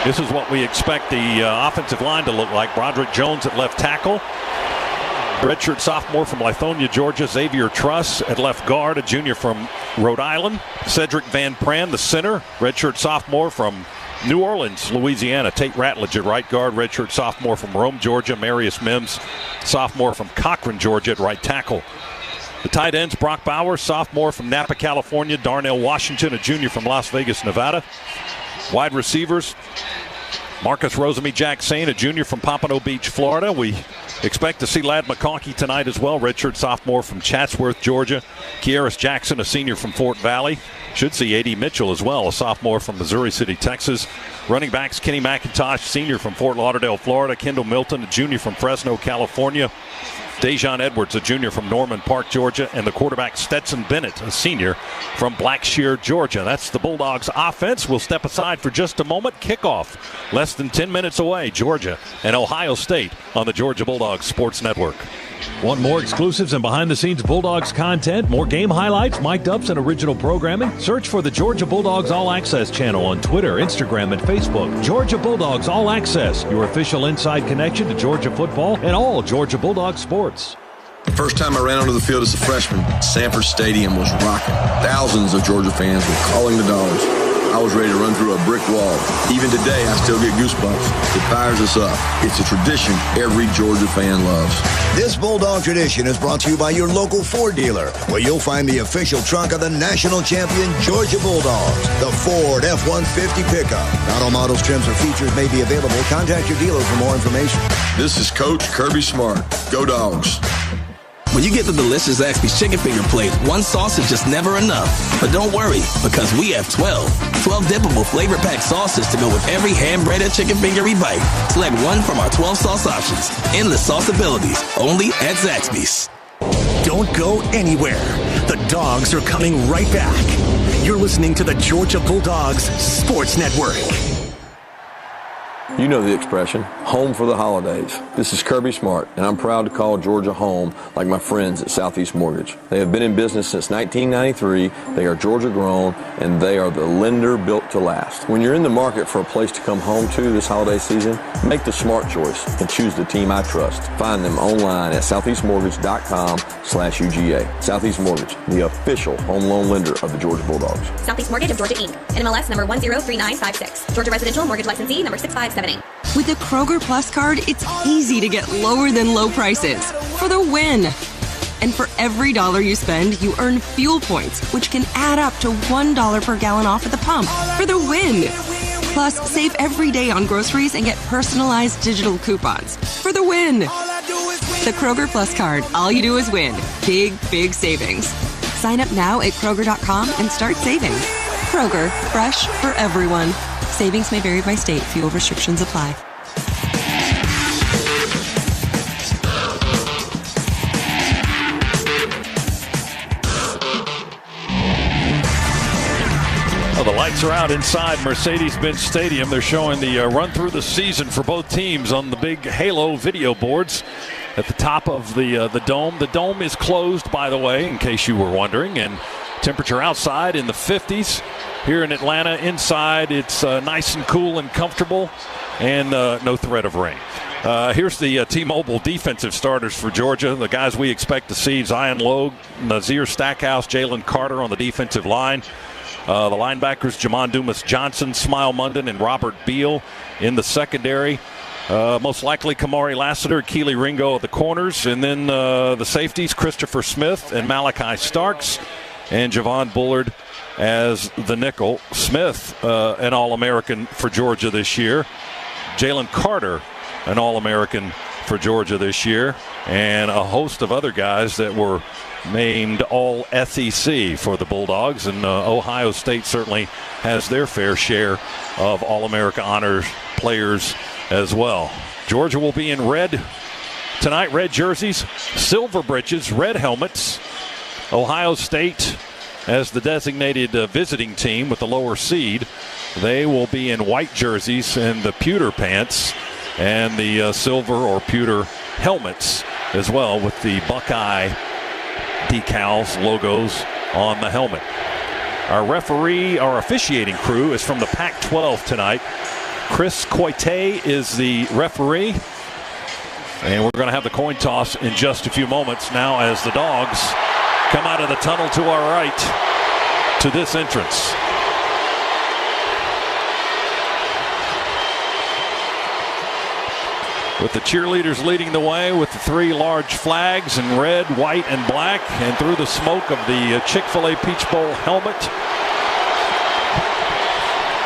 This is what we expect the offensive line to look like. Broderick Jones at left tackle. Redshirt sophomore from Lithonia, Georgia, Xavier Truss at left guard, a junior from Rhode Island. Cedric Van Pran, the center, redshirt sophomore from New Orleans, Louisiana. Tate Ratledge at right guard, redshirt sophomore from Rome, Georgia. Marius Mims, sophomore from Cochran, Georgia, at right tackle. The tight ends, Brock Bauer, sophomore from Napa, California. Darnell Washington, a junior from Las Vegas, Nevada. Wide receivers, Marcus Rosemy-Jackson, a junior from Pompano Beach, Florida. We expect to see Ladd McConkey tonight as well, redshirt sophomore from Chatsworth, Georgia. Kieris Jackson, a senior from Fort Valley. Should see A.D. Mitchell as well, a sophomore from Missouri City, Texas. Running backs, Kenny McIntosh, senior from Fort Lauderdale, Florida. Kendall Milton, a junior from Fresno, California. Dejon Edwards, a junior from Norman Park, Georgia. And the quarterback, Stetson Bennett, a senior from Blackshear, Georgia. That's the Bulldogs offense. We'll step aside for just a moment. Kickoff less than 10 minutes away. Georgia and Ohio State on the Georgia Bulldogs Sports Network. Want more exclusives and behind-the-scenes Bulldogs content, more game highlights, mic'd ups, and original programming? Search for the Georgia Bulldogs All Access channel on Twitter, Instagram, and Facebook. Georgia Bulldogs All Access, your official inside connection to Georgia football and all Georgia Bulldogs sports. The first time I ran onto the field as a freshman, Sanford Stadium was rocking. Thousands of Georgia fans were calling the Dogs. I was ready to run through a brick wall. Even today, I still get goosebumps. It fires us up. It's a tradition every Georgia fan loves. This Bulldog tradition is brought to you by your local Ford dealer, where you'll find the official truck of the national champion Georgia Bulldogs, the Ford F-150 pickup. Not all models, trims, or features may be available. Contact your dealer for more information. This is Coach Kirby Smart. Go Dogs. When you get the delicious Zaxby's chicken finger plate, one sauce is just never enough. But don't worry, because we have 12 dippable flavor-packed sauces to go with every hand-breaded chicken finger we bite. Select one from our 12 sauce options. Endless sauce abilities, only at Zaxby's. Don't go anywhere. The Dogs are coming right back. You're listening to the Georgia Bulldogs Sports Network. You know the expression, home for the holidays. This is Kirby Smart, and I'm proud to call Georgia home like my friends at Southeast Mortgage. They have been in business since 1993, they are Georgia grown, and they are the lender built to last. When you're in the market for a place to come home to this holiday season, make the smart choice and choose the team I trust. Find them online at southeastmortgage.com/UGA. Southeast Mortgage, the official home loan lender of the Georgia Bulldogs. Southeast Mortgage of Georgia, Inc. NMLS number 103956. Georgia Residential Mortgage Licensee number 6578. With the Kroger Plus card, it's easy to get lower than low prices for the win. And for every dollar you spend, you earn fuel points, which can add up to $1 per gallon off at the pump for the win. Plus, save every day on groceries and get personalized digital coupons for the win. The Kroger Plus card, all you do is win. Big, big savings. Sign up now at Kroger.com and start saving. Kroger, fresh for everyone. Savings may vary by state. Fuel restrictions apply. Well, the lights are out inside Mercedes-Benz Stadium. They're showing the run through the season for both teams on the big Halo video boards at the top of the dome. The dome is closed, by the way, in case you were wondering, and temperature outside in the 50s. Here in Atlanta, inside, it's nice and cool and comfortable, and no threat of rain. Here's the T-Mobile defensive starters for Georgia. The guys we expect to see: Zion Logue, Nazir Stackhouse, Jalen Carter on the defensive line. The linebackers, Jamon Dumas-Johnson, Smile Munden, and Robert Beal in the secondary. Most likely Kamari Lassiter, Keely Ringo at the corners. And then the safeties, Christopher Smith and Malachi Starks, and Javon Bullard as the nickel. Smith, an All-American for Georgia this year. Jalen Carter, an All-American for Georgia this year. And a host of other guys that were named All-SEC for the Bulldogs. And Ohio State certainly has their fair share of All-America honors players as well. Georgia will be in red tonight, red jerseys, silver breeches, red helmets. Ohio State, as the designated visiting team with the lower seed, they will be in white jerseys and the pewter pants and the silver or pewter helmets as well, with the Buckeye decals, logos on the helmet. Our officiating crew is from the Pac-12 tonight. Chris Coite is the referee. And we're going to have the coin toss in just a few moments now as the Dogs come out of the tunnel to our right to this entrance. With the cheerleaders leading the way with the 3 large flags in red, white, and black, and through the smoke of the Chick-Fil-A Peach Bowl helmet.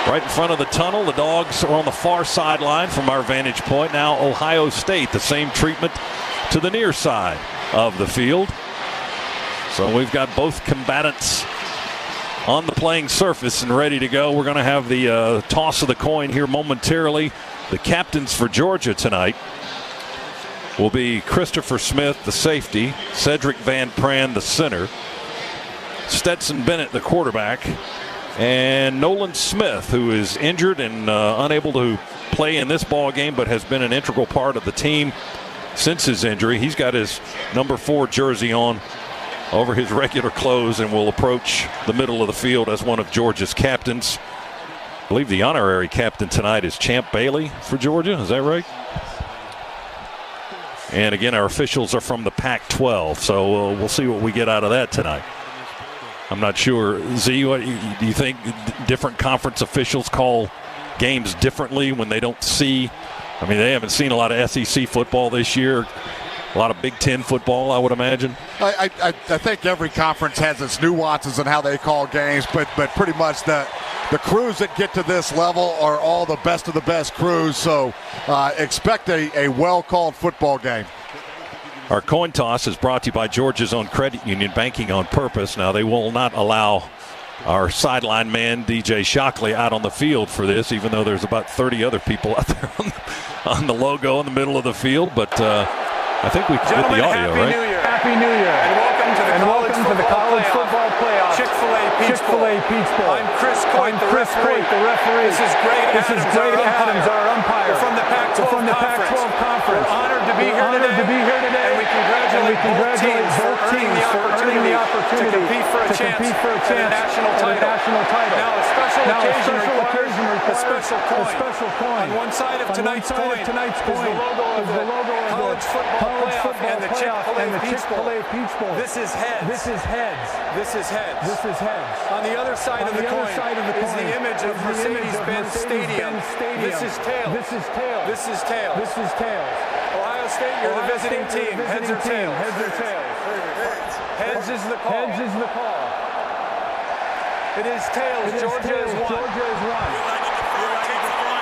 Right in front of the tunnel, the Dogs are on the far sideline from our vantage point. Now Ohio State, the same treatment to the near side of the field. So we've got both combatants on the playing surface and ready to go. We're going to have the toss of the coin here momentarily. The captains for Georgia tonight will be Christopher Smith, the safety, Cedric Van Pran, the center, Stetson Bennett, the quarterback, and Nolan Smith, who is injured and unable to play in this ball game, but has been an integral part of the team since his injury. He's got his number 4 jersey on over his regular clothes and will approach the middle of the field as one of Georgia's captains. I believe the honorary captain tonight is Champ Bailey for Georgia. Is that right? And again, our officials are from the Pac-12, so we'll see what we get out of that tonight. I'm not sure. Z, what, do you think different conference officials call games differently when they don't see? I mean, they haven't seen a lot of SEC football this year. A lot of Big Ten football, I would imagine. I think every conference has its nuances in how they call games, but pretty much the crews that get to this level are all the best of the best crews, so expect a well-called football game. Our coin toss is brought to you by Georgia's own credit union, banking on purpose. Now, they will not allow our sideline man, DJ Shockley, out on the field for this, even though there's about 30 other people out there on the logo in the middle of the field, but I think we can get the audio, Happy right? New Year. Happy New Year. And welcome to the college football playoff. Chick-Fil-A Peach Bowl. I'm Chris Coit, the referee. This is Greg Adams, our umpire. We're from the Pac-12 Conference. We're honored to be here today. And we congratulate both teams for earning the opportunity to compete for a chance at a national title. Now, a special occasion requires a special coin. On one side of tonight's coin is the logo of the college football playoff and the Chick-Fil-A Peach Bowl. This is heads. On the other side of the coin is the image of Mercedes-Benz Stadium. This is tails. Ohio State, you're the visiting team. Heads or tails? Heads is the call. It is tails. Georgia is won.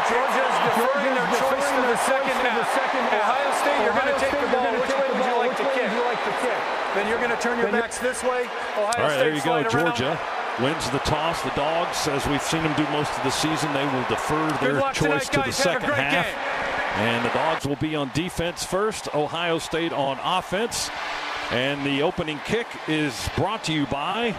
Georgia is deferring their choice to the second half. Ohio State, you're going to take the ball. Which way would you like to kick? Then you're going to turn your backs this way. Ohio State. All right, there you go. Georgia wins the toss. The Dogs, as we've seen them do most of the season, they will defer their choice to the second half. And the Dogs will be on defense first. Ohio State on offense. And the opening kick is brought to you by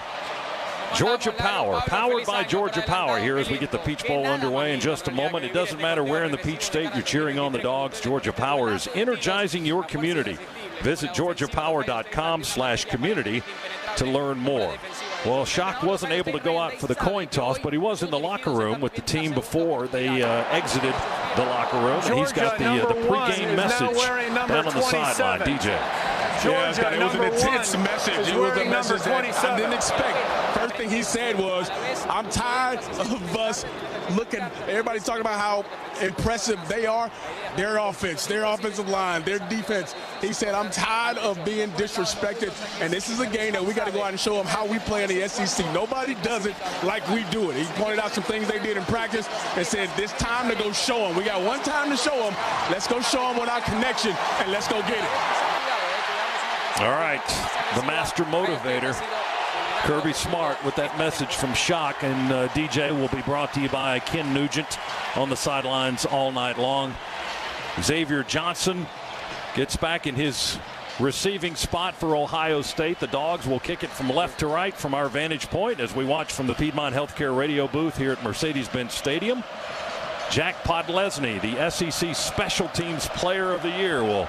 Georgia Power, powered by Georgia Power here as we get the Peach Bowl underway in just a moment. It doesn't matter where in the Peach State you're cheering on the Dogs. Georgia Power is energizing your community. Visit georgiapower.com/community to learn more. Well, Shock wasn't able to go out for the coin toss, but he was in the locker room with the team before they exited the locker room. And he's got the pregame message down on the sideline. DJ. Georgia, it was an intense message. It was a message that I didn't expect. First thing he said was, I'm tired of us looking. Everybody's talking about how impressive they are. Their offense, their offensive line, their defense. He said, I'm tired of being disrespected. And this is a game that we got to go out and show them how we play in the SEC. Nobody does it like we do it. He pointed out some things they did in practice and said, this time to go show them. We got one time to show them. Let's go show them with our connection, and let's go get it. All right, the master motivator, Kirby Smart, with that message from Shock, and DJ will be brought to you by Ken Nugent on the sidelines all night long. Xavier Johnson gets back in his receiving spot for Ohio State. The Dogs will kick it from left to right from our vantage point as we watch from the Piedmont Healthcare radio booth here at Mercedes-Benz Stadium. Jack Podlesny, the SEC Special Teams Player of the Year, will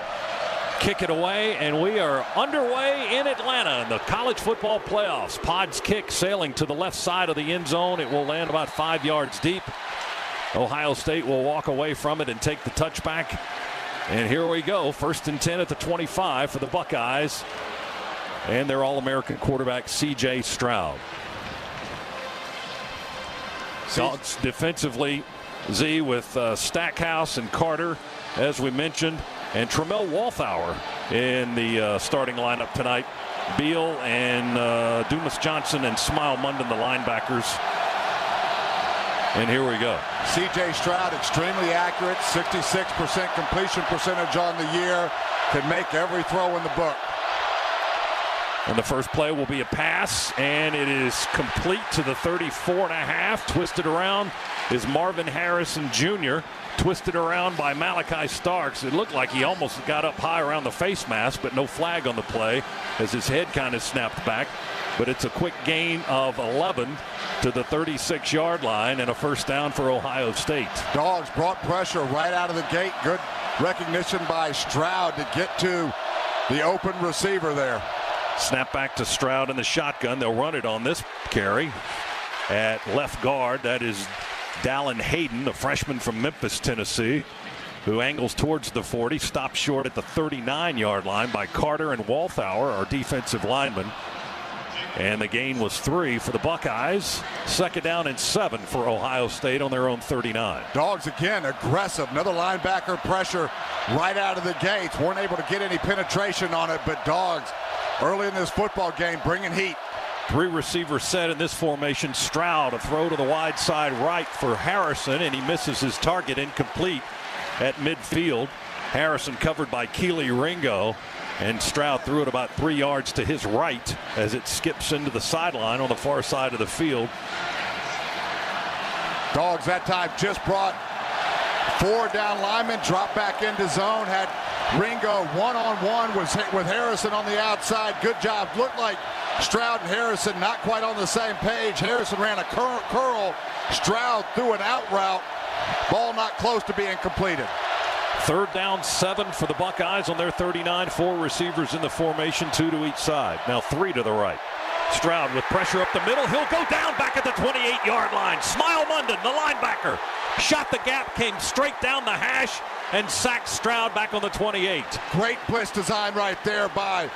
kick it away, and we are underway in Atlanta in the college football playoffs. Pod's kick sailing to the left side of the end zone. It will land about 5 yards deep. Ohio State will walk away from it and take the touchback. And here we go. 1st and 10 at the 25 for the Buckeyes. And their All-American quarterback, C.J. Stroud. Dawgs defensively, Z with Stackhouse and Carter, as we mentioned, and Tramel Walthour in the starting lineup tonight. Beal and Dumas Johnson and Smile Munden, the linebackers. And here we go. C.J. Stroud, extremely accurate, 66% completion percentage on the year. Can make every throw in the book. And the first play will be a pass, and it is complete to the 34.5. Twisted around is Marvin Harrison Jr., twisted around by Malachi Starks. It looked like he almost got up high around the face mask, but no flag on the play as his head kind of snapped back. But it's a quick gain of 11 to the 36-yard line and a first down for Ohio State. Dawgs brought pressure right out of the gate. Good recognition by Stroud to get to the open receiver there. Snap back to Stroud in the shotgun. They'll run it on this carry at left guard. That is Dallin Hayden, the freshman from Memphis, Tennessee, who angles towards the 40, stopped short at the 39-yard line by Carter and Walthour, our defensive linemen. And the gain was 3 for the Buckeyes. 2nd down and 7 for Ohio State on their own 39. Dawgs again aggressive. Another linebacker pressure right out of the gates. Weren't able to get any penetration on it, but Dawgs early in this football game bringing heat. 3 receivers set in this formation. Stroud, a throw to the wide side right for Harrison, and he misses his target, incomplete at midfield. Harrison covered by Keely Ringo, and Stroud threw it about 3 yards to his right as it skips into the sideline on the far side of the field. Dawgs that time just brought 4 down linemen, dropped back into zone, had Ringo one-on-one with Harrison on the outside. Good job. Looked like Stroud and Harrison not quite on the same page. Harrison ran a curl. Stroud threw an out route. Ball not close to being completed. 3rd down, 7 for the Buckeyes on their 39. 4 receivers in the formation, 2 to each side. Now 3 to the right. Stroud with pressure up the middle. He'll go down back at the 28-yard line. Smile Munden, the linebacker, shot the gap, came straight down the hash, and sacked Stroud back on the 28. Great blitz design right there by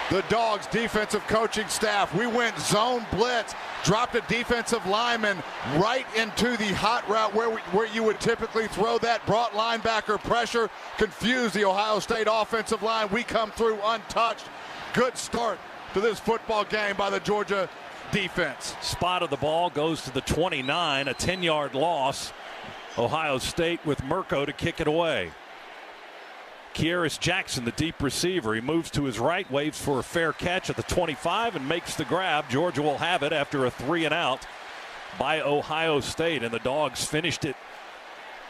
the Dawgs defensive coaching staff. We went zone blitz, dropped a defensive lineman right into the hot route where you would typically throw that, brought linebacker pressure, confused the Ohio State offensive line. We come through untouched. Good start to this football game by the Georgia defense. Spot of the ball goes to the 29, a 10-yard loss. Ohio State with Mirko to kick it away. Kieris Jackson, the deep receiver, he moves to his right, waves for a fair catch at the 25 and makes the grab. Georgia will have it after a 3-and-out by Ohio State, and the Dawgs finished it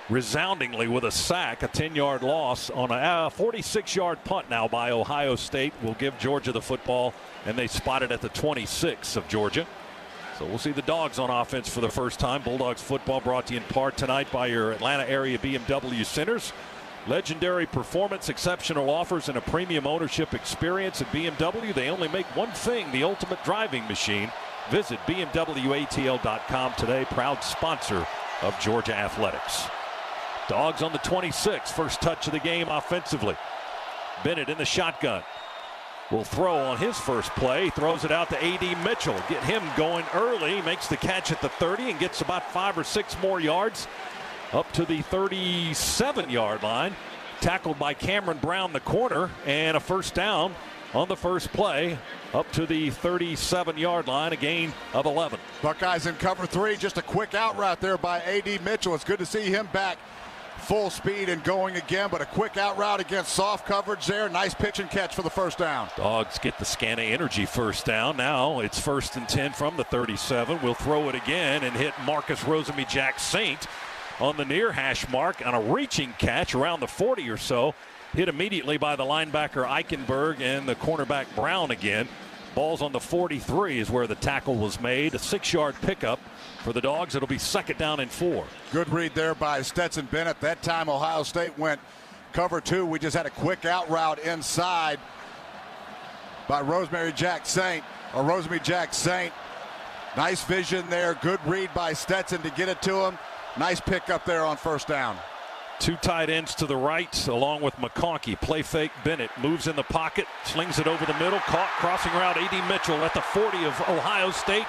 resoundingly with a sack, a 10-yard loss on a 46-yard punt now by Ohio State. Will give Georgia the football, and they spot it at the 26 of Georgia. So we'll see the Dawgs on offense for the first time. Bulldogs football brought to you in part tonight by your Atlanta area BMW centers. Legendary performance, exceptional offers, and a premium ownership experience at BMW. They only make one thing, the ultimate driving machine. Visit BMWATL.com today, proud sponsor of Georgia Athletics. Dawgs on the 26, first touch of the game offensively. Bennett in the shotgun. Will throw on his first play. Throws it out to A.D. Mitchell. Get him going early. Makes the catch at the 30 and gets about 5 or 6 more yards up to the 37-yard line. Tackled by Cameron Brown, the corner, and a first down on the first play up to the 37-yard line, a gain of 11. Buckeyes in cover 3. Just a quick out route there by A.D. Mitchell. It's good to see him back full speed and going again, but a quick out route against soft coverage there. Nice pitch and catch for the first down. Dawgs get the Scana Energy first down. Now it's 1st and 10 from the 37. We'll throw it again and hit Marcus Rosemy-Jack-Saint on the near hash mark on a reaching catch around the 40 or so. Hit immediately by the linebacker Eichenberg and the cornerback Brown again. Ball's on the 43 is where the tackle was made. A 6-yard pickup for the Dawgs. It'll be 2nd down and 4. Good read there by Stetson Bennett. That time Ohio State went cover 2. We just had a quick out route inside by Rosemy-Jack-Saint. Nice vision there. Good read by Stetson to get it to him. Nice pick up there on first down. Two tight ends to the right, along with McConkey. Play fake. Bennett moves in the pocket, slings it over the middle. Caught crossing route. A.D. Mitchell at the 40 of Ohio State.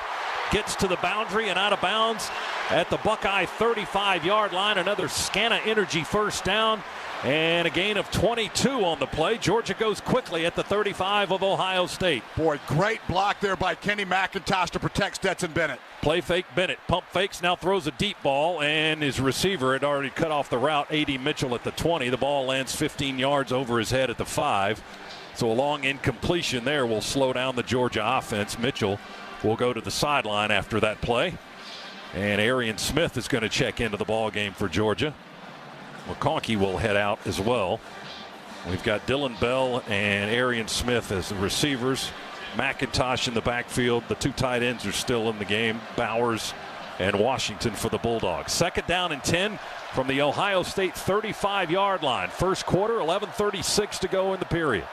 Gets to the boundary and out of bounds at the Buckeye 35-yard line. Another Scana Energy first down and a gain of 22 on the play. Georgia goes quickly at the 35 of Ohio State. Boy, great block there by Kenny McIntosh to protect Stetson Bennett. Play fake. Bennett pump fakes, now throws a deep ball, and his receiver had already cut off the route. A.D. Mitchell at the 20. The ball lands 15 yards over his head at the 5. So a long incompletion there will slow down the Georgia offense. Mitchell will go to the sideline after that play. And Arian Smith is going to check into the ball game for Georgia. McConkey will head out as well. We've got Dylan Bell and Arian Smith as the receivers. McIntosh in the backfield. The two tight ends are still in the game. Bowers and Washington for the Bulldogs. Second down and 10 from the Ohio State 35-yard line. First quarter, 11:36 to go in the period.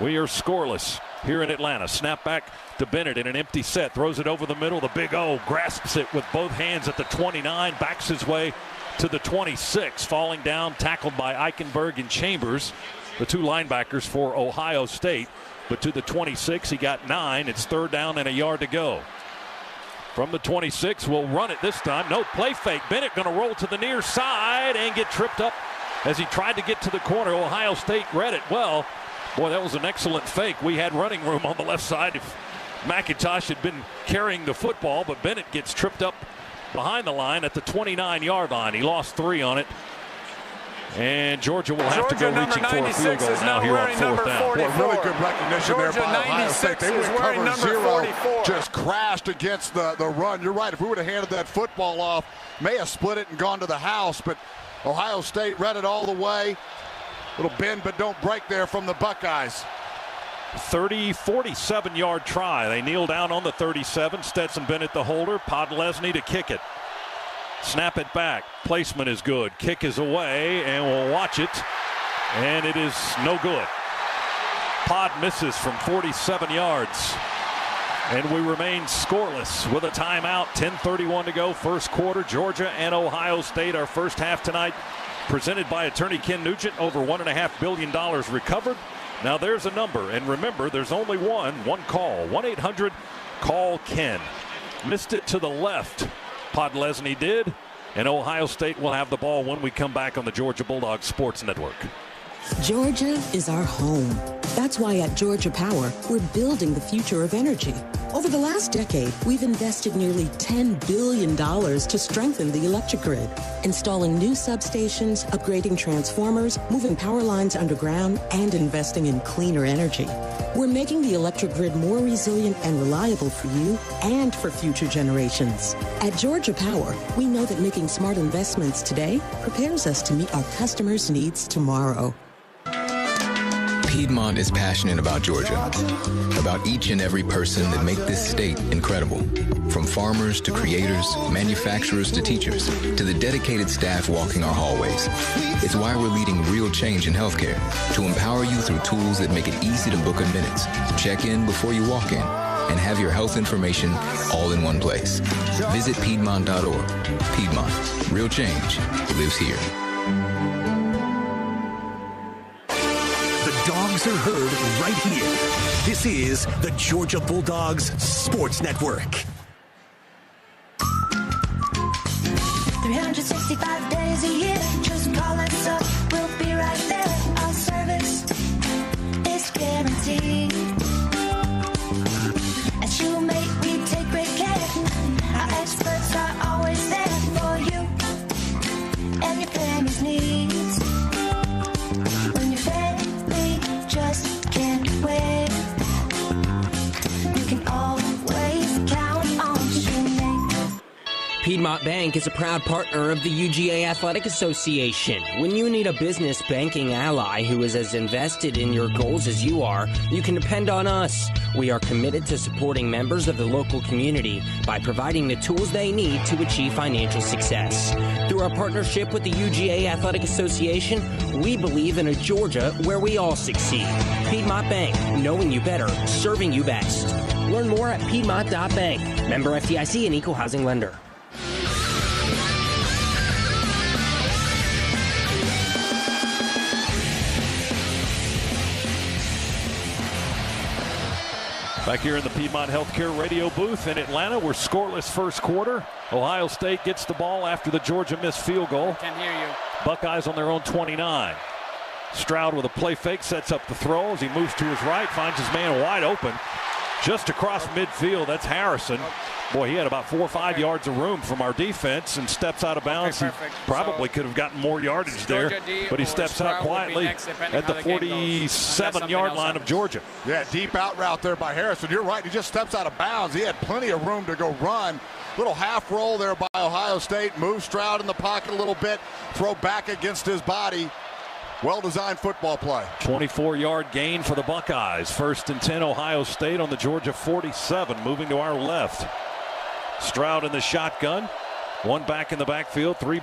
We are scoreless here in Atlanta. Snap back to Bennett in an empty set. Throws it over the middle. The Big O grasps it with both hands at the 29. Backs his way to the 26. Falling down, tackled by Eichenberg and Chambers, the two linebackers for Ohio State. But to the 26, he got 9. It's third down and a yard to go. From the 26, we'll run it this time. No play fake. Bennett going to roll to the near side and get tripped up as he tried to get to the corner. Ohio State read it well. Boy, that was an excellent fake. We had running room on the left side if McIntosh had been carrying the football, but Bennett gets tripped up behind the line at the 29-yard line. He lost 3 on it. And Georgia will have to go reaching for a field goal now here on fourth down. Boy, really good recognition there by Ohio State. They went cover 0, 44. just crashed against the run. You're right. If we would have handed that football off, may have split it and gone to the house, but Ohio State read it all the way. Little bend but don't break there from the Buckeyes. 47-yard try. They kneel down on the 37. Stetson Bennett the holder. Podlesny to kick it. Snap it back. Placement is good. Kick is away, and we'll watch it. And it is no good. Pod misses from 47 yards. And we remain scoreless with a timeout. 10:31 to go. First quarter. Georgia and Ohio State. Our first half tonight presented by attorney Ken Nugent. Over $1.5 billion recovered. Now there's a number. And remember, there's only one call. 1-800-CALL-KEN. Missed it to the left. Podlesny did, and Ohio State will have the ball when we come back on the Georgia Bulldogs Sports Network. Georgia is our home. That's why at Georgia Power, we're building the future of energy. Over the last decade, we've invested nearly $10 billion to strengthen the electric grid, installing new substations, upgrading transformers, moving power lines underground, and investing in cleaner energy. We're making the electric grid more resilient and reliable for you and for future generations. At Georgia Power, we know that making smart investments today prepares us to meet our customers' needs tomorrow. Piedmont is passionate about Georgia, about each and every person that make this state incredible. From farmers to creators, manufacturers to teachers, to the dedicated staff walking our hallways. It's why we're leading real change in healthcare, to empower you through tools that make it easy to book in minutes, check in before you walk in, and have your health information all in one place. Visit Piedmont.org. Piedmont. Real change lives here. Dogs are heard right here. This is the Georgia Bulldogs Sports Network. 365 days a year. Just call us up. We'll be right there. Our service is guaranteed. At Shoemate, we take great care. Our experts are always there for you and your family's needs. When your family just can't wait, you can always count on Shoemate. Piedmont Bank is a proud partner of the UGA Athletic Association. When you need a business banking ally who is as invested in your goals as you are, you can depend on us. We are committed to supporting members of the local community by providing the tools they need to achieve financial success. Through our partnership with the UGA Athletic Association, we believe in a Georgia where we all succeed. Piedmont Bank, knowing you better, serving you best. Learn more at Piedmont.bank. Member FDIC and Equal Housing Lender. Back here in the Piedmont Healthcare radio booth in Atlanta, we're scoreless first quarter. Ohio State gets the ball after the Georgia missed field goal. Can't hear you. Buckeyes on their own 29. Stroud with a play fake, sets up the throw as he moves to his right, finds his man wide open. Just across midfield, that's Harrison. Boy, he had about 4 or 5 yards of room from our defense and steps out of bounds. He probably could have gotten more yardage there, but he steps out quietly at the 47-yard line of Georgia. Yeah, deep out route there by Harrison. You're right, he just steps out of bounds. He had plenty of room to go run. Little half roll there by Ohio State. Move Stroud in the pocket a little bit. Throw back against his body. Well-designed football play. 24-yard gain for the Buckeyes. 1st and 10, Ohio State on the Georgia 47, moving to our left. Stroud in the shotgun. One back in the backfield. 3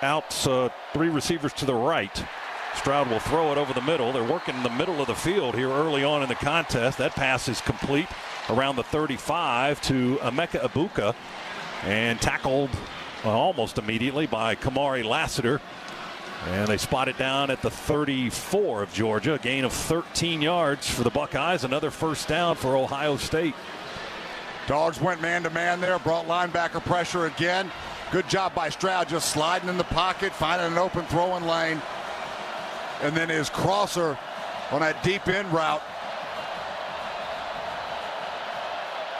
outs, 3 receivers to the right. Stroud will throw it over the middle. They're working in the middle of the field here early on in the contest. That pass is complete around the 35 to Emeka Ibuka and tackled almost immediately by Kamari Lassiter. And they spot it down at the 34 of Georgia. A gain of 13 yards for the Buckeyes. Another first down for Ohio State. Dawgs went man-to-man there, brought linebacker pressure again. Good job by Stroud, just sliding in the pocket, finding an open throwing lane. And then his crosser on that deep end route.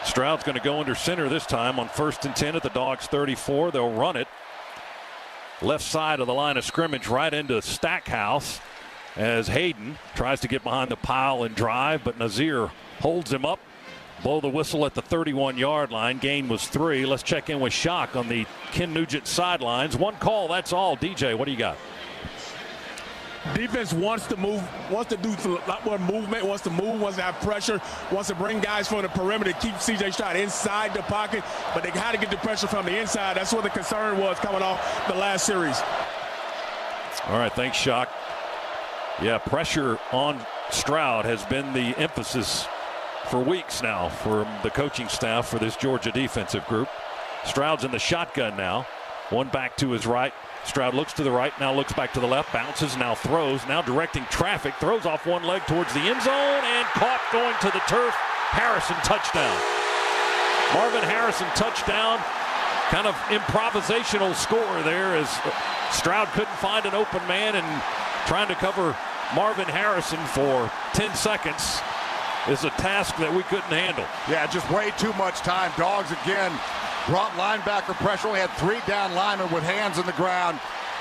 Stroud's going to go under center this time on 1st and 10 at the Dawgs 34. They'll run it. Left side of the line of scrimmage, right into Stackhouse as Hayden tries to get behind the pile and drive, but Nazir holds him up. Blow the whistle at the 31-yard line. Gain was 3. Let's check in with Shock on the Ken Nugent sidelines. One call, that's all. DJ, what do you got? Defense wants to move, wants to do a lot more movement, wants to move, wants to have pressure, wants to bring guys from the perimeter, keep C.J. Stroud inside the pocket, but they got to get the pressure from the inside. That's what the concern was coming off the last series. All right, thanks, Shock. Yeah, pressure on Stroud has been the emphasis for weeks now from the coaching staff for this Georgia defensive group. Stroud's in the shotgun now. One back to his right. Stroud looks to the right, now looks back to the left, bounces, now throws, now directing traffic, throws off one leg towards the end zone, and caught going to the turf. Harrison touchdown. Marvin Harrison touchdown. Kind of improvisational score there as Stroud couldn't find an open man, and trying to cover Marvin Harrison for 10 seconds is a task that we couldn't handle. Yeah, just way too much time. Dawgs again brought linebacker pressure. We had 3 down linemen with hands in the ground.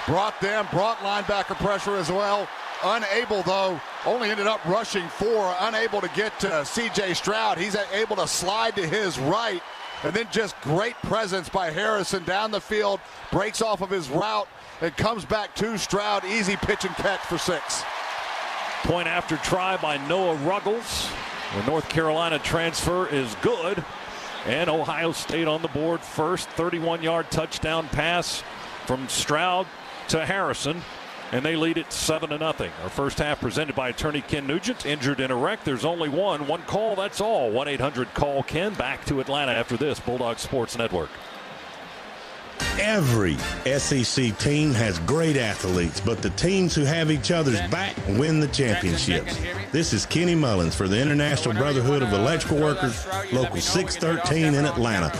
Brought linebacker pressure as well. Unable, though, only ended up rushing 4. Unable to get to C.J. Stroud. He's able to slide to his right. And then just great presence by Harrison down the field. Breaks off of his route and comes back to Stroud. Easy pitch and catch for 6. Point after try by Noah Ruggles. The North Carolina transfer is good. And Ohio State on the board first. 31-yard touchdown pass from Stroud to Harrison. And they lead it 7-0. Our first half presented by attorney Ken Nugent. Injured in a wreck. There's only one call, that's all. 1-800-CALL-KEN. Back to Atlanta after this. Bulldog Sports Network. Every SEC team has great athletes, but the teams who have each other's back win the championships. This is Kenny Mullins for the International Brotherhood of Electrical Workers, Local 613 in Atlanta.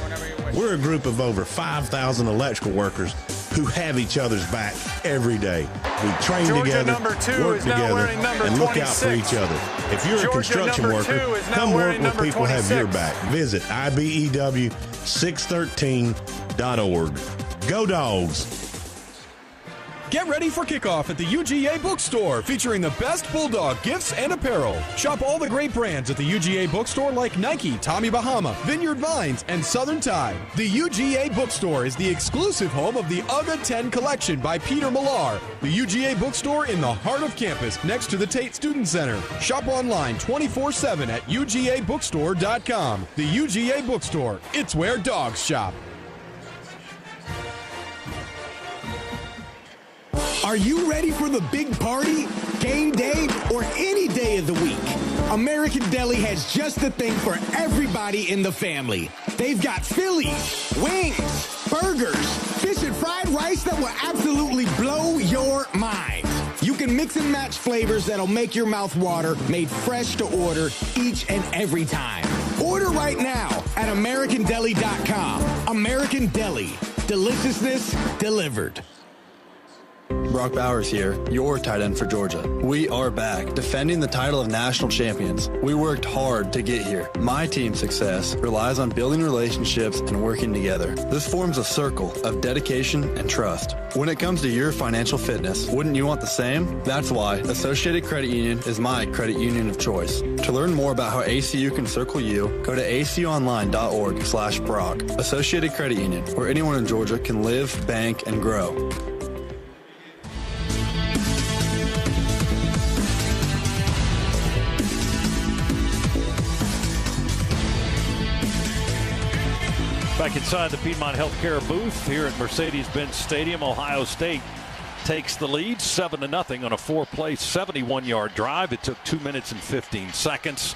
We're a group of over 5,000 electrical workers who have each other's back every day. We train together, work together, and look out for each other. If you're a construction worker, come work where people have your back. Visit IBEW613.org. Go Dogs! Get ready for kickoff at the UGA Bookstore, featuring the best Bulldog gifts and apparel. Shop all the great brands at the UGA Bookstore like Nike, Tommy Bahama, Vineyard Vines, and Southern Tide. The UGA Bookstore is the exclusive home of the UGA 10 collection by Peter Millar. The UGA Bookstore in the heart of campus, next to the Tate Student Center. Shop online 24/7 at UGABookstore.com. The UGA Bookstore, it's where dogs shop. Are you ready for the big party, game day, or any day of the week? American Deli has just the thing for everybody in the family. They've got Phillies, wings, burgers, fish and fried rice that will absolutely blow your mind. You can mix and match flavors that'll make your mouth water, made fresh to order each and every time. Order right now at AmericanDeli.com. American Deli. Deliciousness delivered. Brock Bowers here, your tight end for Georgia. We are back, defending the title of national champions. We worked hard to get here. My team's success relies on building relationships and working together. This forms a circle of dedication and trust. When it comes to your financial fitness, wouldn't you want the same? That's why Associated Credit Union is my credit union of choice. To learn more about how ACU can circle you, go to acuonline.org/Brock. Associated Credit Union, where anyone in Georgia can live, bank, and grow. Back inside the Piedmont Healthcare booth here at Mercedes-Benz Stadium, Ohio State takes the lead 7-0 on a 4-play 71-yard drive. It took 2 minutes and 15 seconds.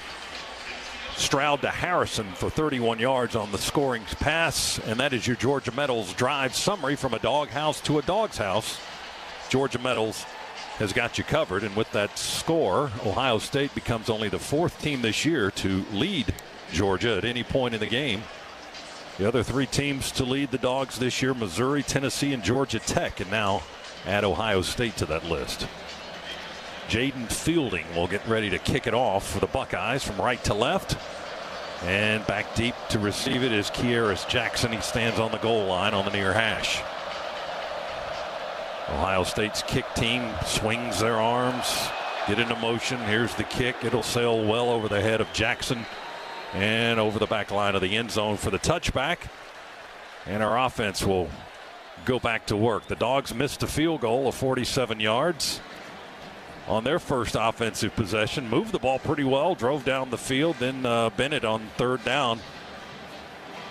Stroud to Harrison for 31 yards on the scoring pass, and that is your Georgia Metals drive summary from a doghouse to a dog's house. Georgia Metals has got you covered, and with that score, Ohio State becomes only the 4th team this year to lead Georgia at any point in the game. The other 3 teams to lead the Dogs this year, Missouri, Tennessee, and Georgia Tech, and now add Ohio State to that list. Jaden Fielding will get ready to kick it off for the Buckeyes from right to left. And back deep to receive it is Kearis Jackson. He stands on the goal line on the near hash. Ohio State's kick team swings their arms, get into motion. Here's the kick. It'll sail well over the head of Jackson and over the back line of the end zone for the touchback. And our offense will go back to work. The Dogs missed a field goal of 47 yards on their first offensive possession. Moved the ball pretty well, drove down the field. Then Bennett on 3rd down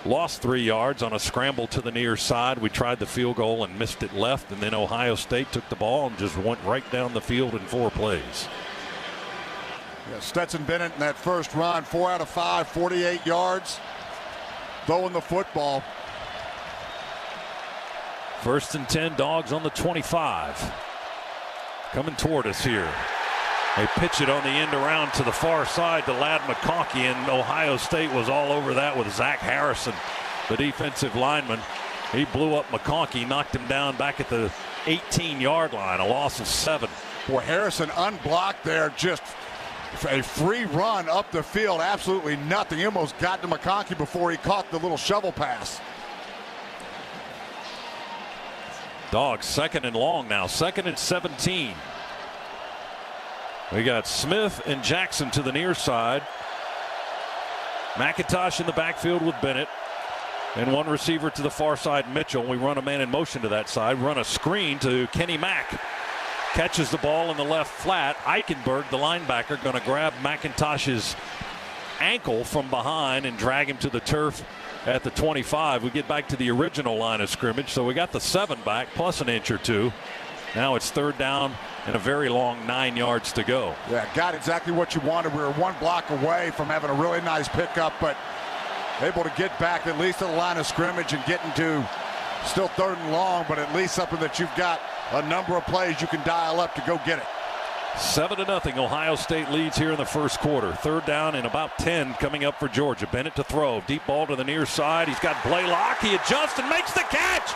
lost 3 yards on a scramble to the near side. We tried the field goal and missed it left. And then Ohio State took the ball and just went right down the field in 4 plays. Yeah, Stetson Bennett in that first run, 4 out of 5, 48 yards, throwing the football. 1st and 10, Dogs on the 25. Coming toward us here. They pitch it on the end around to the far side to Ladd McConkey, and Ohio State was all over that with Zach Harrison, the defensive lineman. He blew up McConkey, knocked him down back at the 18-yard line, a loss of 7. Boy, Harrison unblocked there, just a free run up the field, absolutely nothing. He almost got to McConkey before he caught the little shovel pass. Dogs 2nd and long now, 2nd and 17. We got Smith and Jackson to the near side. McIntosh in the backfield with Bennett. And 1 receiver to the far side, Mitchell. We run a man in motion to that side, run a screen to Kenny Mack. Catches the ball in the left flat. Eichenberg, the linebacker, going to grab McIntosh's ankle from behind and drag him to the turf at the 25. We get back to the original line of scrimmage, so we got the 7 back plus an inch or 2. Now it's 3rd down and a very long 9 yards to go. Yeah, got exactly what you wanted. We were 1 block away from having a really nice pickup, but able to get back at least to the line of scrimmage and get into still 3rd and long, but at least something that you've got a number of plays you can dial up to go get it. 7-0. Ohio State leads here in the first quarter. 3rd down and about 10 coming up for Georgia. Bennett to throw. Deep ball to the near side. He's got Blaylock. He adjusts and makes the catch.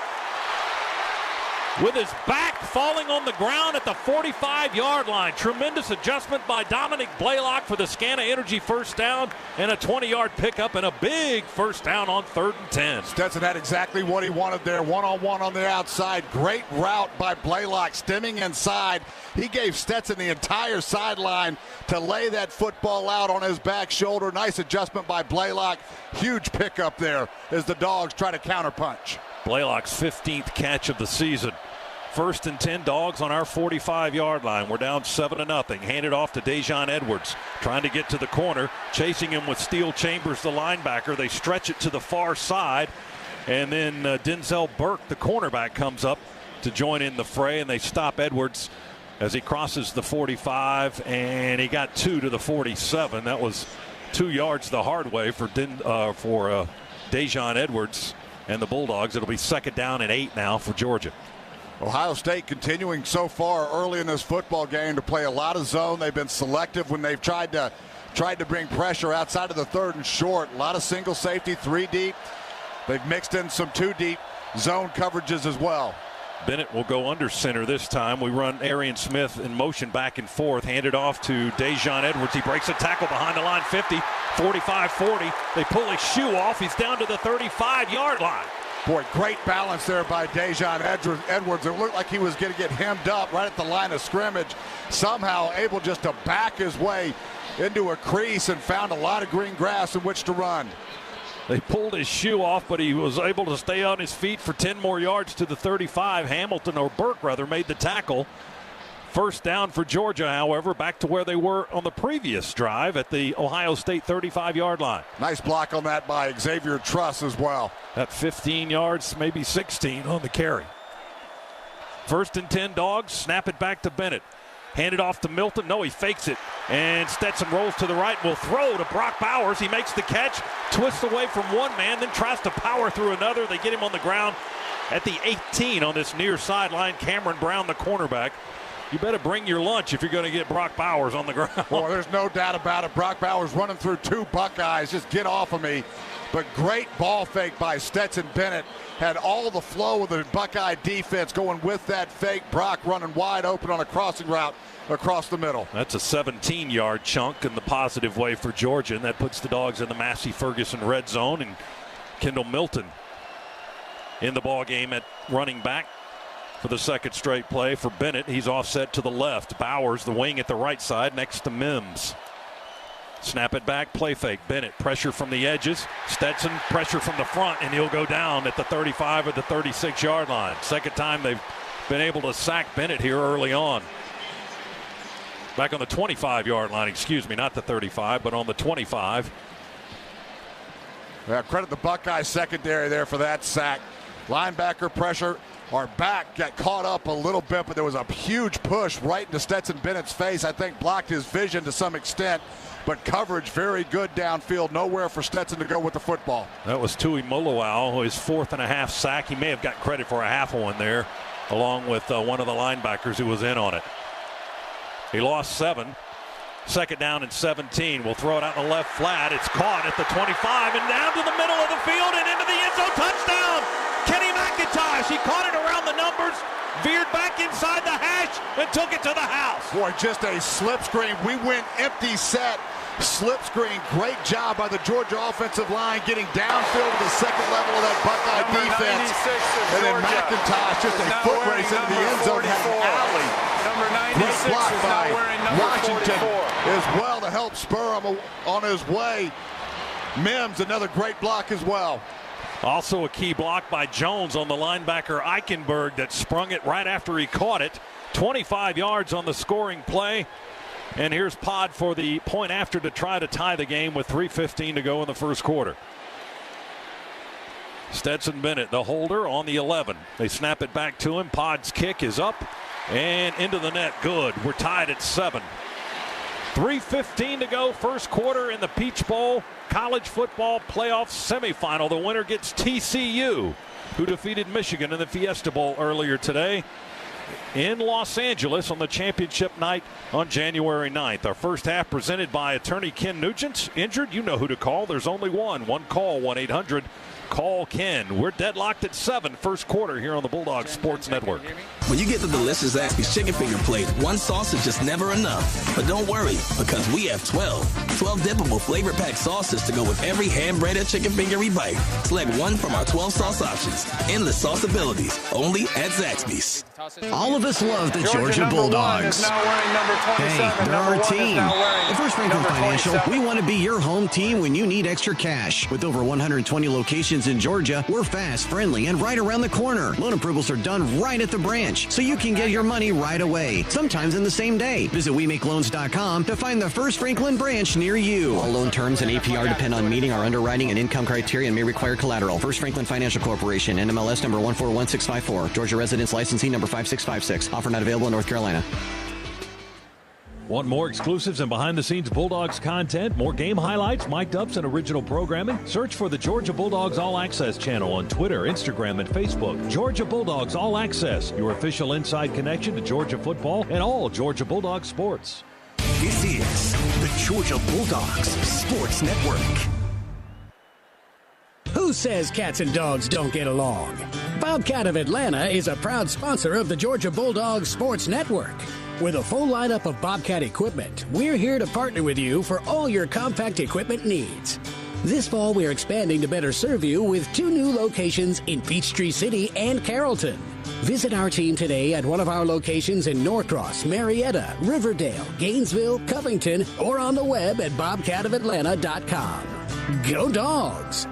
With his back falling on the ground at the 45-yard line. Tremendous adjustment by Dominic Blaylock for the Scana Energy first down and a 20-yard pickup and a big first down on 3rd and 10. Stetson had exactly what he wanted there. One-on-one on the outside. Great route by Blaylock, stemming inside. He gave Stetson the entire sideline to lay that football out on his back shoulder. Nice adjustment by Blaylock. Huge pickup there as the Dogs try to counterpunch. Blaylock's 15th catch of the season. 1st and 10, Dogs on our 45-yard line. We're down 7-0. Handed off to Dejon Edwards. Trying to get to the corner. Chasing him with Steele Chambers, the linebacker. They stretch it to the far side. And then Denzel Burke, the cornerback, comes up to join in the fray. And they stop Edwards as he crosses the 45. And he got 2 to the 47. That was 2 yards the hard way for Dejon Edwards and the Bulldogs. It'll be 2nd down and 8 now for Georgia. Ohio State continuing so far early in this football game to play a lot of zone. They've been selective when they've tried to tried to bring pressure outside of the 3rd and short. A lot of single safety, 3 deep. They've mixed in some 2 deep zone coverages as well. Bennett will go under center this time. We run Arian Smith in motion back and forth. Hand it off to Dejon Edwards. He breaks a tackle behind the line, 50, 45, 40. They pull his shoe off. He's down to the 35-yard line. Boy, great balance there by Dejon Edwards. It looked like he was going to get hemmed up right at the line of scrimmage. Somehow able just to back his way into a crease and found a lot of green grass in which to run. They pulled his shoe off, but he was able to stay on his feet for 10 more yards to the 35. Hamilton, or Burke rather, made the tackle. First down for Georgia, however, back to where they were on the previous drive at the Ohio State 35-yard line. Nice block on that by Xavier Truss as well. At 15 yards, maybe 16 on the carry. 1st and 10 Dawgs, snap it back to Bennett. Hand it off to Milton. No, he fakes it. And Stetson rolls to the right. Will throw to Brock Bowers. He makes the catch, twists away from one man, then tries to power through another. They get him on the ground at the 18 on this near sideline. Cameron Brown, the cornerback. You better bring your lunch if you're going to get Brock Bowers on the ground. Boy, there's no doubt about it. Brock Bowers running through 2 Buckeyes. Just get off of me. But great ball fake by Stetson Bennett. Had all the flow of the Buckeye defense going with that fake. Brock running wide open on a crossing route across the middle. That's a 17-yard chunk in the positive way for Georgia, and that puts the Dogs in the Massey Ferguson red zone. And Kendall Milton in the ball game at running back for the 2nd straight play for Bennett. He's offset to the left. Bowers, the wing at the right side next to Mims. Snap it back, play fake. Bennett, pressure from the edges. Stetson, pressure from the front, and he'll go down at the 35 or the 36-yard line. Second time they've been able to sack Bennett here early on. Back on the 25-yard line, excuse me, not the 35, but on the 25. Yeah, credit the Buckeye secondary there for that sack. Linebacker pressure. Our back got caught up a little bit, but there was a huge push right into Stetson Bennett's face. I think blocked his vision to some extent, but coverage very good downfield. Nowhere for Stetson to go with the football. That was Tui Moloau, his 4th and a half sack. He may have got credit for a half one there, along with one of the linebackers who was in on it. He lost 7. 2nd down and 17. We'll throw it out in the left flat. It's caught at the 25 and down to the middle of the field and into the end zone. Touchdown! Kenny McIntosh. He caught it around the numbers, veered back inside the hash, and took it to the house. Boy, just a slip screen. We went empty set. Slip screen. Great job by the Georgia offensive line getting downfield to the 2nd level of that Buckeye defense. And then McIntosh, just a foot race into the end zone, had an alley. Number 96 great block is by now wearing number Washington 44. as well to help spur him on his way. Mims, another great block as well. Also a key block by Jones on the linebacker Eichenberg that sprung it right after he caught it. 25 yards on the scoring play. And here's Pod for the point after to try to tie the game with 3:15 to go in the first quarter. Stetson Bennett, the holder, on the 11. They snap it back to him. Pod's kick is up and into the net. Good. We're tied at 7. 3:15 to go, first quarter in the Peach Bowl college football playoff semifinal. The winner gets TCU, who defeated Michigan in the Fiesta Bowl earlier today in Los Angeles on the championship night on January 9th. Our first half presented by attorney Ken Nugent. Injured? You know who to call. There's only one. One call, 1-800-CALL-KEN. We're deadlocked at 7, first quarter here on the Bulldog Sports Network. When you get the delicious Zaxby's chicken finger plate, one sauce is just never enough. But don't worry, because we have 12 dippable flavor pack sauces to go with every hand-breaded chicken finger we bite. Select one from our 12 sauce options. Endless sauce abilities, only at Zaxby's. All of us love the Georgia Bulldogs. Hey, they're our team. At First Franklin Financial, we want to be your home team when you need extra cash. With over 120 locations in Georgia, we're fast, friendly, and right around the corner. Loan approvals are done right at the branch, so you can get your money right away, sometimes in the same day. Visit WeMakeLoans.com to find the First Franklin branch near you. All loan terms and APR depend on meeting our underwriting and income criteria and may require collateral. First Franklin Financial Corporation, NMLS number 141654. Georgia residence licensing number 5656. Offer not available in North Carolina. Want more exclusives and behind-the-scenes Bulldogs content, more game highlights, mic'd ups, and original programming? Search for the Georgia Bulldogs All Access channel on Twitter, Instagram, and Facebook. Georgia Bulldogs All Access, your official inside connection to Georgia football and all Georgia Bulldogs sports. This is the Georgia Bulldogs Sports Network. Who says cats and dogs don't get along? Bobcat of Atlanta is a proud sponsor of the Georgia Bulldogs Sports Network. With a full lineup of Bobcat equipment, we're here to partner with you for all your compact equipment needs. This fall, we're expanding to better serve you with 2 new locations in Peachtree City and Carrollton. Visit our team today at one of our locations in Norcross, Marietta, Riverdale, Gainesville, Covington, or on the web at bobcatofatlanta.com. Go Dogs!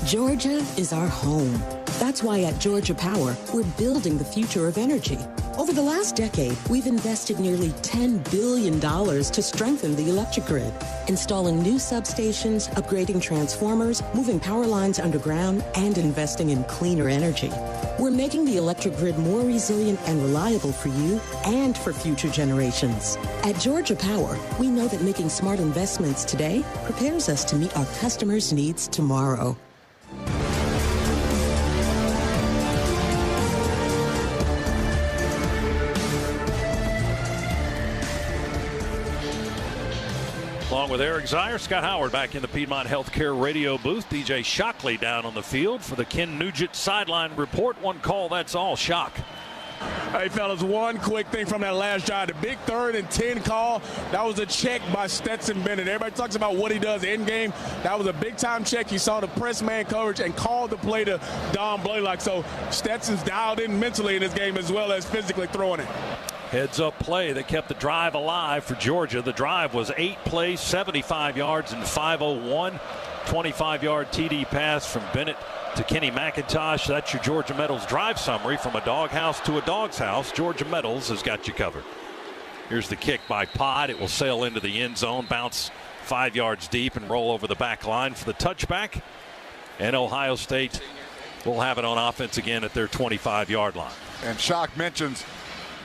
Georgia is our home. That's why at Georgia Power, we're building the future of energy. Over the last decade, we've invested nearly $10 billion to strengthen the electric grid, installing new substations, upgrading transformers, moving power lines underground, and investing in cleaner energy. We're making the electric grid more resilient and reliable for you and for future generations. At Georgia Power, we know that making smart investments today prepares us to meet our customers' needs tomorrow. Along with Eric Zier, Scott Howard back in the Piedmont Healthcare radio booth. DJ Shockley down on the field for the Ken Nugent sideline report. One call, that's all. Shock. Hey, fellas, one quick thing from that last drive. The big 3rd and 10 call, that was a check by Stetson Bennett. Everybody talks about what he does in game. That was a big-time check. He saw the press man coverage and called the play to Don Blaylock. So Stetson's dialed in mentally in this game as well as physically throwing it. Heads-up play that kept the drive alive for Georgia. The drive was 8 plays, 75 yards, and 5:01. 25-yard TD pass from Bennett to Kenny McIntosh. That's your Georgia Metals drive summary. From a doghouse to a dog's house, Georgia Metals has got you covered. Here's the kick by Pod. It will sail into the end zone, bounce 5 yards deep, and roll over the back line for the touchback. And Ohio State will have it on offense again at their 25-yard line. And Shock mentions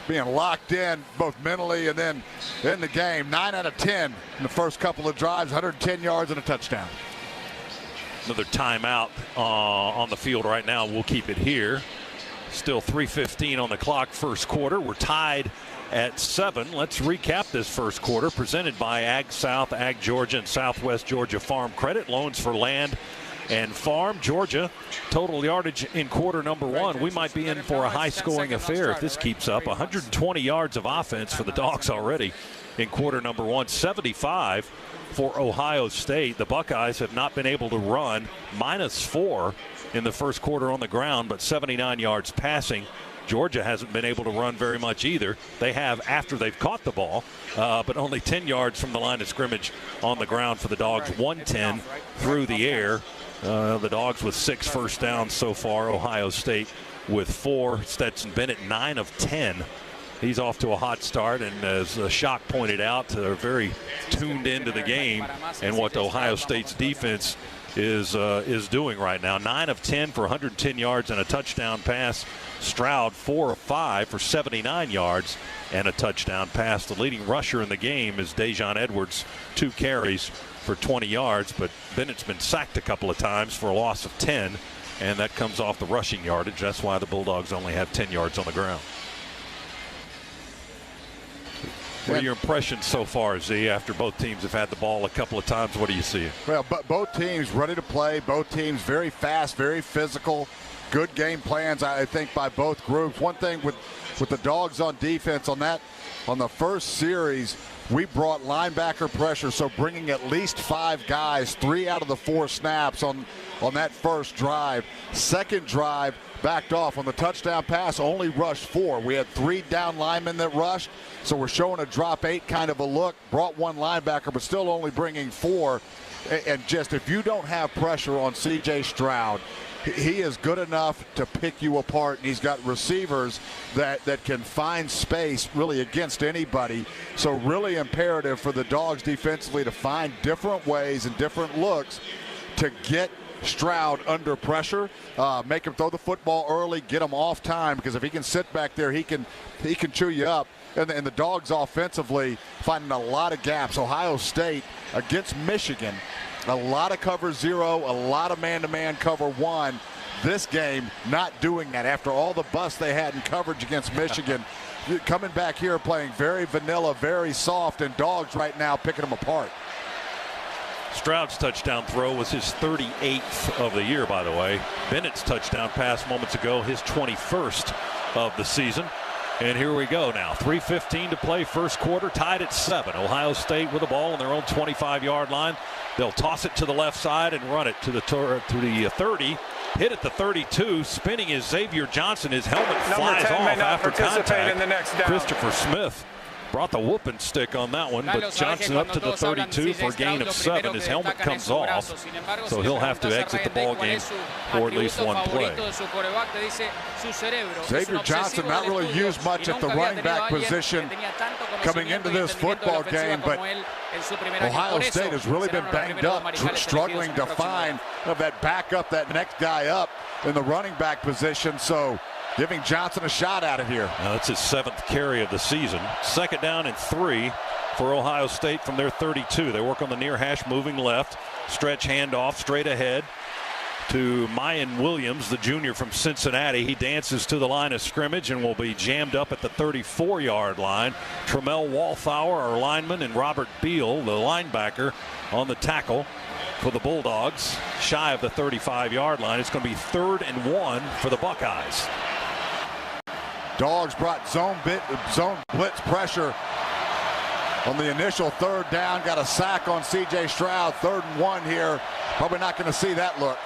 being locked in both mentally and then in the game. 9 out of 10 in the first couple of drives, 110 yards and a touchdown. Another timeout on the field right now. We'll keep it here. Still 3:15 on the clock, first quarter. We're tied at 7. Let's recap this first quarter, presented by Ag South, Ag Georgia, and Southwest Georgia Farm Credit. Loans for land and farm. Georgia, total yardage in quarter number 1. We might be in for a high-scoring affair if this keeps up. 120 yards of offense for the Dogs already in quarter number 1. 75 for Ohio State. The Buckeyes have not been able to run. -4 in the first quarter on the ground, but 79 yards passing. Georgia hasn't been able to run very much either. They have after they've caught the ball, but only 10 yards from the line of scrimmage on the ground for the Dogs. 110 through the air. The Dogs with 6 first downs so far. Ohio State with 4. Stetson Bennett 9 of 10. He's off to a hot start, and as Shock pointed out, they're very tuned into the game and what Ohio State's defense is doing right now. 9 of 10 for 110 yards and a touchdown pass. Stroud 4 of 5 for 79 yards and a touchdown pass. The leading rusher in the game is Dejon Edwards, 2 carries for 20 yards, but Bennett's been sacked a couple of times for a loss of 10, and that comes off the rushing yardage. That's why the Bulldogs only have 10 yards on the ground. What are your impressions so far, Z, after both teams have had the ball a couple of times? What do you see? Well, both teams ready to play. Both teams very fast, very physical. Good game plans, I think, by both groups. One thing with the Dogs on defense on the first series, we brought linebacker pressure, so bringing at least 5 guys, 3 out of the 4 snaps on that first drive. Second drive, backed off. On the touchdown pass, only rushed 4. We had 3 down linemen that rushed, so we're showing a drop 8 kind of a look. Brought 1 linebacker, but still only bringing 4. And just if you don't have pressure on C.J. Stroud, he is good enough to pick you apart, and he's got receivers that can find space really against anybody. So really imperative for the Dogs defensively to find different ways and different looks to get Stroud under pressure, make him throw the football early, get him off time, because if he can sit back there, he can chew you up. And the Dogs offensively finding a lot of gaps. Ohio State against Michigan, a lot of cover 0, a lot of man-to-man cover 1. This game not doing that after all the bust they had in coverage against Michigan. coming back here playing very vanilla, very soft, and Dawgs right now picking them apart. Stroud's touchdown throw was his 38th of the year, by the way. Bennett's touchdown pass moments ago, his 21st of the season. And here we go now. 3:15 to play, first quarter, tied at 7. Ohio State with the ball on their own 25-yard line. They'll toss it to the left side and run it to the 30. Hit at the 32. Spinning is Xavier Johnson. His helmet flies off after contact. In the next down. Christopher Smith brought the whooping stick on that one, but Johnson up to the 32 for a gain of 7. His helmet comes off, so he'll have to exit the ball game for at least one play. Xavier Johnson not really used much at the running back position coming into this football game, but Ohio State has really been banged up, struggling to find that backup, that next guy up in the running back position, so giving Johnson a shot at it here. Now that's his 7th carry of the season. 2nd down and 3 for Ohio State from their 32. They work on the near hash, moving left. Stretch handoff straight ahead to Mayan Williams, the junior from Cincinnati. He dances to the line of scrimmage and will be jammed up at the 34-yard line. Tremel Walthour, our lineman, and Robert Beal, the linebacker, on the tackle for the Bulldogs, shy of the 35-yard line. It's going to be 3rd and 1 for the Buckeyes. Dawgs brought zone blitz pressure on the initial 3rd down. Got a sack on C.J. Stroud. 3rd and 1 here. Probably not going to see that look.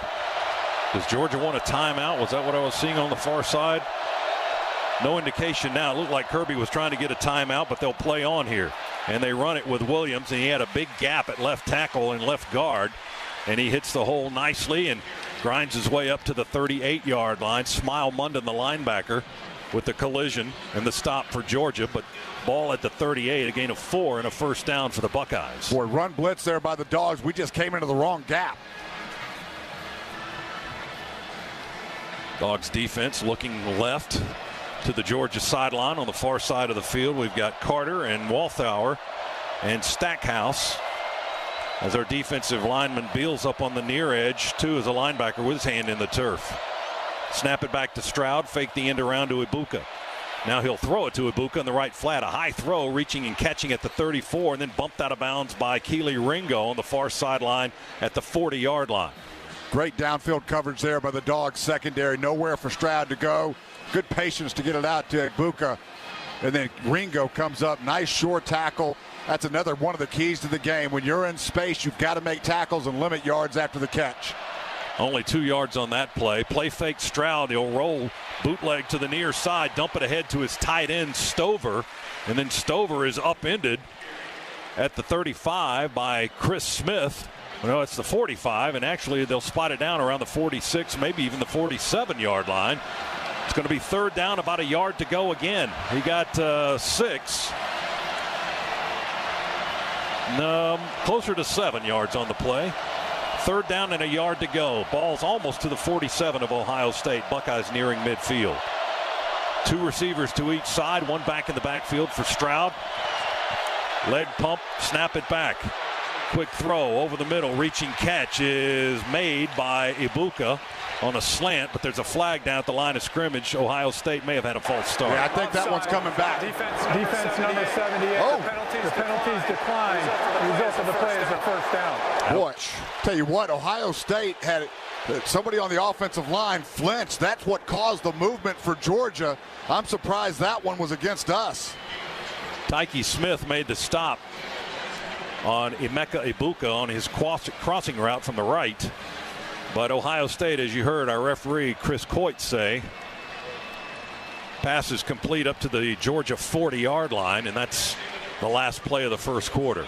Does Georgia want a timeout? Was that what I was seeing on the far side? No indication now. It looked like Kirby was trying to get a timeout, but they'll play on here. And they run it with Williams, and he had a big gap at left tackle and left guard. And he hits the hole nicely and grinds his way up to the 38-yard line. Smile Munden, the linebacker, with the collision and the stop for Georgia, but ball at the 38, a gain of 4 and a 1st down for the Buckeyes. Boy, run blitz there by the Dogs. We just came into the wrong gap. Dogs defense looking left to the Georgia sideline. On the far side of the field, we've got Carter and Walthour and Stackhouse as our defensive lineman Beals up on the near edge, too, as a linebacker with his hand in the turf. Snap it back to Stroud, fake the end around to Ibuka. Now he'll throw it to Ibuka in the right flat. A high throw, reaching and catching at the 34, and then bumped out of bounds by Keely Ringo on the far sideline at the 40-yard line. Great downfield coverage there by the Dogs secondary. Nowhere for Stroud to go. Good patience to get it out to Ibuka. And then Ringo comes up. Nice short tackle. That's another one of the keys to the game. When you're in space, you've got to make tackles and limit yards after the catch. Only 2 yards on that play. Play fake Stroud. He'll roll bootleg to the near side, dump it ahead to his tight end Stover. And then Stover is upended at the 35 by Chris Smith. No, it's the 45, and actually they'll spot it down around the 46, maybe even the 47-yard line. It's going to be 3rd down, about a yard to go again. He got 6. No, closer to 7 yards on the play. 3rd down and a yard to go. Ball's almost to the 47 of Ohio State. Buckeyes nearing midfield. 2 receivers to each side, one back in the backfield for Stroud. Leg pump, snap it back. Quick throw over the middle, reaching catch is made by Ibuka on a slant, but there's a flag down at the line of scrimmage. Ohio State may have had a false start. Yeah, I think that one's coming back. Defense number 78. Oh. The penalties decline. The result of the play is a 1st down. Boy, tell you what, Ohio State had somebody on the offensive line flinched. That's what caused the movement for Georgia. I'm surprised that one was against us. Tyke Smith made the stop on Emeka Ibuka on his crossing route from the right. But Ohio State, as you heard our referee Chris Coit say, pass is complete up to the Georgia 40-yard line, and that's the last play of the first quarter.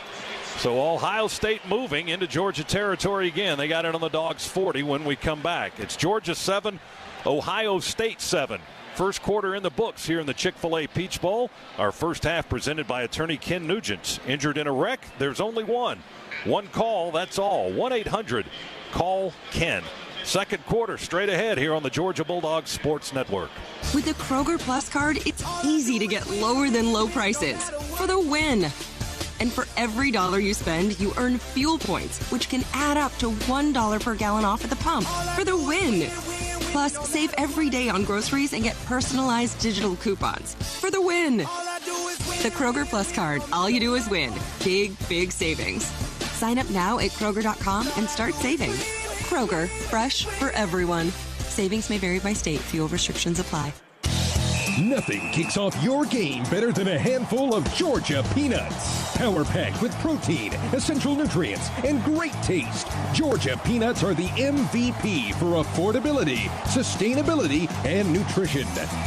So Ohio State moving into Georgia territory again. They got it on the Dogs 40 when we come back. It's Georgia 7, Ohio State 7. First quarter in the books here in the Chick-Fil-A Peach Bowl. Our first half presented by attorney Ken Nugent. Injured in a wreck? There's only one. One call, that's all. 1-800-CALL-KEN. Second quarter straight ahead here on the Georgia Bulldogs Sports Network. With the Kroger Plus card, it's easy to get lower than low prices for the win. And for every $1 you spend, you earn fuel points, which can add up to $1 per gallon off at the pump for the win. Plus, save every day on groceries and get personalized digital coupons for the win. The Kroger Plus card. All you do is win. Big, big savings. Sign up now at Kroger.com and start saving. Kroger, fresh for everyone. Savings may vary by state. Fuel restrictions apply. Nothing kicks off your game better than a handful of Georgia peanuts. Power packed with protein, essential nutrients, and great taste. Georgia peanuts are the MVP for affordability, sustainability, and nutrition.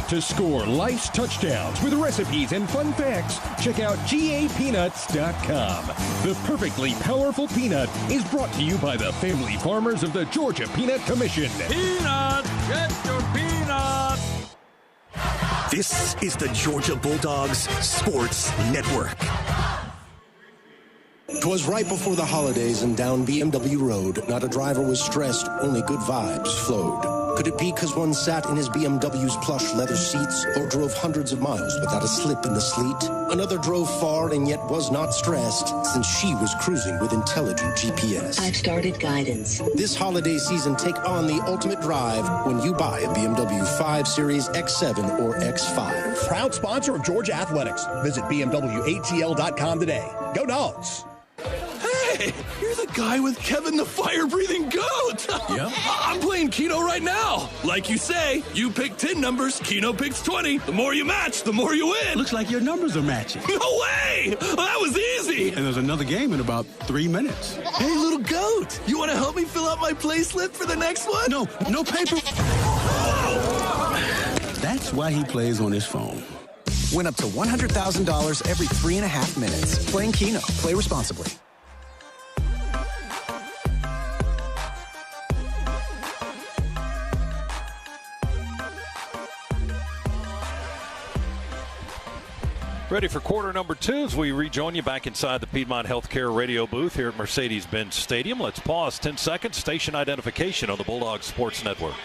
To score life's touchdowns with recipes and fun facts, check out GAPeanuts.com. The perfectly powerful peanut is brought to you by the family farmers of the Georgia Peanut Commission. Peanuts! Get your peanuts! This is the Georgia Bulldogs Sports Network. 'Twas right before the holidays and down BMW Road, not a driver was stressed, only good vibes flowed. Could it be because one sat in his BMW's plush leather seats or drove hundreds of miles without a slip in the sleet? Another drove far and yet was not stressed since she was cruising with intelligent GPS. I've started guidance. This holiday season, take on the ultimate drive when you buy a BMW 5 Series X7 or X5. Proud sponsor of Georgia Athletics. Visit BMWATL.com today. Go Dogs! Hey, you're the guy with Kevin the fire-breathing goat. Yep. I'm playing Keno right now. Like you say, you pick 10 numbers, Keno picks 20. The more you match, the more you win. Looks like your numbers are matching. No way! That was easy. And there's another game in about 3 minutes. Hey, little goat, you want to help me fill out my play slip for the next one? No paper. That's why he plays on his phone. Win up to $100,000 every 3.5 minutes. Playing Keno. Play responsibly. Ready for quarter number 2 as we rejoin you back inside the Piedmont Healthcare radio booth here at Mercedes-Benz Stadium. Let's pause 10 seconds. Station identification on the Bulldogs Sports Network.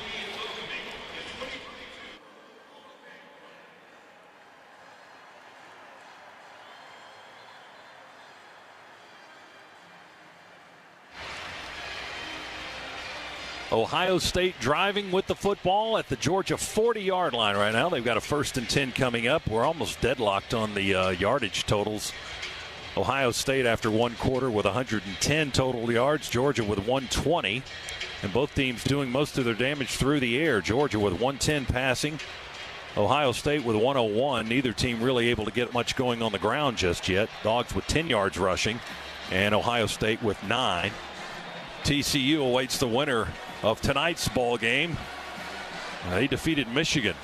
Ohio State driving with the football at the Georgia 40-yard line right now. They've got a 1st and 10 coming up. We're almost deadlocked on the yardage totals. Ohio State after one quarter with 110 total yards. Georgia with 120. And both teams doing most of their damage through the air. Georgia with 110 passing. Ohio State with 101. Neither team really able to get much going on the ground just yet. Dawgs with 10 yards rushing. And Ohio State with 9. TCU awaits the winner of tonight's ball game. They defeated Michigan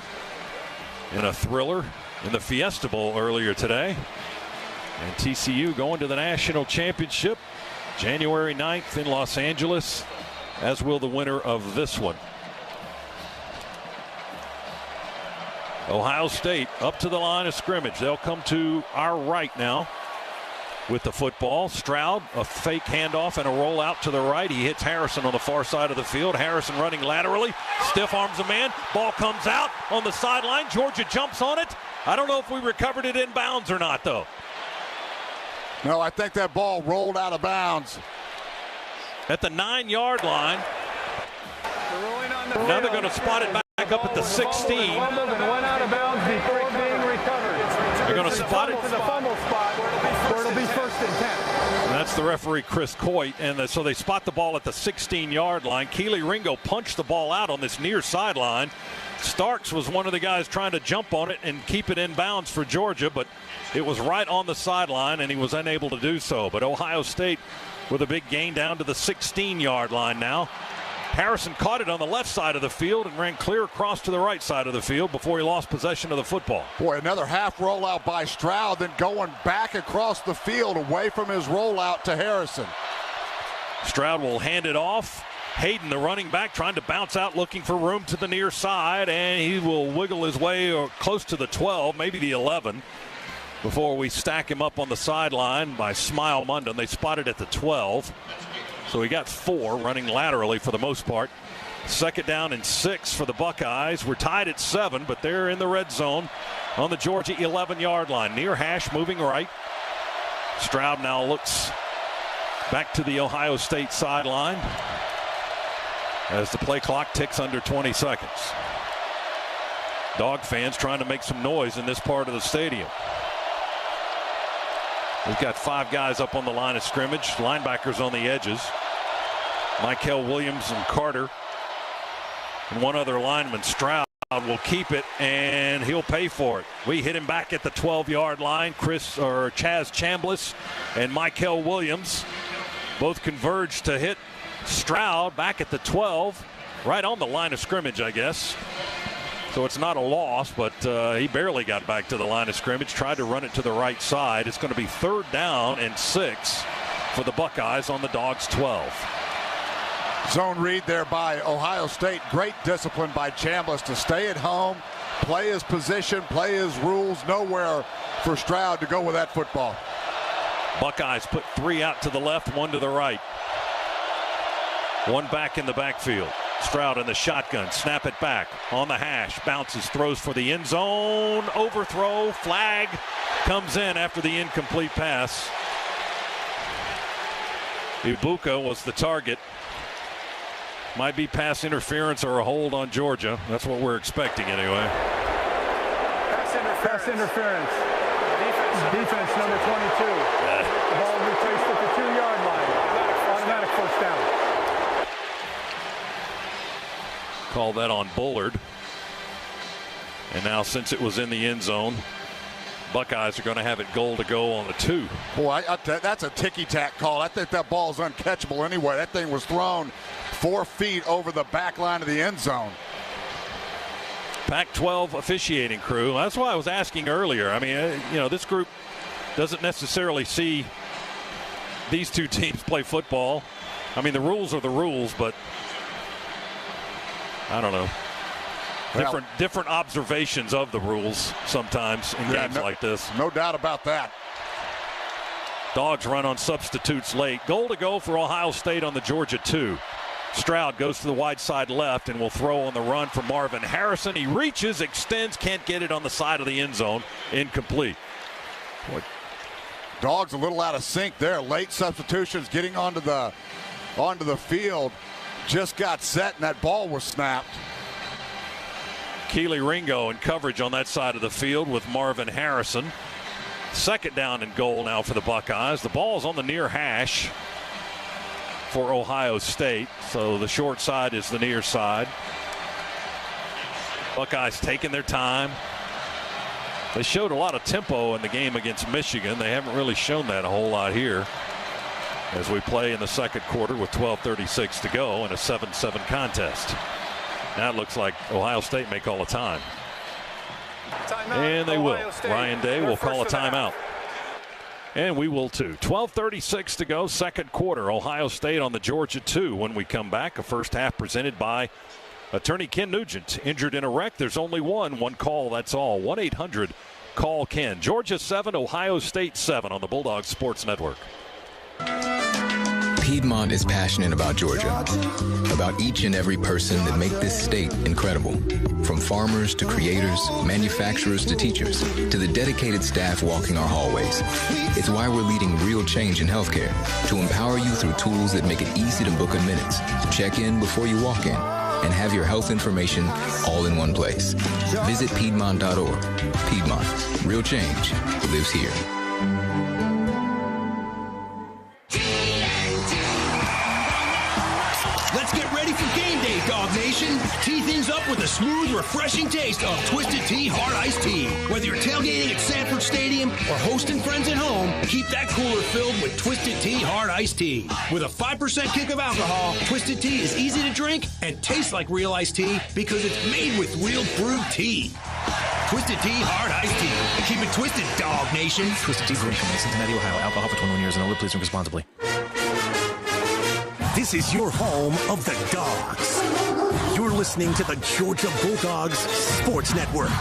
in a thriller in the Fiesta Bowl earlier today. And TCU going to the national championship January 9th in Los Angeles, as will the winner of this one. Ohio State up to the line of scrimmage. They'll come to our right now with the football. Stroud, a fake handoff and a roll out to the right. He hits Harrison on the far side of the field. Harrison running laterally, stiff arms a man. Ball comes out on the sideline. Georgia jumps on it. I don't know if we recovered it in bounds or not, though. No, I think that ball rolled out of bounds. At the 9-yard line. Now they're going to spot it back up at the 16. And went out of bounds before being recovered. They're going to spot it to the fumble spot where it'll be 1st and 10. And that's the referee, Chris Coit. And so they spot the ball at the 16-yard line. Keely Ringo punched the ball out on this near sideline. Starks was one of the guys trying to jump on it and keep it in bounds for Georgia, but it was right on the sideline, and he was unable to do so. But Ohio State with a big gain down to the 16-yard line now. Harrison caught it on the left side of the field and ran clear across to the right side of the field before he lost possession of the football. Boy, another half rollout by Stroud, then going back across the field away from his rollout to Harrison. Stroud will hand it off. Hayden, the running back, trying to bounce out, looking for room to the near side, and he will wiggle his way close to the 12, maybe the 11, before we stack him up on the sideline by Smile Munden. They spotted at the 12. So he got 4 running laterally for the most part. 2nd down and 6 for the Buckeyes. We're tied at 7, but they're in the red zone on the Georgia 11-yard line. Near hash, moving right. Stroud now looks back to the Ohio State sideline. as the play clock ticks under 20 seconds. Dog fans trying to make some noise in this part of the stadium. We've got 5 guys up on the line of scrimmage, linebackers on the edges. Michael Williams and Carter. And one other lineman, Stroud, will keep it, and he'll pay for it. We hit him back at the 12-yard line. Chaz Chambliss and Michael Williams both converge to hit Stroud back at the 12, right on the line of scrimmage, I guess. So it's not a loss, but he barely got back to the line of scrimmage, tried to run it to the right side. It's going to be 3rd down and 6 for the Buckeyes on the Dogs' 12. Zone read there by Ohio State. Great discipline by Chambliss to stay at home, play his position, play his rules. Nowhere for Stroud to go with that football. Buckeyes put 3 out to the left, 1 to the right. 1 back in the backfield. Stroud in the shotgun, snap it back on the hash, bounces, throws for the end zone, overthrow, flag comes in after the incomplete pass. Ibuka was the target. Might be pass interference or a hold on Georgia. That's what we're expecting anyway. Pass interference. Defense number 22. The ball replaced at the 2-yard line. Automatic first down. Call that on Bullard. And now since it was in the end zone, Buckeyes are going to have it goal to go on the 2. Boy, that's a ticky-tack call. I think that ball is uncatchable anyway. That thing was thrown 4 feet over the back line of the end zone. Pac-12 officiating crew. That's why I was asking earlier. I mean, this group doesn't necessarily see these two teams play football. I mean, the rules are the rules, but I don't know. Different observations of the rules sometimes in games like this. No doubt about that. Dogs run on substitutes late. Goal to go for Ohio State on the Georgia 2. Stroud goes to the wide side left and will throw on the run for Marvin Harrison. He reaches, extends, can't get it on the side of the end zone. Incomplete. Boy. Dogs a little out of sync there. Late substitutions getting onto the field. Just got set and that ball was snapped. Keely Ringo in coverage on that side of the field with Marvin Harrison. 2nd down and goal now for the Buckeyes. The ball is on the near hash for Ohio State, so the short side is the near side. Buckeyes taking their time. They showed a lot of tempo in the game against Michigan. They haven't really shown that a whole lot here as we play in the 2nd quarter with 12:36 to go in a 7-7 contest. Now it looks like Ohio State may call a time. And they will. Ryan Day will call a timeout. And we will too. 12:36 to go, 2nd quarter. Ohio State on the Georgia 2. When we come back, a first half presented by attorney Ken Nugent. Injured in a wreck, there's only one call, that's all. 1-800-CALL-KEN. Georgia 7, Ohio State 7 on the Bulldogs Sports Network. Piedmont is passionate about Georgia, about each and every person that make this state incredible. From farmers to creators, manufacturers to teachers, to the dedicated staff walking our hallways. It's why we're leading real change in healthcare, to empower you through tools that make it easy to book in minutes, to check in before you walk in, and have your health information all in one place. Visit Piedmont.org. Piedmont, real change lives here. Let's get ready for game day, Dog Nation. Tee things up with a smooth, refreshing taste of Twisted Tea Hard Iced Tea. Whether you're tailgating at Sanford Stadium or hosting friends at home, keep that cooler filled with Twisted Tea Hard Iced Tea. With a 5% kick of alcohol, Twisted Tea is easy to drink and tastes like real iced tea because it's made with real brewed tea. Twisted Tea Hard Iced Tea. Keep it twisted, Dog Nation. Twisted Tea Brewing Company, Cincinnati, Ohio. Alcohol for 21 years and older. Please drink responsibly. This is your home of the Dogs. You're listening to the Georgia Bulldogs Sports Network.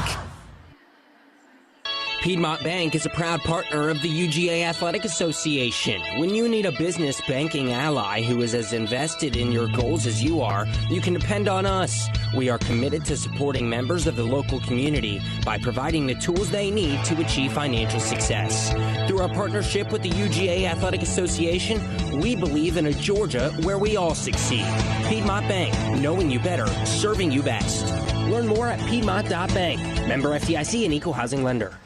Piedmont Bank is a proud partner of the UGA Athletic Association. When you need a business banking ally who is as invested in your goals as you are, you can depend on us. We are committed to supporting members of the local community by providing the tools they need to achieve financial success. Through our partnership with the UGA Athletic Association, we believe in a Georgia where we all succeed. Piedmont Bank, knowing you better, serving you best. Learn more at Piedmont.bank. Member FDIC and Equal Housing Lender.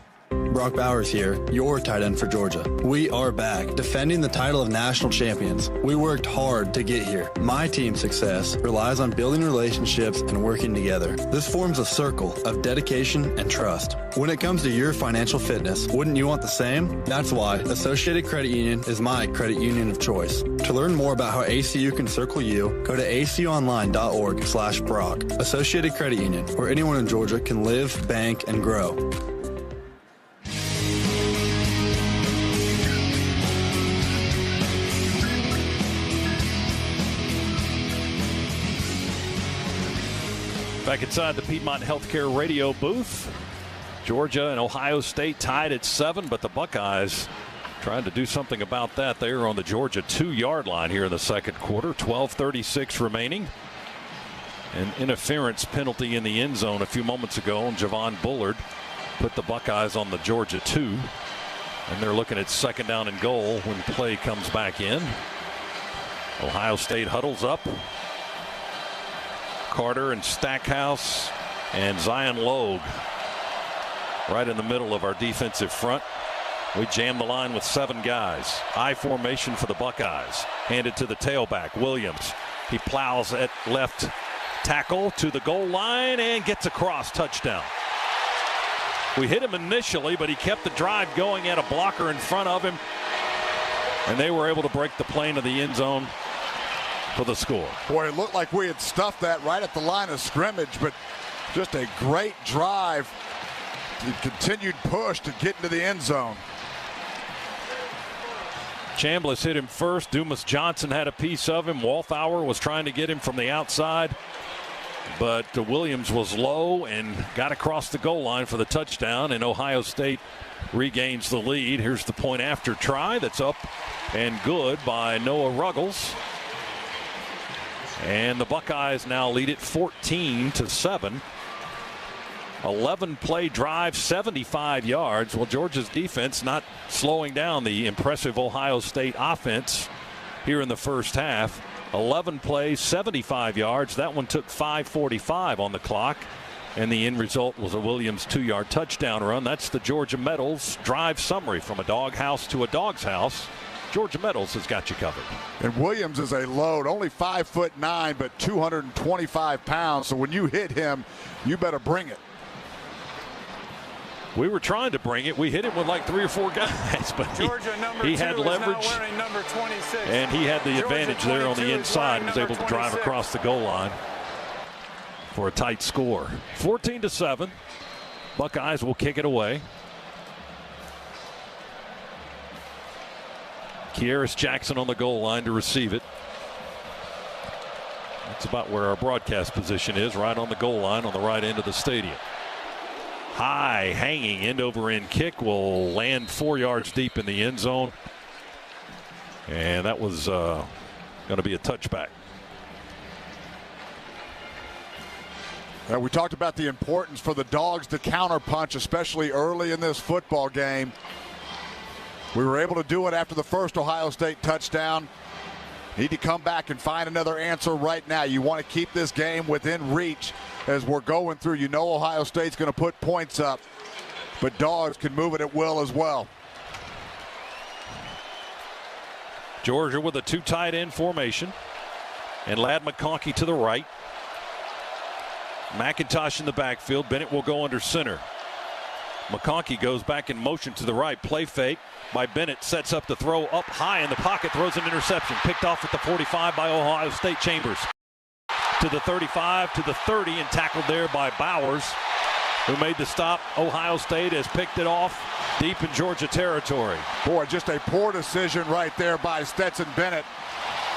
Brock Bowers here, your tight end for Georgia. We are back, defending the title of national champions. We worked hard to get here. My team's success relies on building relationships and working together. This forms a circle of dedication and trust. When it comes to your financial fitness, wouldn't you want the same? That's why Associated Credit Union is my credit union of choice. To learn more about how ACU can circle you, go to acuonline.org/Brock. Associated Credit Union, where anyone in Georgia can live, bank, and grow. Back inside the Piedmont Healthcare radio booth. Georgia and Ohio State tied at 7, but the Buckeyes trying to do something about that. They are on the Georgia 2-yard line here in the second quarter. 12:36 remaining. An interference penalty in the end zone a few moments ago, and Javon Bullard put the Buckeyes on the Georgia 2. And they're looking at second down and goal when play comes back in. Ohio State huddles up. Carter and Stackhouse and Zion Logue right in the middle of our defensive front. We jam the line with 7 guys. I formation for the Buckeyes. Handed to the tailback, Williams. He plows at left tackle to the goal line and gets across. Touchdown. We hit him initially, but he kept the drive going, had a blocker in front of him, and they were able to break the plane of the end zone for the score. Boy, it looked like we had stuffed that right at the line of scrimmage, but just a great drive, the continued push to get into the end zone. Chambliss hit him first. Dumas Johnson had a piece of him. Walthour was trying to get him from the outside, but Williams was low and got across the goal line for the touchdown, and Ohio State regains the lead. Here's the point after try that's up and good by Noah Ruggles. And the Buckeyes now lead it 14-7. 11-play drive, 75 yards. Well, Georgia's defense not slowing down the impressive Ohio State offense here in the first half. 11 plays, 75 yards. That one took 5:45 on the clock. And the end result was a Williams 2-yard touchdown run. That's the Georgia Metals drive summary. From a doghouse to a dog's house, Georgia Metals has got you covered. And Williams is a load, only 5'9", but 225 pounds. So when you hit him, you better bring it. We were trying to bring it. We hit him with like 3 or 4 guys, but he had leverage, and he had the advantage there on the inside and was able to drive across the goal line for a tight score. 14-7. Buckeyes will kick it away. Kieris Jackson on the goal line to receive it. That's about where our broadcast position is, right on the goal line on the right end of the stadium. High hanging end over end kick will land 4 yards deep in the end zone. And that was going to be a touchback. Now, we talked about the importance for the Dogs to counterpunch, especially early in this football game. We were able to do it after the first Ohio State touchdown. Need to come back and find another answer right now. You want to keep this game within reach as we're going through. You know Ohio State's going to put points up, but Dogs can move it at will as well. Georgia with a 2 tight end formation, and Ladd McConkey to the right. McIntosh in the backfield. Bennett will go under center. McConkey goes back in motion to the right. Play fake by Bennett. Sets up the throw up high in the pocket. Throws an interception. Picked off at the 45 by Ohio State. Chambers to the 35, to the 30, and tackled there by Bowers, who made the stop. Ohio State has picked it off deep in Georgia territory. Boy, just a poor decision right there by Stetson Bennett.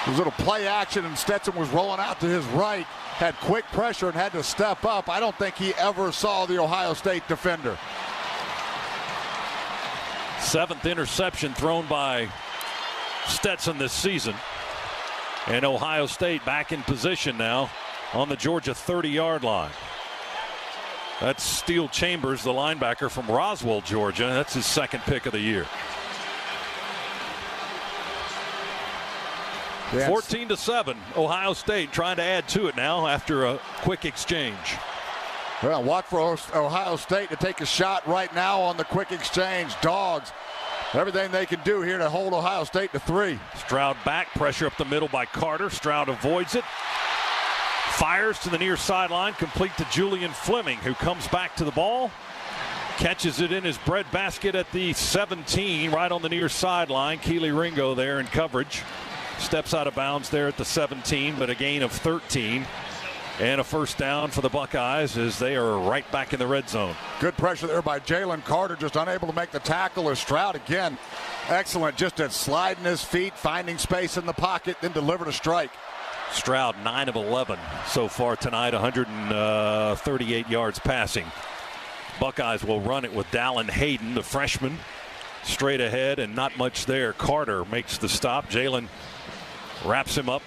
It was a little play action, and Stetson was rolling out to his right. Had quick pressure and had to step up. I don't think he ever saw the Ohio State defender. 7th interception thrown by Stetson this season. And Ohio State back in position now on the Georgia 30-yard line. That's Steele Chambers, the linebacker from Roswell, Georgia. That's his 2nd pick of the year. 14-7, Ohio State trying to add to it now after a quick exchange. Well, watch for Ohio State to take a shot right now on the quick exchange. Dawgs, everything they can do here to hold Ohio State to 3. Stroud back, pressure up the middle by Carter. Stroud avoids it. Fires to the near sideline, complete to Julian Fleming, who comes back to the ball. Catches it in his breadbasket at the 17, right on the near sideline. Keely Ringo there in coverage. Steps out of bounds there at the 17, but a gain of 13. And a first down for the Buckeyes as they are right back in the red zone. Good pressure there by Jalen Carter, just unable to make the tackle. As Stroud again, excellent just at sliding his feet, finding space in the pocket, then delivered a strike. Stroud 9 of 11 so far tonight, 138 yards passing. Buckeyes will run it with Dallin Hayden, the freshman, straight ahead and not much there. Carter makes the stop. Jalen wraps him up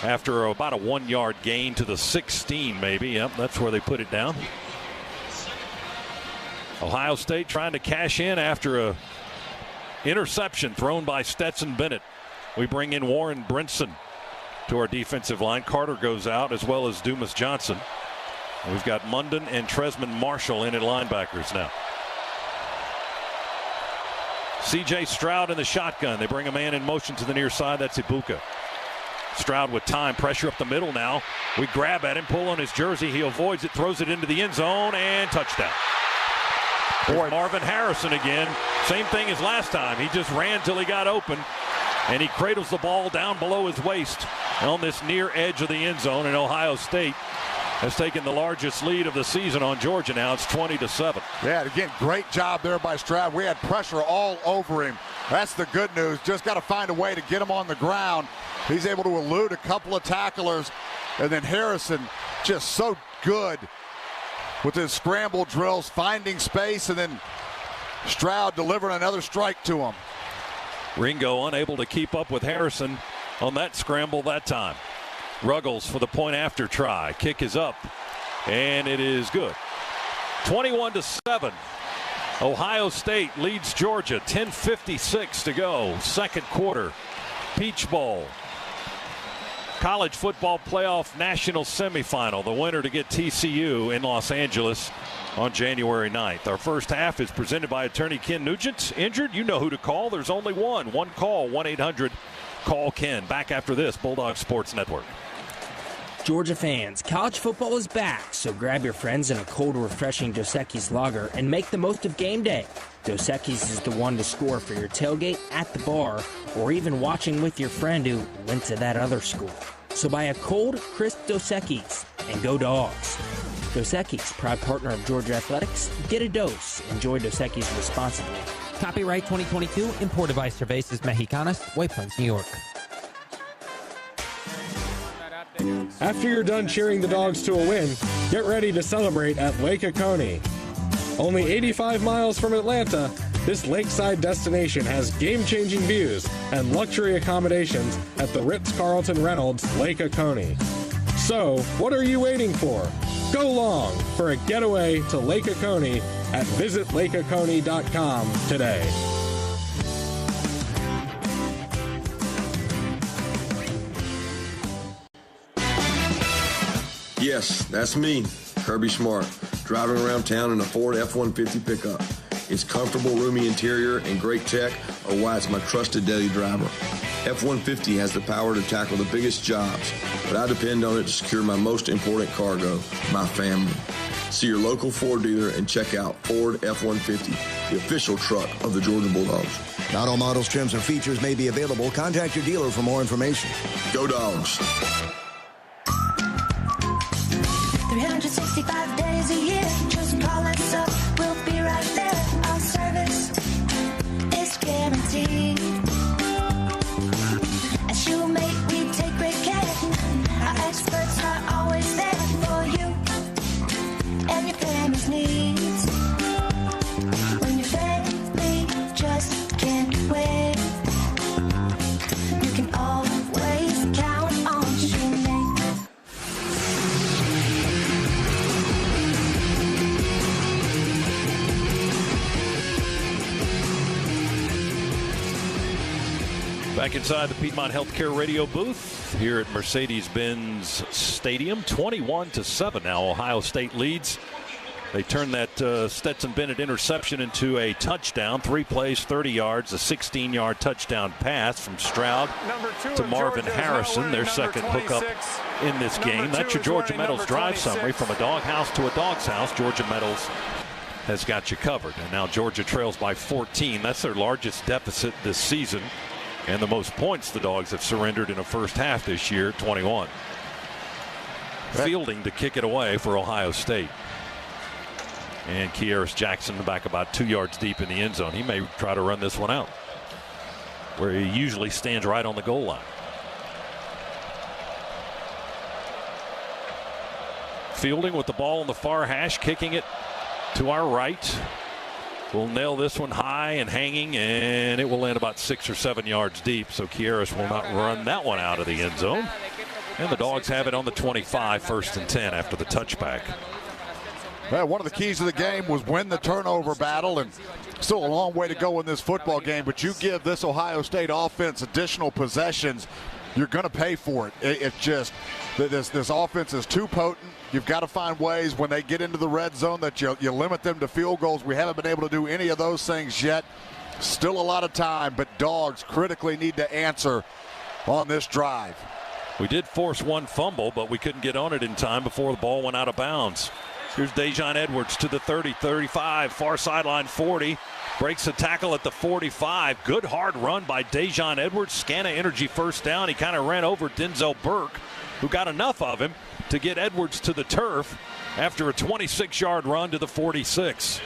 after about a 1-yard gain to the 16 maybe. Yep, that's where they put it down. Ohio State trying to cash in after a interception thrown by Stetson Bennett. We bring in Warren Brinson to our defensive line. Carter goes out as well as Dumas Johnson. We've got Munden and Tresman Marshall in at linebackers now. C.J. Stroud in the shotgun. They bring a man in motion to the near side. That's Ibuka. Stroud with time. Pressure up the middle now. We grab at him, pull on his jersey. He avoids it, throws it into the end zone, and touchdown. There's Marvin Harrison again. Same thing as last time. He just ran till he got open, and he cradles the ball down below his waist on this near edge of the end zone. And Ohio State has taken the largest lead of the season on Georgia now. It's 20-7. Yeah, again, great job there by Stroud. We had pressure all over him. That's the good news. Just got to find a way to get him on the ground. He's able to elude a couple of tacklers. And then Harrison just so good with his scramble drills, finding space, and then Stroud delivering another strike to him. Ringo unable to keep up with Harrison on that scramble that time. Ruggles for the point after try. Kick is up, and it is good. 21-7. Ohio State leads Georgia. 10:56 to go. Second quarter. Peach Bowl. College football playoff national semifinal. The winner to get TCU in Los Angeles on January 9th. Our first half is presented by attorney Ken Nugent. Injured? You know who to call. There's only one. One call. 1-800-CALL-KEN. Back after this. Bulldog Sports Network. Georgia fans, college football is back, so grab your friends in a cold, refreshing Dos Equis lager and make the most of game day. Dos Equis is the one to score for your tailgate, at the bar, or even watching with your friend who went to that other school. So buy a cold, crisp Dos Equis and go Dogs. Dos Equis, proud partner of Georgia Athletics. Get a dose. Enjoy Dos Equis responsibly. Copyright 2022, imported by Cervezas Mexicanas, White Plains, New York. After you're done cheering the Dogs to a win, get ready to celebrate at Lake Oconee. Only 85 miles from Atlanta, this lakeside destination has game-changing views and luxury accommodations at the Ritz-Carlton Reynolds Lake Oconee. So, what are you waiting for? Go long for a getaway to Lake Oconee at visitlakeoconee.com today. Yes, that's me, Kirby Smart, driving around town in a Ford F-150 pickup. Its comfortable, roomy interior and great tech are why it's my trusted daily driver. F-150 has the power to tackle the biggest jobs, but I depend on it to secure my most important cargo, my family. See your local Ford dealer and check out Ford F-150, the official truck of the Georgia Bulldogs. Not all models, trims, or features may be available. Contact your dealer for more information. Go Dogs! 365 days a year, just call us up, we'll be right there. Our service is guaranteed. As you make, we take great care. Our experts are always there for you and your family's needs. When your family Back inside the Piedmont Healthcare radio booth here at Mercedes-Benz Stadium. 21-7 now. Ohio State leads. They turned that Stetson Bennett interception into a touchdown. 3 plays, 30 yards, a 16-yard touchdown pass from Stroud to Marvin Harrison, their second hookup in this game. That's your Georgia Metals drive summary. From a doghouse to a dog's house, Georgia Metals has got you covered. And now Georgia trails by 14. That's their largest deficit this season, and the most points the Dogs have surrendered in a first half this year, 21. Fielding to kick it away for Ohio State. And Kearis Jackson back about 2 yards deep in the end zone. He may try to run this one out, where he usually stands right on the goal line. Fielding with the ball on the far hash, kicking it to our right. We'll nail this one high and hanging, and it will land about 6 or 7 yards deep, so Kearis will not run that one out of the end zone. And the Dogs have it on the 25, 1st and 10 after the touchback. Well, one of the keys of the game was win the turnover battle, and still a long way to go in this football game, but you give this Ohio State offense additional possessions, you're going to pay for it. It's just this offense is too potent. You've got to find ways when they get into the red zone that you limit them to field goals. We haven't been able to do any of those things yet. Still a lot of time, but Dogs critically need to answer on this drive. We did force one fumble, but we couldn't get on it in time before the ball went out of bounds. Here's Dejon Edwards to the 30, 35, far sideline 40. Breaks a tackle at the 45. Good hard run by Dejon Edwards. Scana Energy first down. He kind of ran over Denzel Burke, who got enough of him to get Edwards to the turf after a 26-yard run to the 46.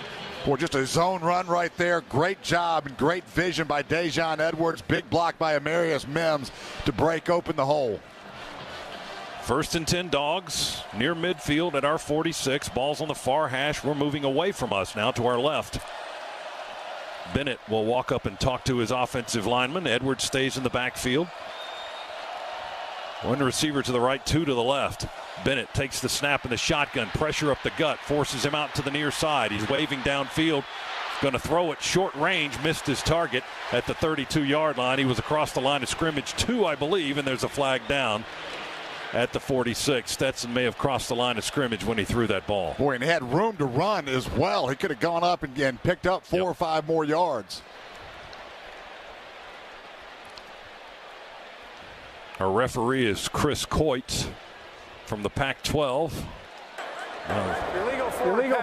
Boy, just a zone run right there. Great job and great vision by Dejon Edwards. Big block by Amarius Mims to break open the hole. 1st and 10 Dogs near midfield at our 46. Ball's on the far hash. We're moving away from us now to our left. Bennett will walk up and talk to his offensive lineman. Edwards stays in the backfield. One receiver to the right, 2 to the left. Bennett takes the snap in the shotgun. Pressure up the gut. Forces him out to the near side. He's waving downfield. Going to throw it short range. Missed his target at the 32-yard line. He was across the line of scrimmage 2, I believe, and there's a flag down at the 46. Stetson may have crossed the line of scrimmage when he threw that ball. Boy, and he had room to run as well. He could have gone up and picked up 4 or 5 more yards. Our referee is Chris Coit from the Pac-12. Illegal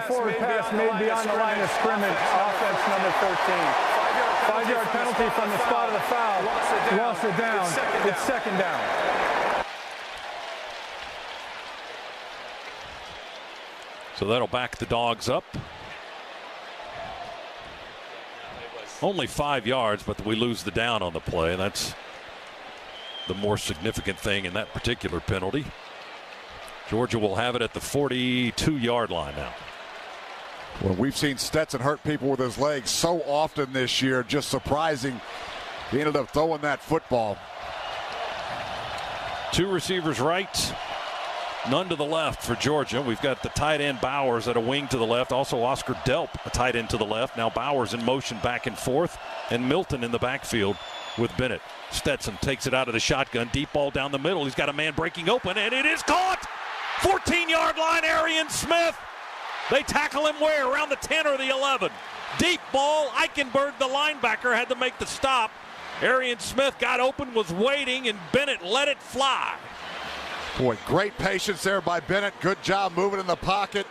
forward pass made beyond the line of scrimmage. Offense number 13. 5-yard penalty from the spot of the foul. Lost it down. It's second down. So that'll back the Dogs up. Only 5 yards, but we lose the down on the play. That's the more significant thing in that particular penalty. Georgia will have it at the 42-yard line now. Well, we've seen Stetson hurt people with his legs so often this year. Just surprising. He ended up throwing that football. 2 receivers right, none to the left for Georgia. We've got the tight end Bowers at a wing to the left. Also Oscar Delp, a tight end to the left. Now Bowers in motion back and forth. And Milton in the backfield with Bennett. Stetson takes it out of the shotgun. Deep ball down the middle. He's got a man breaking open, and it is caught. 14-yard line, Arian Smith. They tackle him where? Around the 10 or the 11. Deep ball. Eichenberg, the linebacker, had to make the stop. Arian Smith got open, was waiting, and Bennett let it fly. Boy, great patience there by Bennett. Good job moving in the pocket.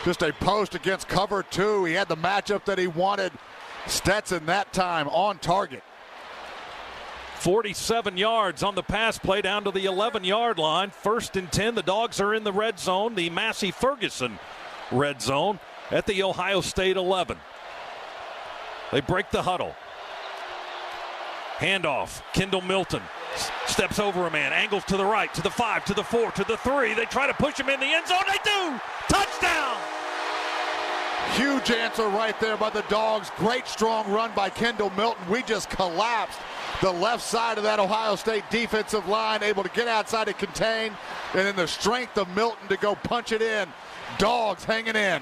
Just a post against cover 2. He had the matchup that he wanted. Stetson that time on target. 47 yards on the pass play down to the 11-yard line. 1st and 10. The Dogs are in the red zone, the Massey Ferguson red zone at the Ohio State 11. They break the huddle. Handoff. Kendall Milton steps over a man, angles to the right, to the 5, to the 4, to the 3. They try to push him in the end zone. They do. Touchdown. Huge answer right there by the Dogs. Great strong run by Kendall Milton. We just collapsed the left side of that Ohio State defensive line, able to get outside and contain, and then the strength of Milton to go punch it in. Dogs hanging in.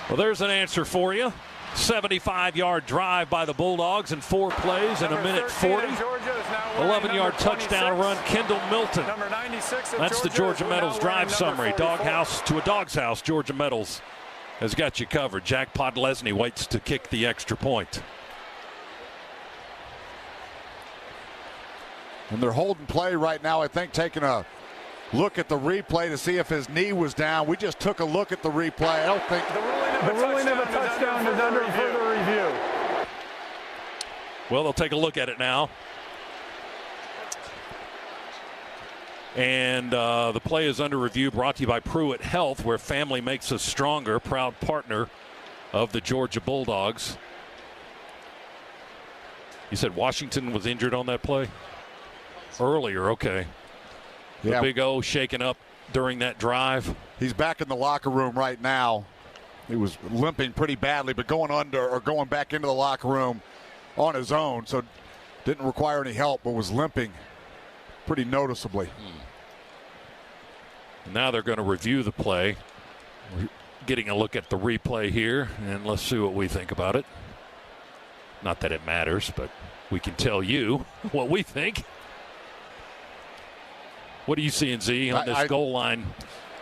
Well, there's an answer for you. 75-yard drive by the Bulldogs in 4 plays in a minute 40. 11-yard touchdown run, Kendall Milton. That's the Georgia Metals drive summary. Doghouse to a Dog's house. Georgia Metals has got you covered. Jack Podlesny waits to kick the extra point. And they're holding play right now, I think, taking a look at the replay to see if his knee was down. We just took a look at the replay. I don't think the ruling of a touchdown is under further review. Well, they'll take a look at it now. And the play is under review, brought to you by Pruitt Health, where family makes us stronger, proud partner of the Georgia Bulldogs. You said Washington was injured on that play? Earlier, okay. The Big O shaken up during that drive. He's back in the locker room right now. He was limping pretty badly, but going back into the locker room on his own, so didn't require any help, but was limping pretty noticeably. And now they're going to review the play. We're getting a look at the replay here, and let's see what we think about it. Not that it matters, but we can tell you what we think. What do you see, Z, on this goal line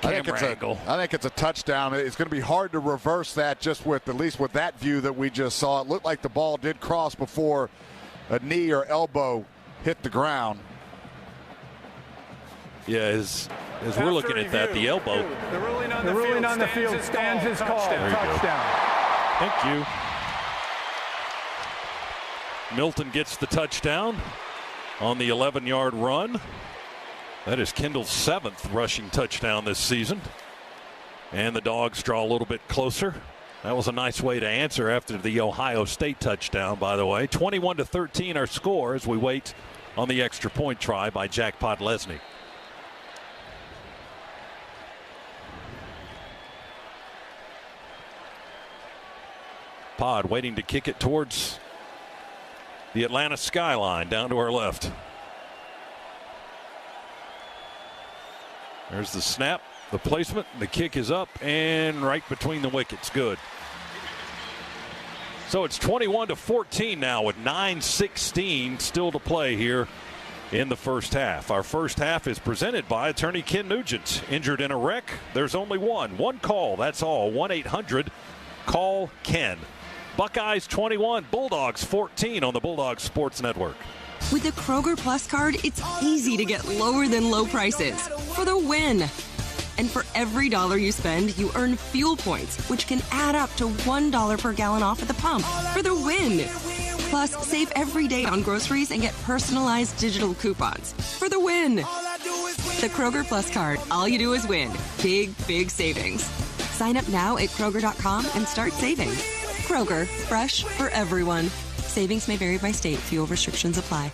camera angle? I think it's a touchdown. It's going to be hard to reverse that just with, at least with that view that we just saw. It looked like the ball did cross before a knee or elbow hit the ground. Yeah, as we're looking at that, the elbow. The ruling on the field stands his call. Touchdown. Thank you. Milton gets the touchdown on the 11-yard run. That is Kendall's 7th rushing touchdown this season. And the Dogs draw a little bit closer. That was a nice way to answer after the Ohio State touchdown, by the way. 21-13 our score as we wait on the extra point try by Jack Podlesny. Pod waiting to kick it towards the Atlanta skyline down to our left. There's the snap, the placement, the kick is up and right between the wickets. Good. So it's 21-14 now with 9:16 still to play here in the first half. Our first half is presented by attorney Ken Nugent. Injured in a wreck? There's only one call, that's all. 1-800-CALL-KEN. Buckeyes 21, Bulldogs 14 on the Bulldogs Sports Network. With the Kroger Plus card, it's easy to get lower than low prices for the win. And for every dollar you spend, you earn fuel points, which can add up to $1 per gallon off at the pump for the win. Plus, save every day on groceries and get personalized digital coupons for the win. The Kroger Plus card, all you do is win. Big, big savings. Sign up now at Kroger.com and start saving. Kroger, fresh for everyone. Savings may vary by state. Fuel restrictions apply.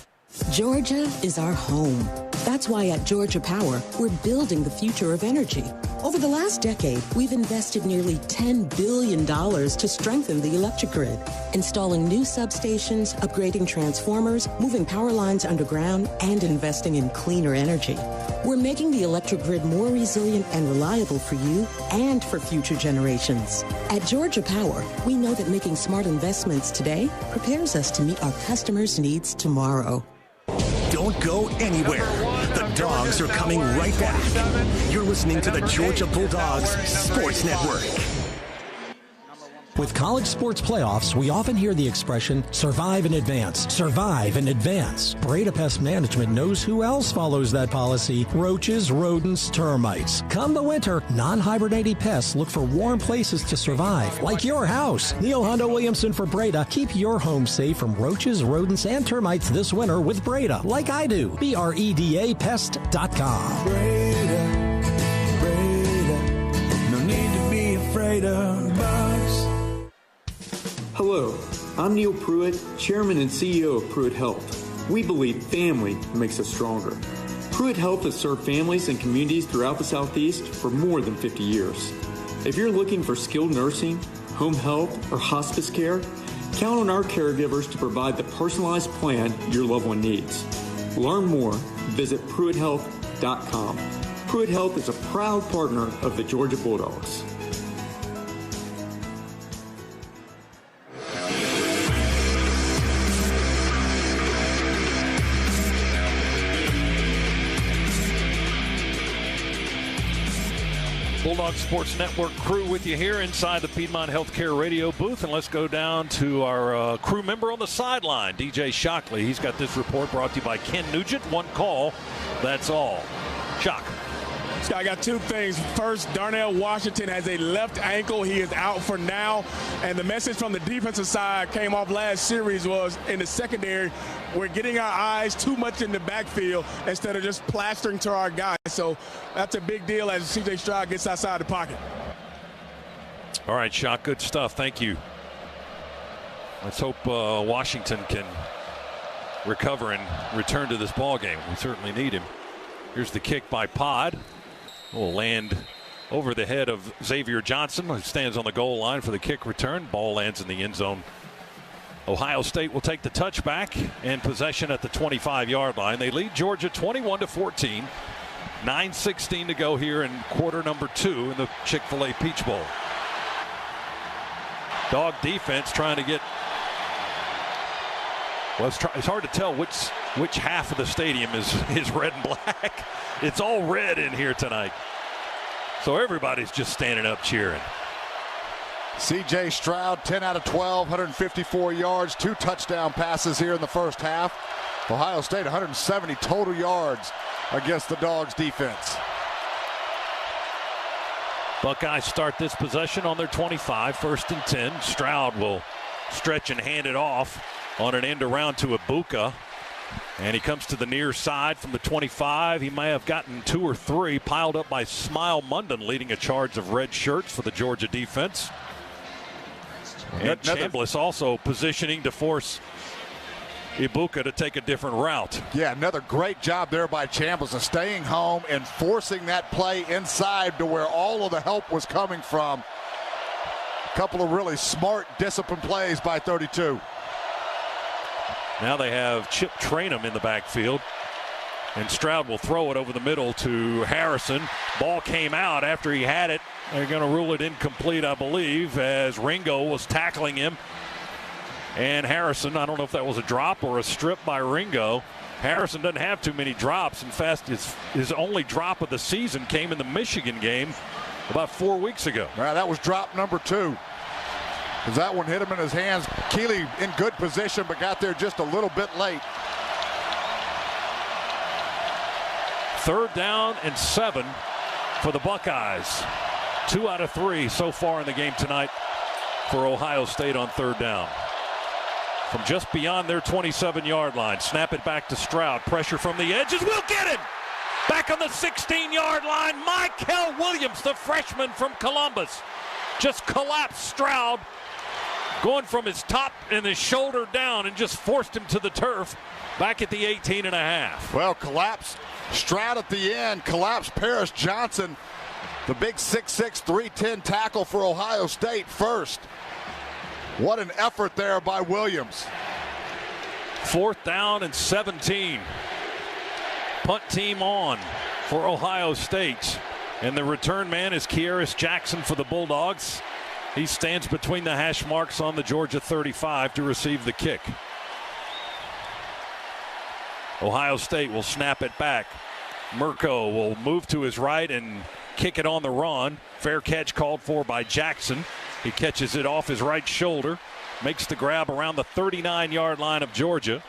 Georgia is our home. That's why at Georgia Power, we're building the future of energy. Over the last decade, we've invested nearly $10 billion to strengthen the electric grid, installing new substations, upgrading transformers, moving power lines underground, and investing in cleaner energy. We're making the electric grid more resilient and reliable for you and for future generations. At Georgia Power, we know that making smart investments today prepares us to meet our customers' needs tomorrow. Don't go anywhere. The Dogs are coming right back. You're listening to the Georgia Bulldogs Sports Network. With college sports playoffs, we often hear the expression, survive and advance, survive and advance. Breda Pest Management knows who else follows that policy. Roaches, rodents, termites. Come the winter, non-hibernating pests look for warm places to survive, like your house. Neil Hondo Williamson for Breda. Keep your home safe from roaches, rodents, and termites this winter with Breda, like I do. BREDAPest.com. Breda, no need to be afraid of bugs. Hello, I'm Neil Pruitt, Chairman and CEO of Pruitt Health. We believe family makes us stronger. Pruitt Health has served families and communities throughout the Southeast for more than 50 years. If you're looking for skilled nursing, home health, or hospice care, count on our caregivers to provide the personalized plan your loved one needs. Learn more, visit PruittHealth.com. Pruitt Health is a proud partner of the Georgia Bulldogs. Bulldog Sports Network crew with you here inside the Piedmont Healthcare radio booth. And let's go down to our crew member on the sideline, DJ Shockley. He's got this report brought to you by Ken Nugent. One call, that's all. Shock. I got two things. First, Darnell Washington has a left ankle. He is out for now. And the message from the defensive side came off last series was in the secondary, we're getting our eyes too much in the backfield instead of just plastering to our guys. So that's a big deal as C.J. Stroud gets outside the pocket. All right, Shock, good stuff. Thank you. Let's hope Washington can recover and return to this ball game. We certainly need him. Here's the kick by Pod. Will land over the head of Xavier Johnson, who stands on the goal line for the kick return. Ball lands in the end zone. Ohio State will take the touchback and possession at the 25-yard line. They lead Georgia 21-14. 9:16 to go here in quarter number 2 in the Chick-Fil-A Peach Bowl. Dog defense trying to get. Well, it's hard to tell which half of the stadium is red and black. It's all red in here tonight. So everybody's just standing up cheering. C.J. Stroud, 10 out of 12, 154 yards, 2 touchdown passes here in the first half. Ohio State, 170 total yards against the Dogs defense. Buckeyes start this possession on their 25, 1st and 10. Stroud will stretch and hand it off on an end around to Ibuka. And he comes to the near side from the 25. He may have gotten 2 or 3 piled up by Smile Munden, leading a charge of red shirts for the Georgia defense. And Chambliss also positioning to force Ibuka to take a different route. Yeah, another great job there by Chambliss of staying home and forcing that play inside to where all of the help was coming from. A couple of really smart, disciplined plays by 32. Now they have Chip Trainum in the backfield. And Stroud will throw it over the middle to Harrison. Ball came out after he had it. They're going to rule it incomplete, I believe, as Ringo was tackling him. And Harrison, I don't know if that was a drop or a strip by Ringo. Harrison doesn't have too many drops. In fact, his only drop of the season came in the Michigan game about 4 weeks ago. Well, that was drop number 2. As that one hit him in his hands. Keeley in good position, but got there just a little bit late. 3rd down and 7 for the Buckeyes. 2 out of 3 so far in the game tonight for Ohio State on 3rd down. From just beyond their 27-yard line. Snap it back to Stroud. Pressure from the edges. We'll get him! Back on the 16-yard line. Michael Williams, the freshman from Columbus, just collapsed Stroud, going from his top and his shoulder down, and just forced him to the turf back at the 18.5. Well, collapsed Stroud at the end, collapsed Paris Johnson, the big 6'6", 310 tackle for Ohio State first. What an effort there by Williams. 4th down and 17. Punt team on for Ohio State. And the return man is Kearis Jackson for the Bulldogs. He stands between the hash marks on the Georgia 35 to receive the kick. Ohio State will snap it back. Mirko will move to his right and kick it on the run. Fair catch called for by Jackson. He catches it off his right shoulder, makes the grab around the 39-yard line of Georgia,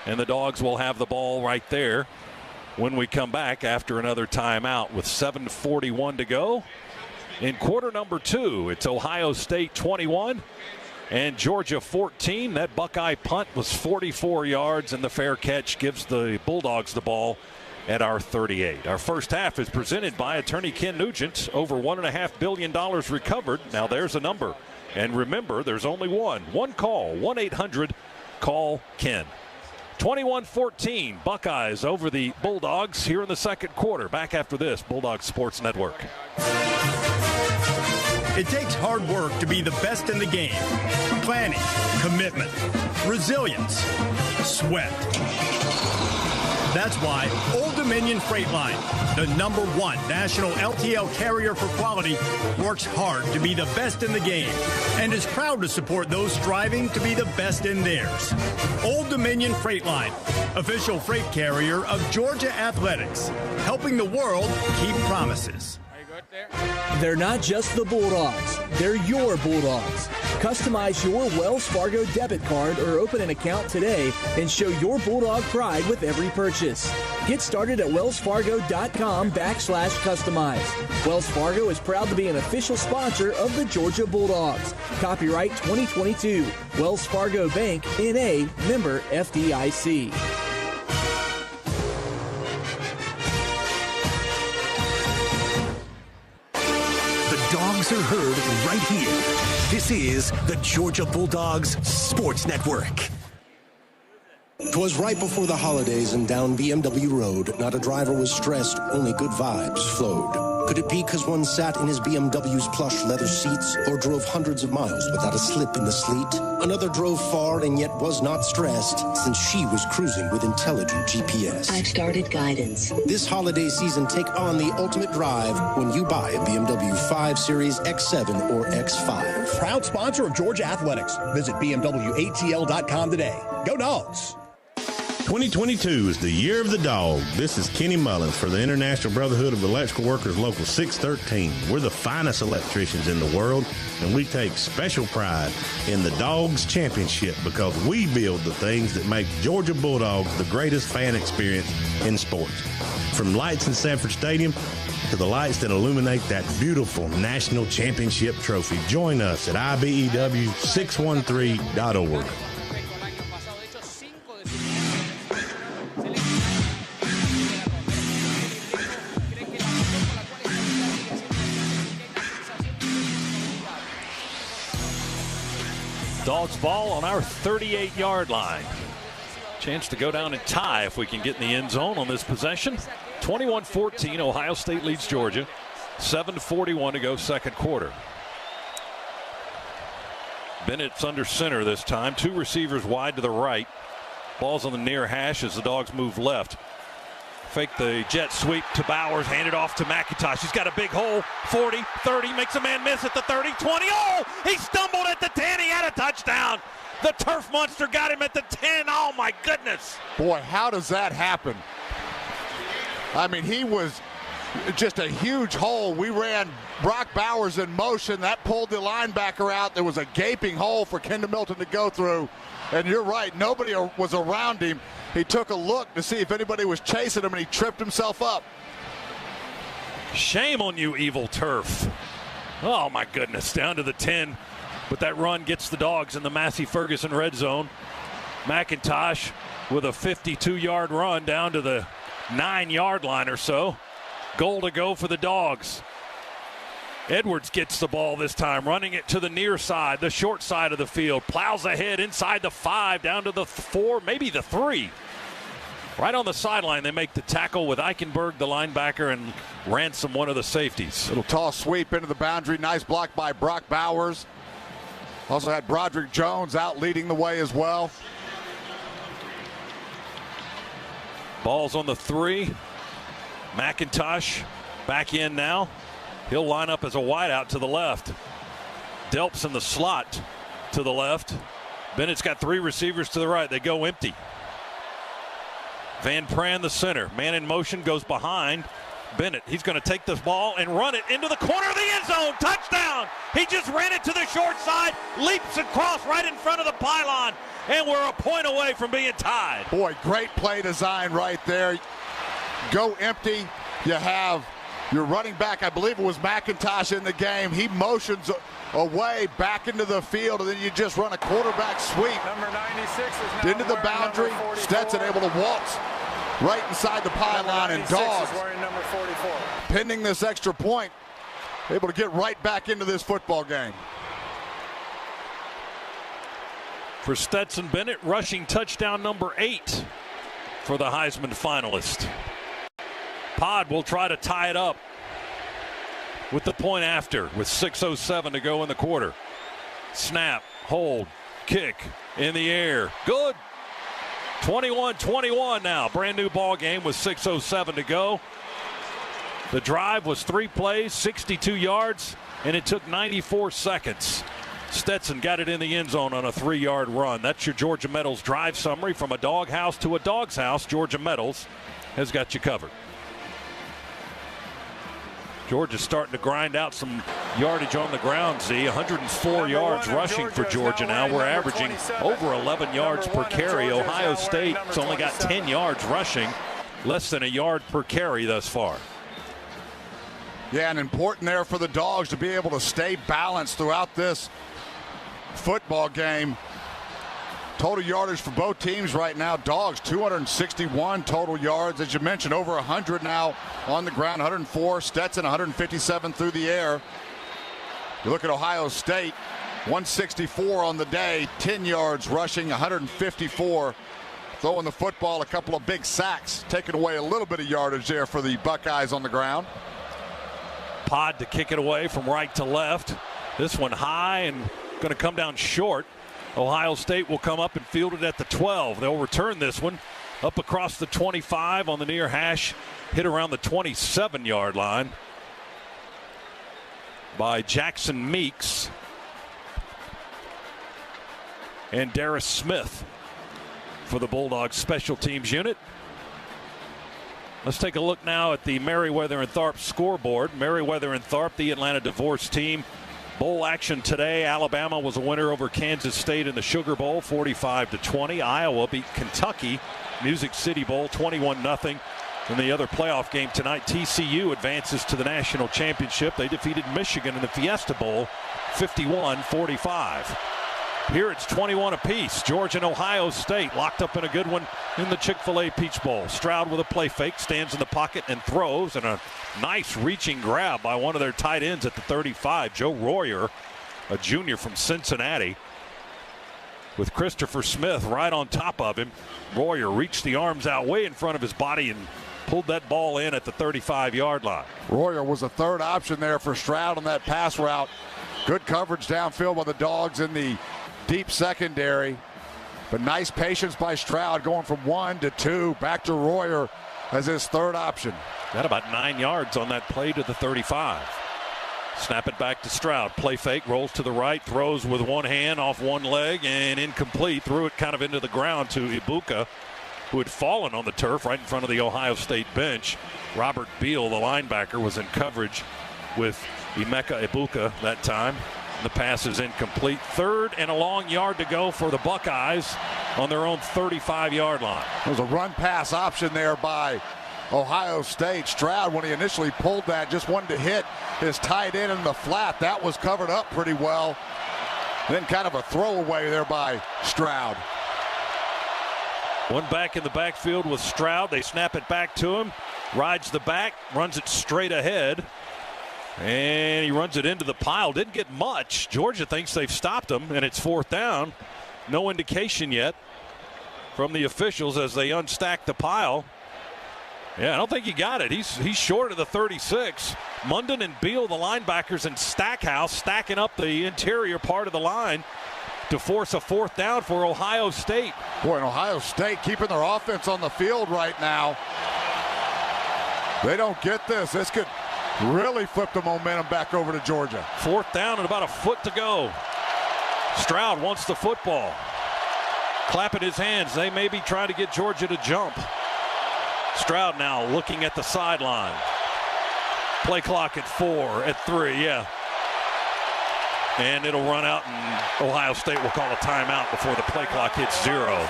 and the Dogs will have the ball right there when we come back after another timeout with 7:41 to go. In quarter number 2, it's Ohio State 21 and Georgia 14. That Buckeye punt was 44 yards, and the fair catch gives the Bulldogs the ball at our 38. Our first half is presented by attorney Ken Nugent. Over $1.5 billion recovered. Now there's a number. And remember, there's only one. One call, 1-800-CALL-KEN. 21-14, Buckeyes over the Bulldogs here in the second quarter. Back after this, Bulldog Sports Network. It takes hard work to be the best in the game. Planning, commitment, resilience, sweat. That's why Old Dominion Freight Line, the #1 national LTL carrier for quality, works hard to be the best in the game and is proud to support those striving to be the best in theirs. Old Dominion Freight Line, official freight carrier of Georgia Athletics, helping the world keep promises. Are you good there? They're not just the Bulldogs. They're your Bulldogs. Customize your Wells Fargo debit card or open an account today and show your Bulldog pride with every purchase. Get started at wellsfargo.com/customize. Wells Fargo is proud to be an official sponsor of the Georgia Bulldogs. Copyright 2022. Wells Fargo Bank, N.A., member FDIC. Dogs are heard right here. This is the Georgia Bulldogs Sports Network. 'Twas right before the holidays and down BMW Road, not a driver was stressed, only good vibes flowed. Could it be because one sat in his BMW's plush leather seats or drove hundreds of miles without a slip in the sleet? Another drove far and yet was not stressed since she was cruising with intelligent GPS. I've started guidance. This holiday season, take on the ultimate drive when you buy a BMW 5 Series X7 or X5. Proud sponsor of Georgia Athletics. Visit BMWATL.com today. Go Dogs! 2022 is the year of the dog. This is Kenny Mullins for the International Brotherhood of Electrical Workers Local 613. We're the finest electricians in the world, and we take special pride in the Dogs Championship because we build the things that make Georgia Bulldogs the greatest fan experience in sports. From lights in Sanford Stadium to the lights that illuminate that beautiful national championship trophy. Join us at IBEW613.org. Dogs ball on our 38-yard line. Chance to go down and tie if we can get in the end zone on this possession. 21-14, Ohio State leads Georgia. 7:41 to go, second quarter. Bennett's under center this time. Two receivers wide to the right. Ball's on the near hash as the Dogs move left. Fake the jet sweep to Bowers, hand it off to McIntosh. He's got a big hole. 40, 30, makes a man miss at the 30, 20. Oh, he stumbled at the 10. He had a touchdown. The turf monster got him at the 10. Oh, my goodness. Boy, how does that happen? I mean, he was just a huge hole. We ran Brock Bowers in motion. That pulled the linebacker out. There was a gaping hole for Kendall Milton to go through. And you're right, nobody was around him. He took a look to see if anybody was chasing him, and he tripped himself up. Shame on you, evil turf. Oh, my goodness, down to the 10. But that run gets the Dogs in the Massey Ferguson red zone. McIntosh with a 52-yard run down to the 9-yard line or so. Goal to go for the Dogs. Edwards gets the ball this time, running it to the near side, the short side of the field. Plows ahead inside the 5, down to the 4, maybe the 3. Right on the sideline, they make the tackle with Eichenberg, the linebacker, and Ransom, one of the safeties. Little toss sweep into the boundary. Nice block by Brock Bowers. Also had Broderick Jones out leading the way as well. Ball's on the 3. McIntosh back in now. He'll line up as a wideout to the left. Delps in the slot to the left. Bennett's got 3 receivers to the right. They go empty. Van Pran, the center. Man in motion, goes behind Bennett. He's going to take this ball and run it into the corner of the end zone. Touchdown! He just ran it to the short side, leaps across right in front of the pylon, and we're a point away from being tied. Boy, great play design right there. Go empty. You have your running back, I believe it was McIntosh in the game. He motions away back into the field, and then you just run a quarterback sweep. Number 96 is now into the boundary. Stetson able to waltz right inside the pylon, and Dawgs, number 44. pending this extra point, able to get right back into this football game. For Stetson Bennett, rushing touchdown number 8 for the Heisman finalist. Pod will try to tie it up with the point after, with 6:07 to go in the quarter. Snap, hold, kick in the air. Good. 21-21 now. Brand new ball game with 6:07 to go. The drive was 3 plays, 62 yards, and it took 94 seconds. Stetson got it in the end zone on a 3-yard run. That's your Georgia Metals drive summary. From a doghouse to a dog's house, Georgia Metals has got you covered. Georgia's starting to grind out some yardage on the ground, Z. 104 yards rushing for Georgia now. We're averaging over 11 yards per carry. Ohio State's only got 10 yards rushing, less than a yard per carry thus far. Yeah, and important there for the Dogs to be able to stay balanced throughout this football game. Total yardage for both teams right now. Dogs 261 total yards. As you mentioned, over 100 now on the ground, 104. Stetson 157 through the air. You look at Ohio State, 164 on the day, 10 yards rushing, 154 throwing the football, a couple of big sacks, taking away a little bit of yardage there for the Buckeyes on the ground. Pod to kick it away from right to left. This one high and going to come down short. Ohio State will come up and field it at the 12. They'll return this one up across the 25 on the near hash, hit around the 27-yard line by Jackson Meeks and Darius Smith for the Bulldogs special teams unit. Let's take a look now at the Meriwether and Tharp scoreboard. Meriwether and Tharp, the Atlanta Divorce team. Bowl action today. Alabama was a winner over Kansas State in the Sugar Bowl, 45-20. Iowa beat Kentucky, Music City Bowl, 21-0. In the other playoff game tonight, TCU advances to the national championship. They defeated Michigan in the Fiesta Bowl, 51-45. Here it's 21 apiece. Georgia and Ohio State locked up in a good one in the Chick-Fil-A Peach Bowl. Stroud with a play fake, stands in the pocket and throws, and a nice reaching grab by one of their tight ends at the 35, Joe Royer, a junior from Cincinnati, with Christopher Smith right on top of him. Royer reached the arms out way in front of his body and pulled that ball in at the 35-yard line. Royer was a third option there for Stroud on that pass route. Good coverage downfield by the Dogs in the deep secondary, but nice patience by Stroud going from 1 to 2, back to Royer as his third option. Got about 9 yards on that play to the 35. Snap it back to Stroud. Play fake, rolls to the right, throws with one hand off one leg and incomplete. Threw it kind of into the ground to Ibuka, who had fallen on the turf right in front of the Ohio State bench. Robert Beal, the linebacker, was in coverage with Emeka Ibuka that time. The pass is incomplete. Third and a long yard to go for the Buckeyes on their own 35-yard line. There was a run pass option there by Ohio State. Stroud, when he initially pulled that, just wanted to hit his tight end in the flat. That was covered up pretty well. Then kind of a throwaway there by Stroud. One back in the backfield with Stroud. They snap it back to him. Rides the back, runs it straight ahead. And he runs it into the pile. Didn't get much. Georgia thinks they've stopped him, and it's fourth down. No indication yet from the officials as they unstack the pile. Yeah, I don't think he got it. He's short of the 36. Munden and Beal, the linebackers, and Stackhouse stacking up the interior part of the line to force a fourth down for Ohio State. Boy, and Ohio State keeping their offense on the field right now. They don't get this. This could really flip the momentum back over to Georgia. Fourth down and about a foot to go. Stroud wants the football. Clapping his hands. They may be trying to get Georgia to jump. Stroud now looking at the sideline. Play clock at 4, at 3, yeah. And it'll run out, and Ohio State will call a timeout before the play clock hits 0.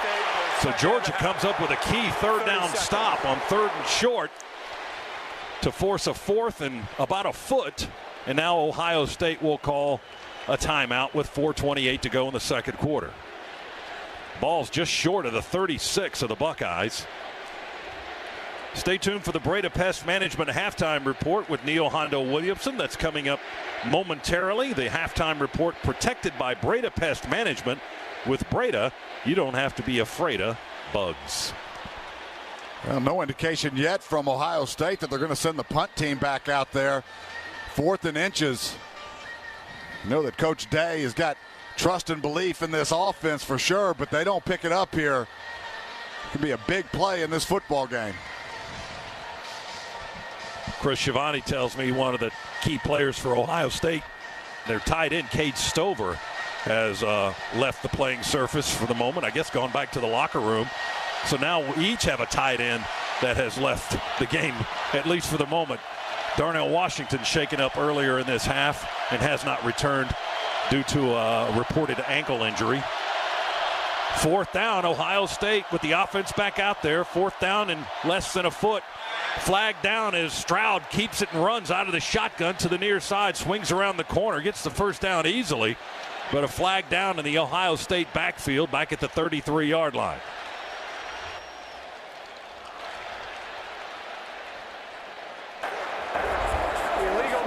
So Georgia comes up with a key third down stop on 3rd and short to force a fourth and about a foot. And now Ohio State will call a timeout with 4:28 to go in the second quarter. Ball's just short of the 36 of the Buckeyes. Stay tuned for the Breda Pest Management halftime report with Neil Hondo Williamson. That's coming up momentarily. The halftime report protected by Breda Pest Management. With Breda, you don't have to be afraid of bugs. Well, no indication yet from Ohio State that they're going to send the punt team back out there. 4th and inches. You know that Coach Day has got trust and belief in this offense for sure, but they don't pick it up here. It could be a big play in this football game. Chris Schiavone tells me one of the key players for Ohio State, their tight end, Cade Stover, has left the playing surface for the moment. I guess gone back to the locker room. So now we each have a tight end that has left the game, at least for the moment. Darnell Washington shaken up earlier in this half and has not returned due to a reported ankle injury. 4th down, Ohio State with the offense back out there. 4th down and less than a foot. Flag down as Stroud keeps it and runs out of the shotgun to the near side, swings around the corner, gets the first down easily, but a flag down in the Ohio State backfield back at the 33-yard line.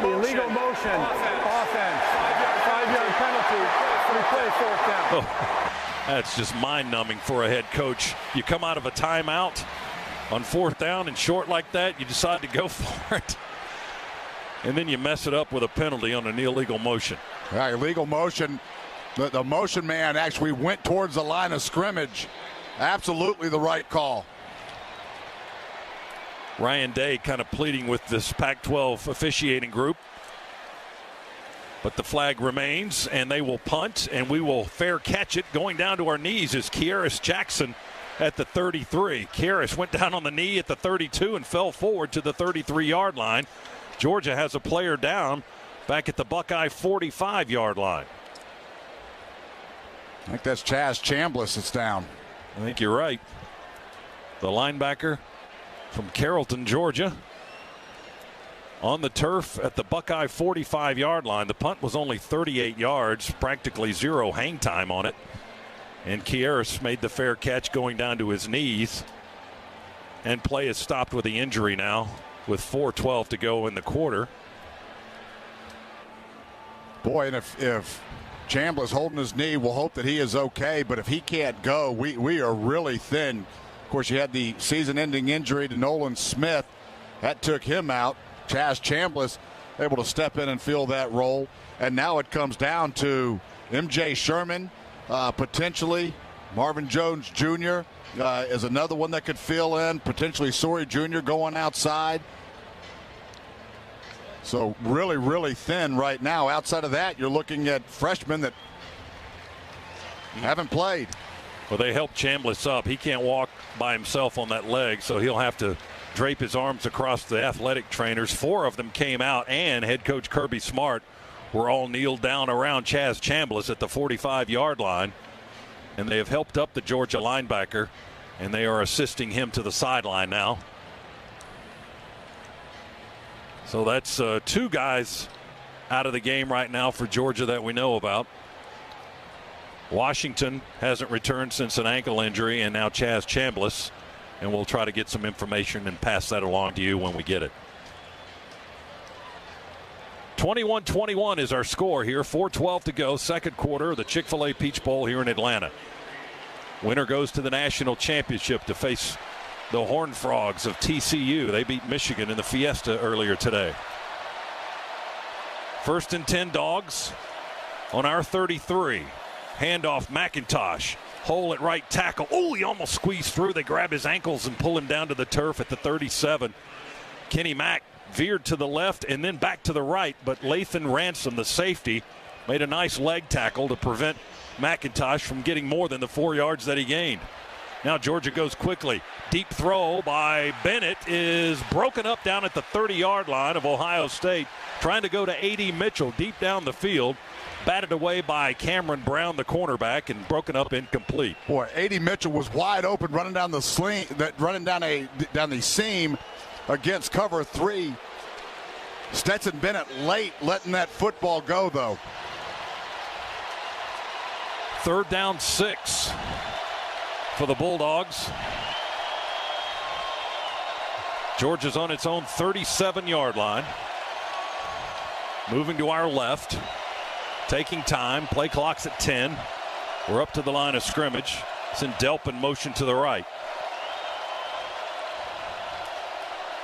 Illegal motion, offense, 5-yard penalty, replay 4th down. Oh, that's just mind-numbing for a head coach. You come out of a timeout on 4th down and short like that, you decide to go for it, and then you mess it up with a penalty on an illegal motion. Yeah, illegal motion. The motion man actually went towards the line of scrimmage. Absolutely the right call. Ryan Day kind of pleading with this Pac-12 officiating group. But the flag remains, and they will punt, and we will fair catch it. Going down to our knees is Kearis Jackson at the 33. Kearis went down on the knee at the 32 and fell forward to the 33-yard line. Georgia has a player down back at the Buckeye 45-yard line. I think that's Chaz Chambliss that's down. I think you're right. The linebacker from Carrollton, Georgia, on the turf at the Buckeye 45-yard line. The punt was only 38 yards, practically zero hang time on it. And Kearis made the fair catch going down to his knees. And play is stopped with the injury now with 4:12 to go in the quarter. Boy, and if Chambliss holding his knee, we'll hope that he is okay. But if he can't go, we are really thin. Of course, you had the season-ending injury to Nolan Smith. That took him out. Chaz Chambliss able to step in and fill that role. And now it comes down to M.J. Sherman, potentially. Marvin Jones Jr. Is another one that could fill in. Potentially Sorey Jr. going outside. So really, really thin right now. Outside of that, you're looking at freshmen that haven't played. Well, they helped Chambliss up. He can't walk by himself on that leg, so he'll have to drape his arms across the athletic trainers. 4 of them came out, and head coach Kirby Smart were all kneeled down around Chaz Chambliss at the 45-yard line. And they have helped up the Georgia linebacker, and they are assisting him to the sideline now. So that's 2 guys out of the game right now for Georgia that we know about. Washington hasn't returned since an ankle injury, and now Chaz Chambliss. And we'll try to get some information and pass that along to you when we get it. 21-21 is our score here. 4:12 to go, second quarter of the Chick-Fil-A Peach Bowl here in Atlanta. Winner goes to the national championship to face the Horned Frogs of TCU. They beat Michigan in the Fiesta earlier today. 1st and 10 Dawgs on our 33. Handoff McIntosh. Hole at right tackle. Oh, he almost squeezed through. They grab his ankles and pull him down to the turf at the 37. Kenny Mack veered to the left and then back to the right, but Lathan Ransom, the safety, made a nice leg tackle to prevent McIntosh from getting more than the 4 yards that he gained. Now Georgia goes quickly. Deep throw by Bennett is broken up down at the 30-yard line of Ohio State. Trying to go to A.D. Mitchell deep down the field. Batted away by Cameron Brown, the cornerback, and broken up incomplete. Boy, A.D. Mitchell was wide open, running down the down the seam against cover 3. Stetson Bennett late letting that football go, though. 3rd down 6 for the Bulldogs. Georgia's on its own 37-yard line. Moving to our left. Taking time. Play clock's at 10. We're up to the line of scrimmage. It's in Delpin motion to the right.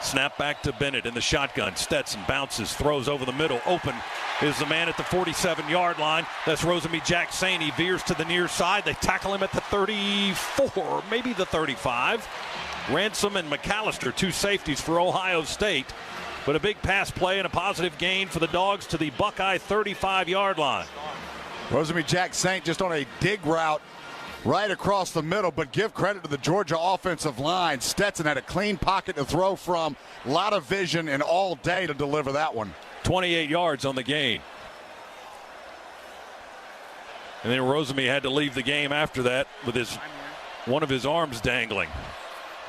Snap back to Bennett in the shotgun. Stetson bounces, throws over the middle. Open is the man at the 47-yard line. That's Rosemy-Jacksaint. He veers to the near side. They tackle him at the 34, maybe the 35. Ransom and McAllister, 2 safeties for Ohio State. But a big pass play and a positive gain for the Dogs to the Buckeye 35-yard line. Rosemy-Jacksaint just on a dig route right across the middle, but give credit to the Georgia offensive line. Stetson had a clean pocket to throw from, a lot of vision, and all day to deliver that one. 28 yards on the gain. And then Rosemy had to leave the game after that with one of his arms dangling.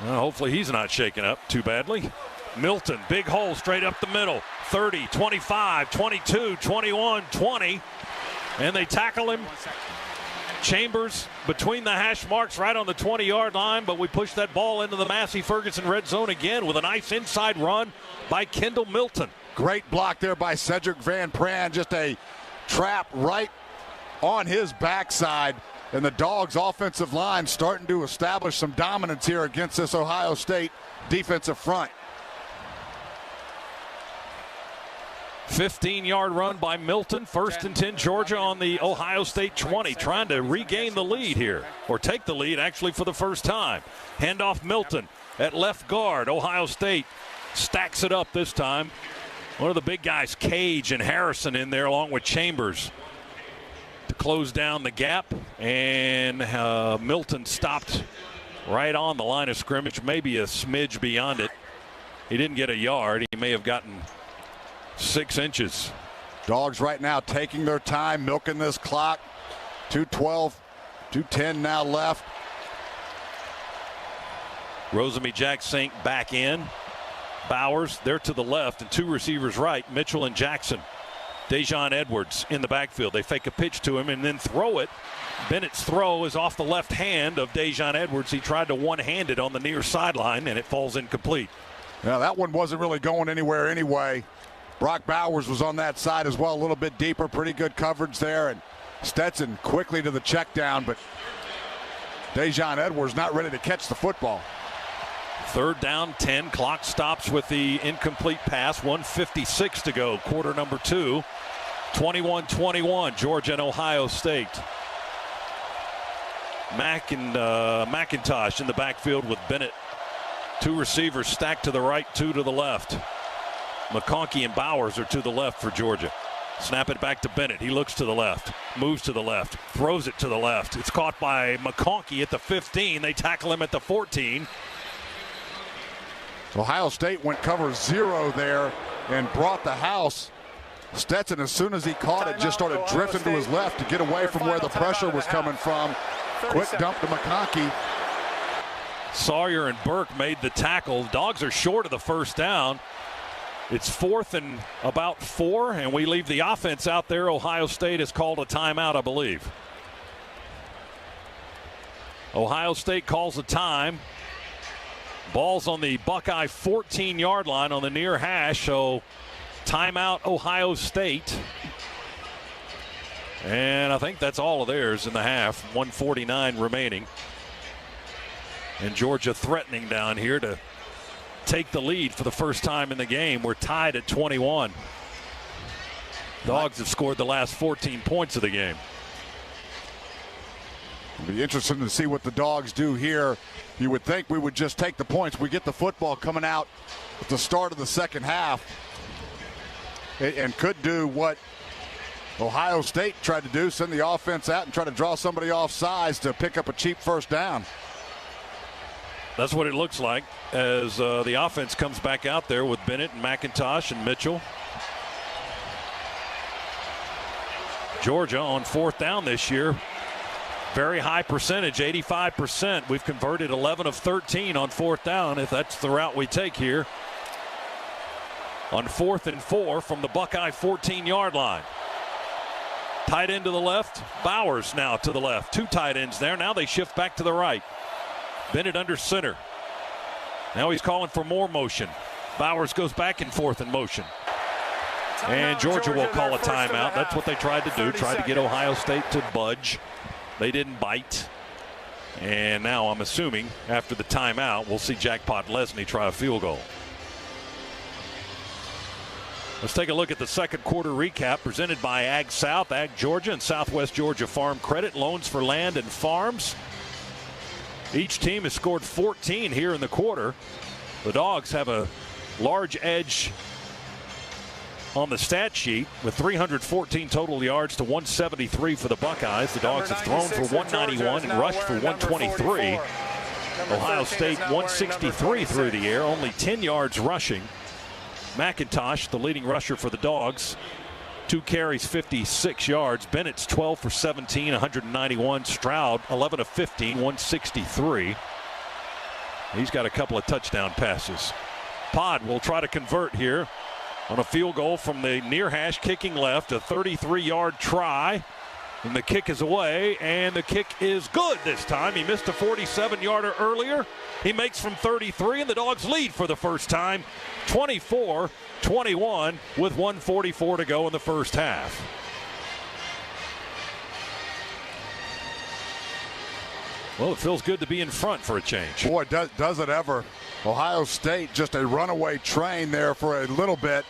Well, hopefully he's not shaken up too badly. Milton, big hole straight up the middle. 30, 25, 22, 21, 20. And they tackle him. Chambers between the hash marks right on the 20-yard line, but we push that ball into the Massey Ferguson red zone again with a nice inside run by Kendall Milton. Great block there by Cedric Van Pran. Just a trap right on his backside. And the Dawgs offensive line starting to establish some dominance here against this Ohio State defensive front. 15-yard run by Milton. 1st and 10 Georgia on the Ohio State 20, trying to regain the lead here, or take the lead actually for the first time. Handoff Milton at left guard. Ohio State stacks it up this time. One of the big guys, Cage and Harrison, in there along with Chambers to close down the gap. And Milton stopped right on the line of scrimmage, maybe a smidge beyond it. He didn't get a yard. He may have gotten 6 inches. Dawgs right now taking their time, milking this clock. 2:12, 2:10 now left. Rosemy Jack-Sink back in. Bowers, they're to the left, and 2 receivers right, Mitchell and Jackson. Dejon Edwards in the backfield. They fake a pitch to him and then throw it. Bennett's throw is off the left hand of Dejon Edwards. He tried to one-hand it on the near sideline, and it falls incomplete. Yeah, that one wasn't really going anywhere anyway. Brock Bowers was on that side as well, a little bit deeper. Pretty good coverage there. And Stetson quickly to the check down, but Dejon Edwards not ready to catch the football. 3rd down, 10. Clock stops with the incomplete pass. 1:56 to go, quarter number 2. 21-21, Georgia and Ohio State. McIntosh in the backfield with Bennett. 2 receivers stacked to the right, 2 to the left. McConkey and Bowers are to the left for Georgia. Snap it back to Bennett. He looks to the left, moves to the left, throws it to the left. It's caught by McConkey at the 15. They tackle him at the 14. Ohio State went cover 0 there and brought the house. Stetson, as soon as he caught it, just started drifting to his left to get away from where the pressure was coming from. Quick dump to McConkey. Sawyer and Burke made the tackle. Dogs are short of the first down. It's 4th and about 4, and we leave the offense out there. Ohio State has called a timeout, I believe. Ohio State calls a time. Ball's on the Buckeye 14-yard line on the near hash, so timeout Ohio State. And I think that's all of theirs in the half. 1:49 remaining. And Georgia threatening down here to take the lead for the first time in the game. We're tied at 21. Dogs have scored the last 14 points of the game. It'll be interesting to see what the Dogs do here. You would think we would just take the points. We get the football coming out at the start of the second half and could do what Ohio State tried to do, send the offense out and try to draw somebody off sides to pick up a cheap first down. That's what it looks like as the offense comes back out there with Bennett and McIntosh and Mitchell. Georgia on 4th down this year. Very high percentage, 85%. We've converted 11 of 13 on 4th down, if that's the route we take here. On 4th and 4 from the Buckeye 14-yard line. Tight end to the left. Bowers now to the left. 2 tight ends there. Now they shift back to the right. Bennett under center. Now he's calling for more motion. Bowers goes back and forth in motion. And Georgia will call a timeout. That's what they tried to do. Tried to get Ohio State to budge. They didn't bite. And now I'm assuming after the timeout, we'll see Jackpot Lesney try a field goal. Let's take a look at the second quarter recap presented by Ag South, Ag Georgia, and Southwest Georgia Farm Credit. Loans for land and farms. Each team has scored 14 here in the quarter. The Dogs have a large edge on the stat sheet with 314 total yards to 173 for the Buckeyes. The Dogs have thrown for 191 and rushed for 123. Ohio State 163 through the air, only 10 yards rushing. McIntosh, the leading rusher for the Dogs, 2 carries, 56 yards. Bennett's 12 for 17, 191. Stroud 11 of 15, 163. He's got a couple of touchdown passes. Pod will try to convert here on a field goal from the near hash, kicking left, a 33-yard try. And the kick is away, and the kick is good this time. He missed a 47-yarder earlier. He makes from 33, and the Dogs lead for the first time, 24-21, with 1:44 to go in the first half. Well, it feels good to be in front for a change. Boy, does it ever. Ohio State, just a runaway train there for a little bit.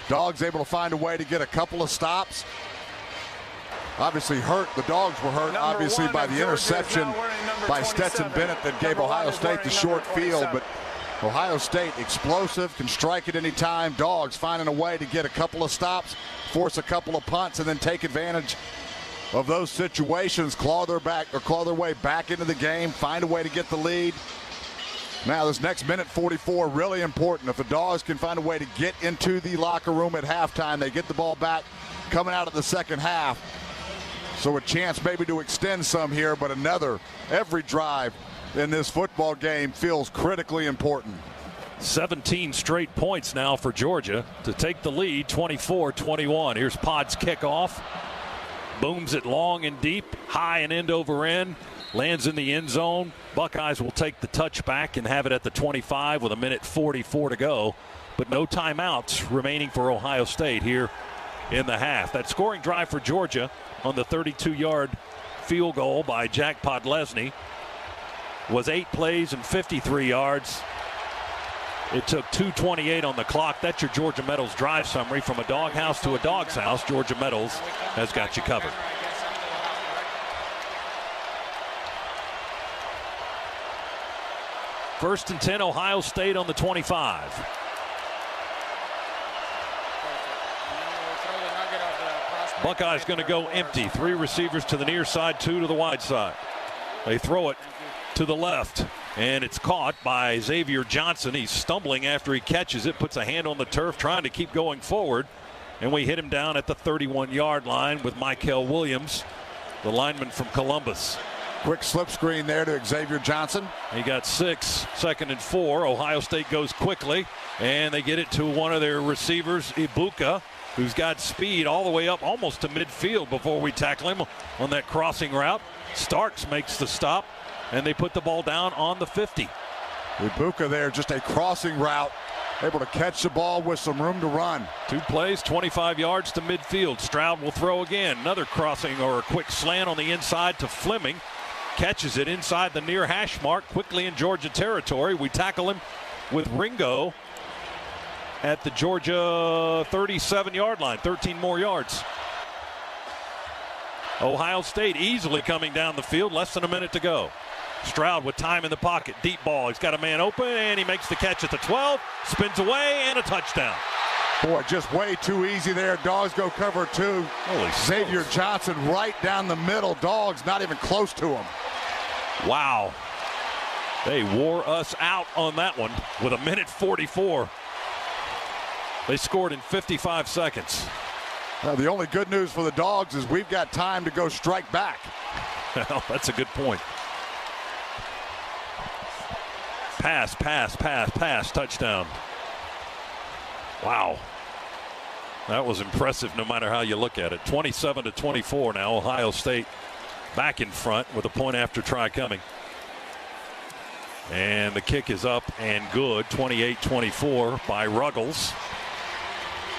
Dogs able to find a way to get a couple of stops. Obviously hurt. The Dogs were hurt, obviously, by the interception by Stetson Bennett that gave Ohio State the short field. But Ohio State explosive, can strike at any time. Dogs finding a way to get a couple of stops, force a couple of punts, and then take advantage of those situations, claw their way back into the game, find a way to get the lead. Now this next minute 44 really important. If the Dogs can find a way to get into the locker room at halftime, they get the ball back coming out of the second half. So a chance maybe to extend some here, but every drive in this football game feels critically important. 17 straight points now for Georgia to take the lead, 24-21. Here's Pod's kickoff. Booms it long and deep, high and end over end. Lands in the end zone. Buckeyes will take the touchback and have it at the 25 with a minute 44 to go. But no timeouts remaining for Ohio State here in the half. That scoring drive for Georgia on the 32-yard field goal by Jack Podlesny was 8 plays and 53 yards. It took 2:28 on the clock. That's your Georgia Metals drive summary. From a doghouse to a dog's house, Georgia Metals has got you covered. First and 10, Ohio State on the 25. Buckeyes going to go empty. 3 receivers to the near side, 2 to the wide side. They throw it to the left, and it's caught by Xavier Johnson. He's stumbling after he catches it, puts a hand on the turf, trying to keep going forward. And we hit him down at the 31-yard line with Michael Williams, the lineman from Columbus. Quick slip screen there to Xavier Johnson. He got 6, 2nd and 4. Ohio State goes quickly, and they get it to one of their receivers, Ibuka, who's got speed all the way up almost to midfield before we tackle him on that crossing route. Starks makes the stop, and they put the ball down on the 50. Ibuka there, just a crossing route, able to catch the ball with some room to run. 2 plays, 25 yards to midfield. Stroud will throw again. Another crossing or a quick slant on the inside to Fleming. Catches it inside the near hash mark, quickly in Georgia territory. We tackle him with Ringo at the Georgia 37-yard line, 13 more yards. Ohio State easily coming down the field, less than a minute to go. Stroud with time in the pocket, deep ball. He's got a man open, and he makes the catch at the 12, spins away, and a touchdown. Boy, just way too easy there. Dogs go cover 2. Holy Xavier smokes. Johnson right down the middle. Dogs not even close to him. Wow. They wore us out on that one with a minute 44. They scored in 55 seconds. Well, the only good news for the Dogs is we've got time to go strike back. Well, that's a good point. Pass, touchdown. Wow. That was impressive no matter how you look at it. 27-24 now. Ohio State back in front with a point after try coming. And the kick is up and good. 28-24 by Ruggles.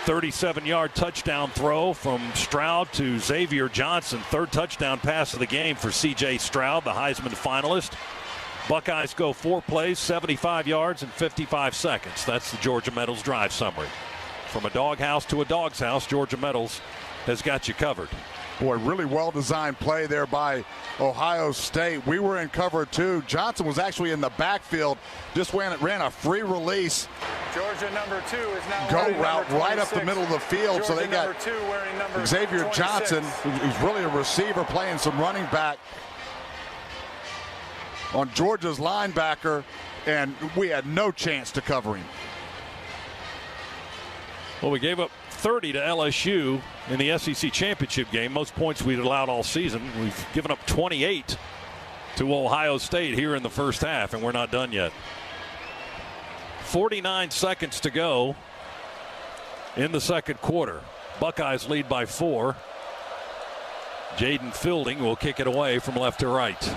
37-yard touchdown throw from Stroud to Xavier Johnson. 3rd touchdown pass of the game for C.J. Stroud, the Heisman finalist. Buckeyes go 4 plays, 75 yards, and 55 seconds. That's the Georgia Metals drive summary. From a doghouse to a dog's house, Georgia Metals has got you covered. Boy, really well-designed play there by Ohio State. We were in cover 2. Johnson was actually in the backfield, just ran a free release. Georgia number 2 is now go route right up the middle of the field. Georgia so they got Xavier 26. Johnson, who's really a receiver, playing some running back on Georgia's linebacker, and we had no chance to cover him. Well, we gave up 30 to LSU in the SEC championship game, most points we'd allowed all season. We've given up 28 to Ohio State here in the first half, and we're not done yet. 49 seconds to go in the second quarter. Buckeyes lead by 4. Jaden Fielding will kick it away from left to right.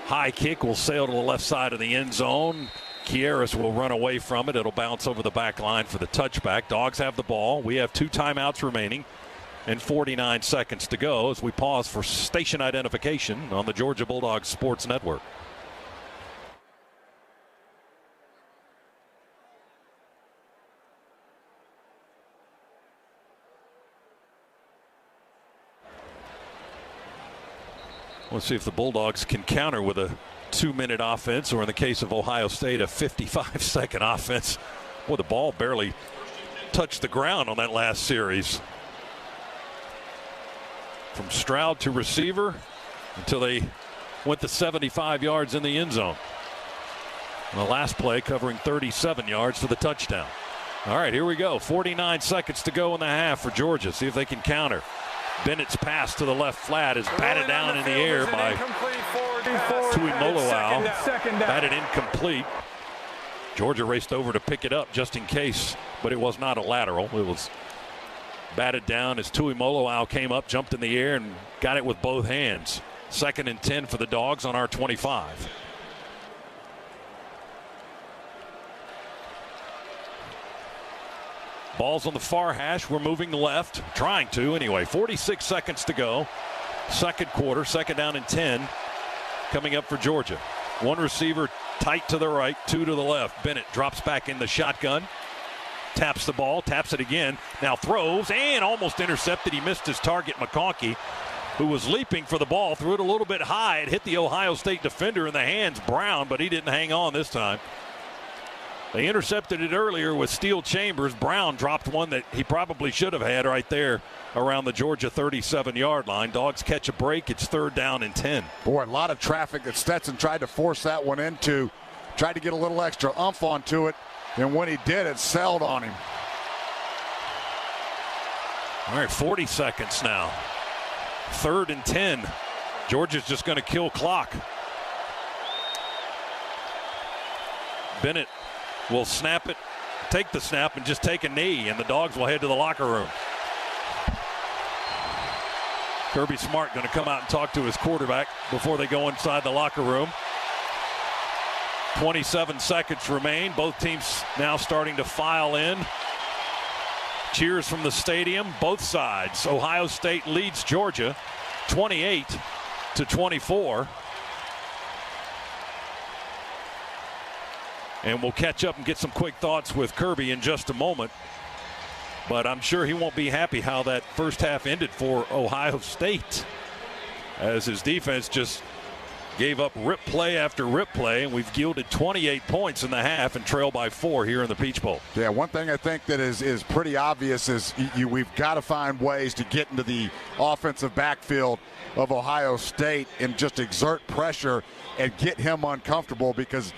High kick will sail to the left side of the end zone. Kieras will run away from it. It'll bounce over the back line for the touchback. Dogs have the ball. We have 2 timeouts remaining and 49 seconds to go as we pause for station identification on the Georgia Bulldogs Sports Network. Let's see if the Bulldogs can counter with a 2-minute offense, or in the case of Ohio State, a 55-second offense. Boy, the ball barely touched the ground on that last series. From Stroud to receiver until they went to 75 yards in the end zone. And the last play covering 37 yards for the touchdown. All right, here we go. 49 seconds to go in the half for Georgia. See if they can counter. Bennett's pass to the left flat is batted down in the air by Tuimoloau. Batted incomplete. Georgia raced over to pick it up just in case, but it was not a lateral. It was batted down as Tuimoloau came up, jumped in the air, and got it with both hands. 2nd and 10 for the Dogs on our 25. Ball's on the far hash. We're moving left, trying to anyway. 46 seconds to go. Second quarter, 2nd down and 10 coming up for Georgia. 1 receiver tight to the right, 2 to the left. Bennett drops back in the shotgun. Taps the ball, taps it again. Now throws and almost intercepted. He missed his target, McConkey, who was leaping for the ball. Threw it a little bit high. It hit the Ohio State defender in the hands, Brown, but he didn't hang on this time. They intercepted it earlier with Steele Chambers. Brown dropped one that he probably should have had right there around the Georgia 37-yard line. Dogs catch a break. It's 3rd down and 10. Boy, a lot of traffic that Stetson tried to force that one into. Tried to get a little extra oomph onto it, and when he did, it sailed on him. All right, 40 seconds now. 3rd and 10. Georgia's just going to kill clock. Bennett will snap it, take the snap, and just take a knee, and the Dogs will head to the locker room. Kirby Smart going to come out and talk to his quarterback before they go inside the locker room. 27 seconds remain. Both teams now starting to file in. Cheers from the stadium, both sides. Ohio State leads Georgia 28-24. And we'll catch up and get some quick thoughts with Kirby in just a moment. But I'm sure he won't be happy how that first half ended for Ohio State, as his defense just gave up rip play after rip play, and we've yielded 28 points in the half and trail by 4 here in the Peach Bowl. Yeah, one thing I think that is pretty obvious is we've got to find ways to get into the offensive backfield of Ohio State and just exert pressure and get him uncomfortable, because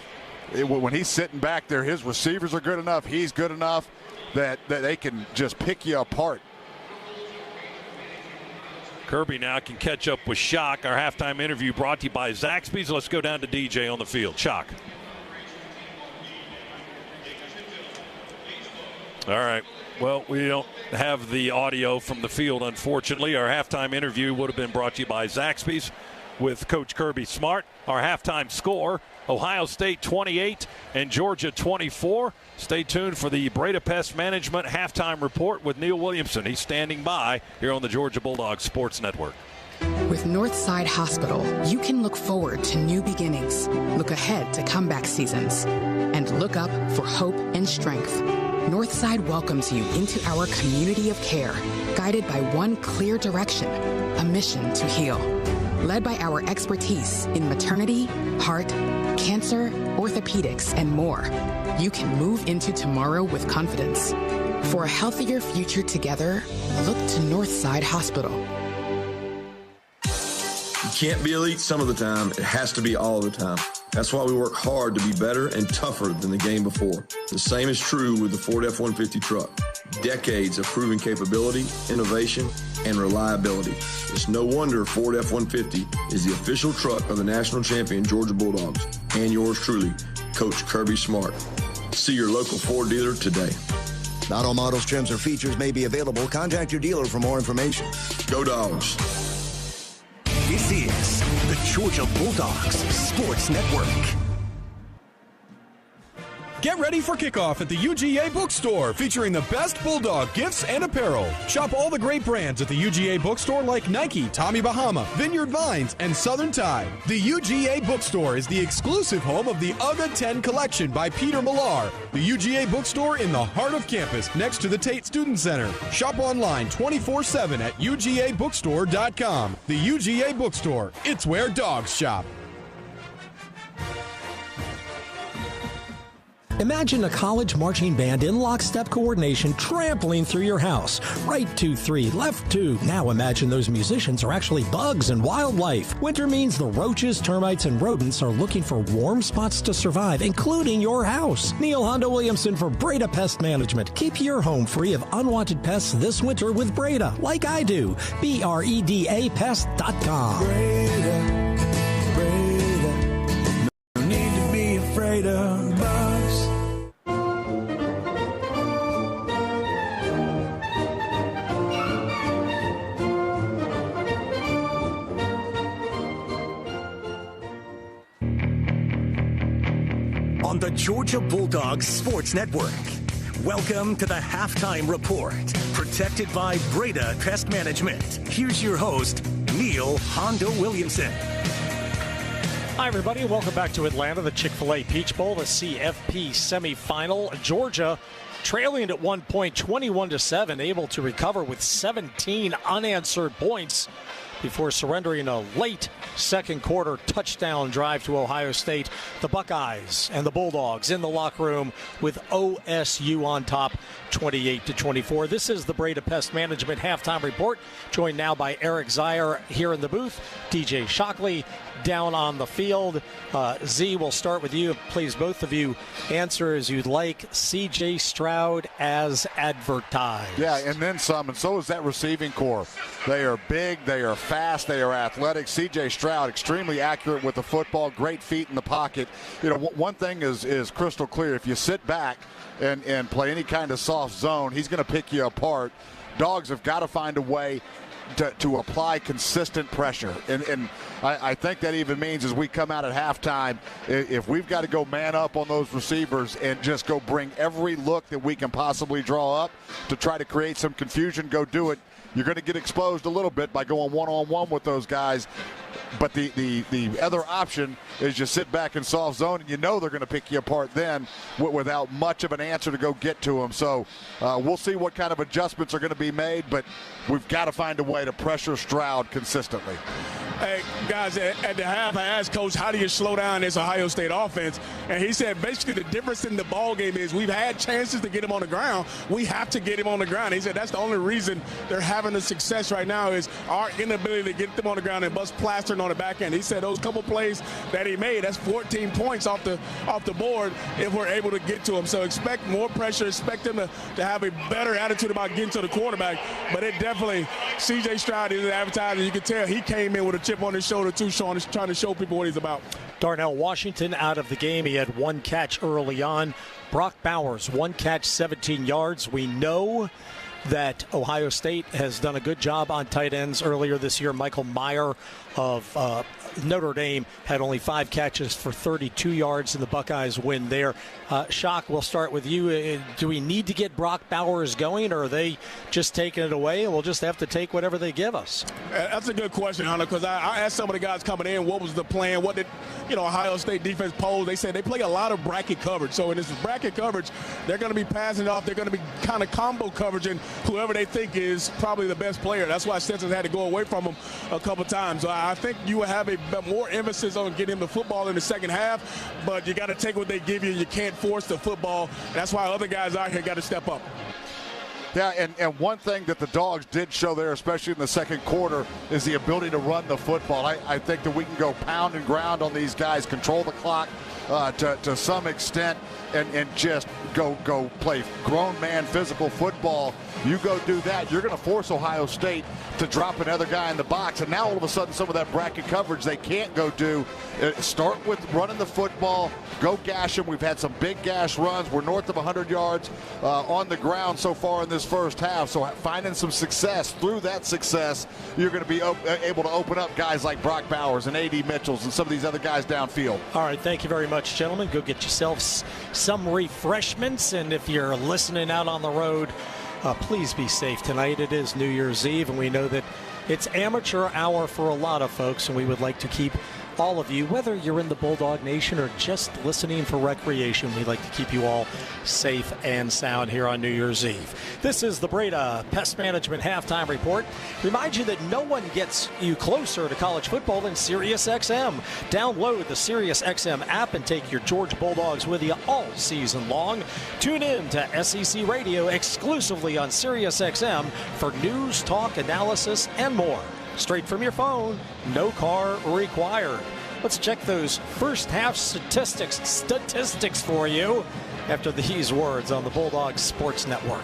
when he's sitting back there, his receivers are good enough, he's good enough that they can just pick you apart. Kirby now can catch up with Shock. Our halftime interview brought to you by Zaxby's. Let's go down to DJ on the field. Shock. All right. Well, we don't have the audio from the field, unfortunately. Our halftime interview would have been brought to you by Zaxby's with Coach Kirby Smart. Our halftime score, Ohio State 28 and Georgia 24. Stay tuned for the Breda Pest Management halftime report with Neil Williamson. He's standing by here on the Georgia Bulldogs Sports Network. With Northside Hospital, you can look forward to new beginnings, look ahead to comeback seasons, and look up for hope and strength. Northside welcomes you into our community of care, guided by one clear direction, a mission to heal. Led by our expertise in maternity, heart, cancer, orthopedics, and more, you can move into tomorrow with confidence. For a healthier future together, look to Northside Hospital. You can't be elite some of the time. It has to be all the time. That's why we work hard to be better and tougher than the game before. The same is true with the Ford F-150 truck. Decades of proven capability, innovation, and reliability. It's no wonder Ford F-150 is the official truck of the national champion Georgia Bulldogs and yours truly, Coach Kirby Smart. See your local Ford dealer today. Not all models, trims, or features may be available. Contact your dealer for more information. Go Dogs. This is the Georgia Bulldogs Sports Network. Get ready for kickoff at the UGA Bookstore, featuring the best Bulldog gifts and apparel. Shop all the great brands at the UGA Bookstore like Nike, Tommy Bahama, Vineyard Vines, and Southern Tide. The UGA Bookstore is the exclusive home of the UGA 10 collection by Peter Millar. The UGA Bookstore in the heart of campus, next to the Tate Student Center. Shop online 24/7 at UGABookstore.com. The UGA Bookstore, it's where dogs shop. Imagine a college marching band in lockstep coordination trampling through your house. Right 2, 3, left 2. Now imagine those musicians are actually bugs and wildlife. Winter means the roaches, termites, and rodents are looking for warm spots to survive, including your house. Neil Hondo Williamson for Breda Pest Management. Keep your home free of unwanted pests this winter with Breda, like I do. BREDAPest.com. Breda, no need to be afraid of bugs. On the Georgia Bulldogs Sports Network. Welcome to the Halftime Report, protected by Breda Pest Management. Here's your host, Neil Hondo Williamson. Hi, everybody, and welcome back to Atlanta, the Chick-Fil-A Peach Bowl, the CFP semifinal. Georgia trailing at 1 point, 21-7, able to recover with 17 unanswered points before surrendering a late second quarter touchdown drive to Ohio State. The Buckeyes and the Bulldogs in the locker room with OSU on top, 28-24. This is the Breda Pest Management Halftime Report, joined now by Eric Zier here in the booth, DJ Shockley down on the field. Z, we'll start with you. Please, both of you, answer as you'd like. C.J. Stroud as advertised. Yeah, and then some, and so is that receiving core. They are big, they are fast, they are athletic. C.J. Stroud, extremely accurate with the football, great feet in the pocket. You know, one thing is crystal clear. If you sit back and play any kind of soft zone, he's going to pick you apart. Dogs have got to find a way to apply consistent pressure. And I think that even means as we come out at halftime, if we've got to go man up on those receivers and just go bring every look that we can possibly draw up to try to create some confusion, go do it. You're going to get exposed a little bit by going one-on-one with those guys. But the other option is just sit back in soft zone, and you know they're going to pick you apart then without much of an answer to go get to them. So we'll see what kind of adjustments are going to be made, but we've got to find a way to pressure Stroud consistently. Hey, guys, at the half, I asked Coach, how do you slow down this Ohio State offense? And he said basically the difference in the ball game is we've had chances to get him on the ground. We have to get him on the ground. He said that's the only reason they're having the success right now is our inability to get them on the ground and bust plastering on the back end. He said those couple plays that he made, that's 14 points off the board if we're able to get to him. So expect more pressure, expect them to have a better attitude about getting to the quarterback. But it definitely, C.J. Stroud is an advertiser. You can tell he came in with a chip on his shoulder too, Sean, is trying to show people what he's about. Darnell Washington out of the game. He had one catch early on. Brock Bowers, one catch, 17 yards. We know that Ohio State has done a good job on tight ends earlier this year. Michael Mayer of Notre Dame had only 5 catches for 32 yards in the Buckeyes win there. Shock, we'll start with you. Do we need to get Brock Bowers going, or are they just taking it away and we'll just have to take whatever they give us? That's a good question, Hunter, because I asked some of the guys coming in what was the plan, what did Ohio State defense pose. They said they play a lot of bracket coverage. So in this bracket coverage, they're going to be passing off. They're going to be kind of combo coverage, and whoever they think is probably the best player. That's why Stetson had to go away from him a couple times. So I think you will have a more emphasis on getting him the football in the second half, but you got to take what they give you. You can't force the football. That's why other guys out here got to step up. Yeah, and one thing that the Dogs did show there, especially in the second quarter, is the ability to run the football. I think that we can go pound and ground on these guys, control the clock to some extent, and just go play grown man physical football. You go do that, you're going to force Ohio State to drop another guy in the box. And now all of a sudden some of that bracket coverage they can't go do. Start with running the football, go gash them. We've had some big gash runs. We're north of 100 yards on the ground so far in this first half. So finding some success, through that success, you're going to be able to open up guys like Brock Bowers and A.D. Mitchells and some of these other guys downfield. All right, thank you very much, gentlemen. Go get yourselves some refreshments. And if you're listening out on the road, please be safe tonight. It is New Year's Eve, and we know that it's amateur hour for a lot of folks, and we would like to keep all of you, whether you're in the Bulldog Nation or just listening for recreation, we'd like to keep you all safe and sound here on New Year's Eve. This is the Breda Pest Management Halftime Report. Remind you that no one gets you closer to college football than SiriusXM. Download the SiriusXM app and take your Georgia Bulldogs with you all season long. Tune in to SEC Radio exclusively on SiriusXM for news, talk, analysis, and more. Straight from your phone, no car required. Let's check those first half statistics for you after these words on the Bulldogs Sports Network.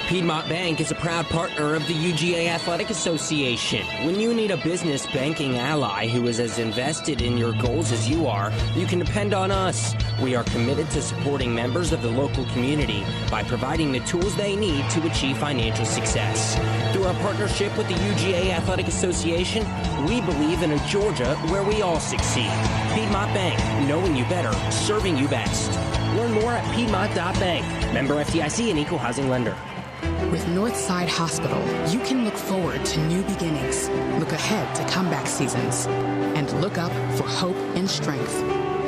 Piedmont Bank is a proud partner of the UGA Athletic Association. When you need a business banking ally who is as invested in your goals as you are, you can depend on us. We are committed to supporting members of the local community by providing the tools they need to achieve financial success. Through our partnership with the UGA Athletic Association, we believe in a Georgia where we all succeed. Piedmont Bank, knowing you better, serving you best. Learn more at Piedmont.bank. Member FDIC and equal housing lender. With Northside Hospital, you can look forward to new beginnings, look ahead to comeback seasons, and look up for hope and strength.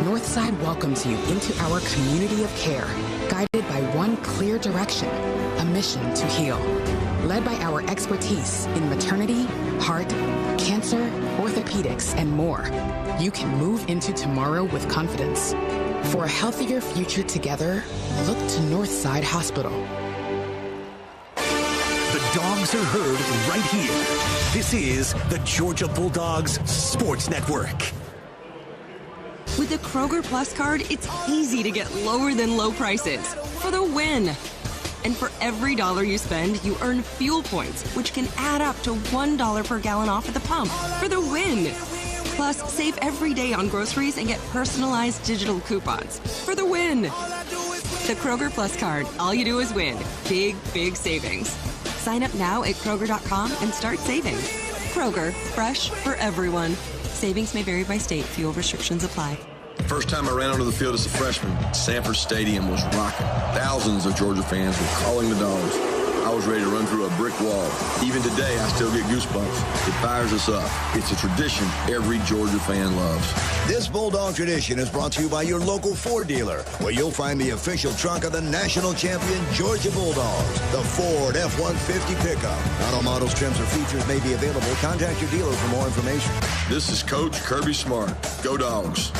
Northside welcomes you into our community of care, guided by one clear direction, a mission to heal. Led by our expertise in maternity, heart, cancer, orthopedics, and more, you can move into tomorrow with confidence. For a healthier future together, look to Northside Hospital. Dogs are heard right here. This is the Georgia Bulldogs Sports Network. With the Kroger Plus card, it's easy to get lower than low prices for the win. And for every $1 you spend, you earn fuel points, which can add up to $1 per gallon off at the pump for the win. Plus, save every day on groceries and get personalized digital coupons for the win. The Kroger Plus card. All you do is win. Big, big savings. Sign up now at Kroger.com and start saving. Kroger, fresh for everyone. Savings may vary by state. Fuel restrictions apply. First time I ran onto the field as a freshman, Sanford Stadium was rocking. Thousands of Georgia fans were calling the Dogs. I was ready to run through a brick wall. Even today, I still get goosebumps. It fires us up. It's a tradition every Georgia fan loves. This Bulldog tradition is brought to you by your local Ford dealer, where you'll find the official truck of the national champion Georgia Bulldogs, the Ford F-150 pickup. Not all models, trims, or features may be available. Contact your dealer for more information. This is Coach Kirby Smart. Go Dogs.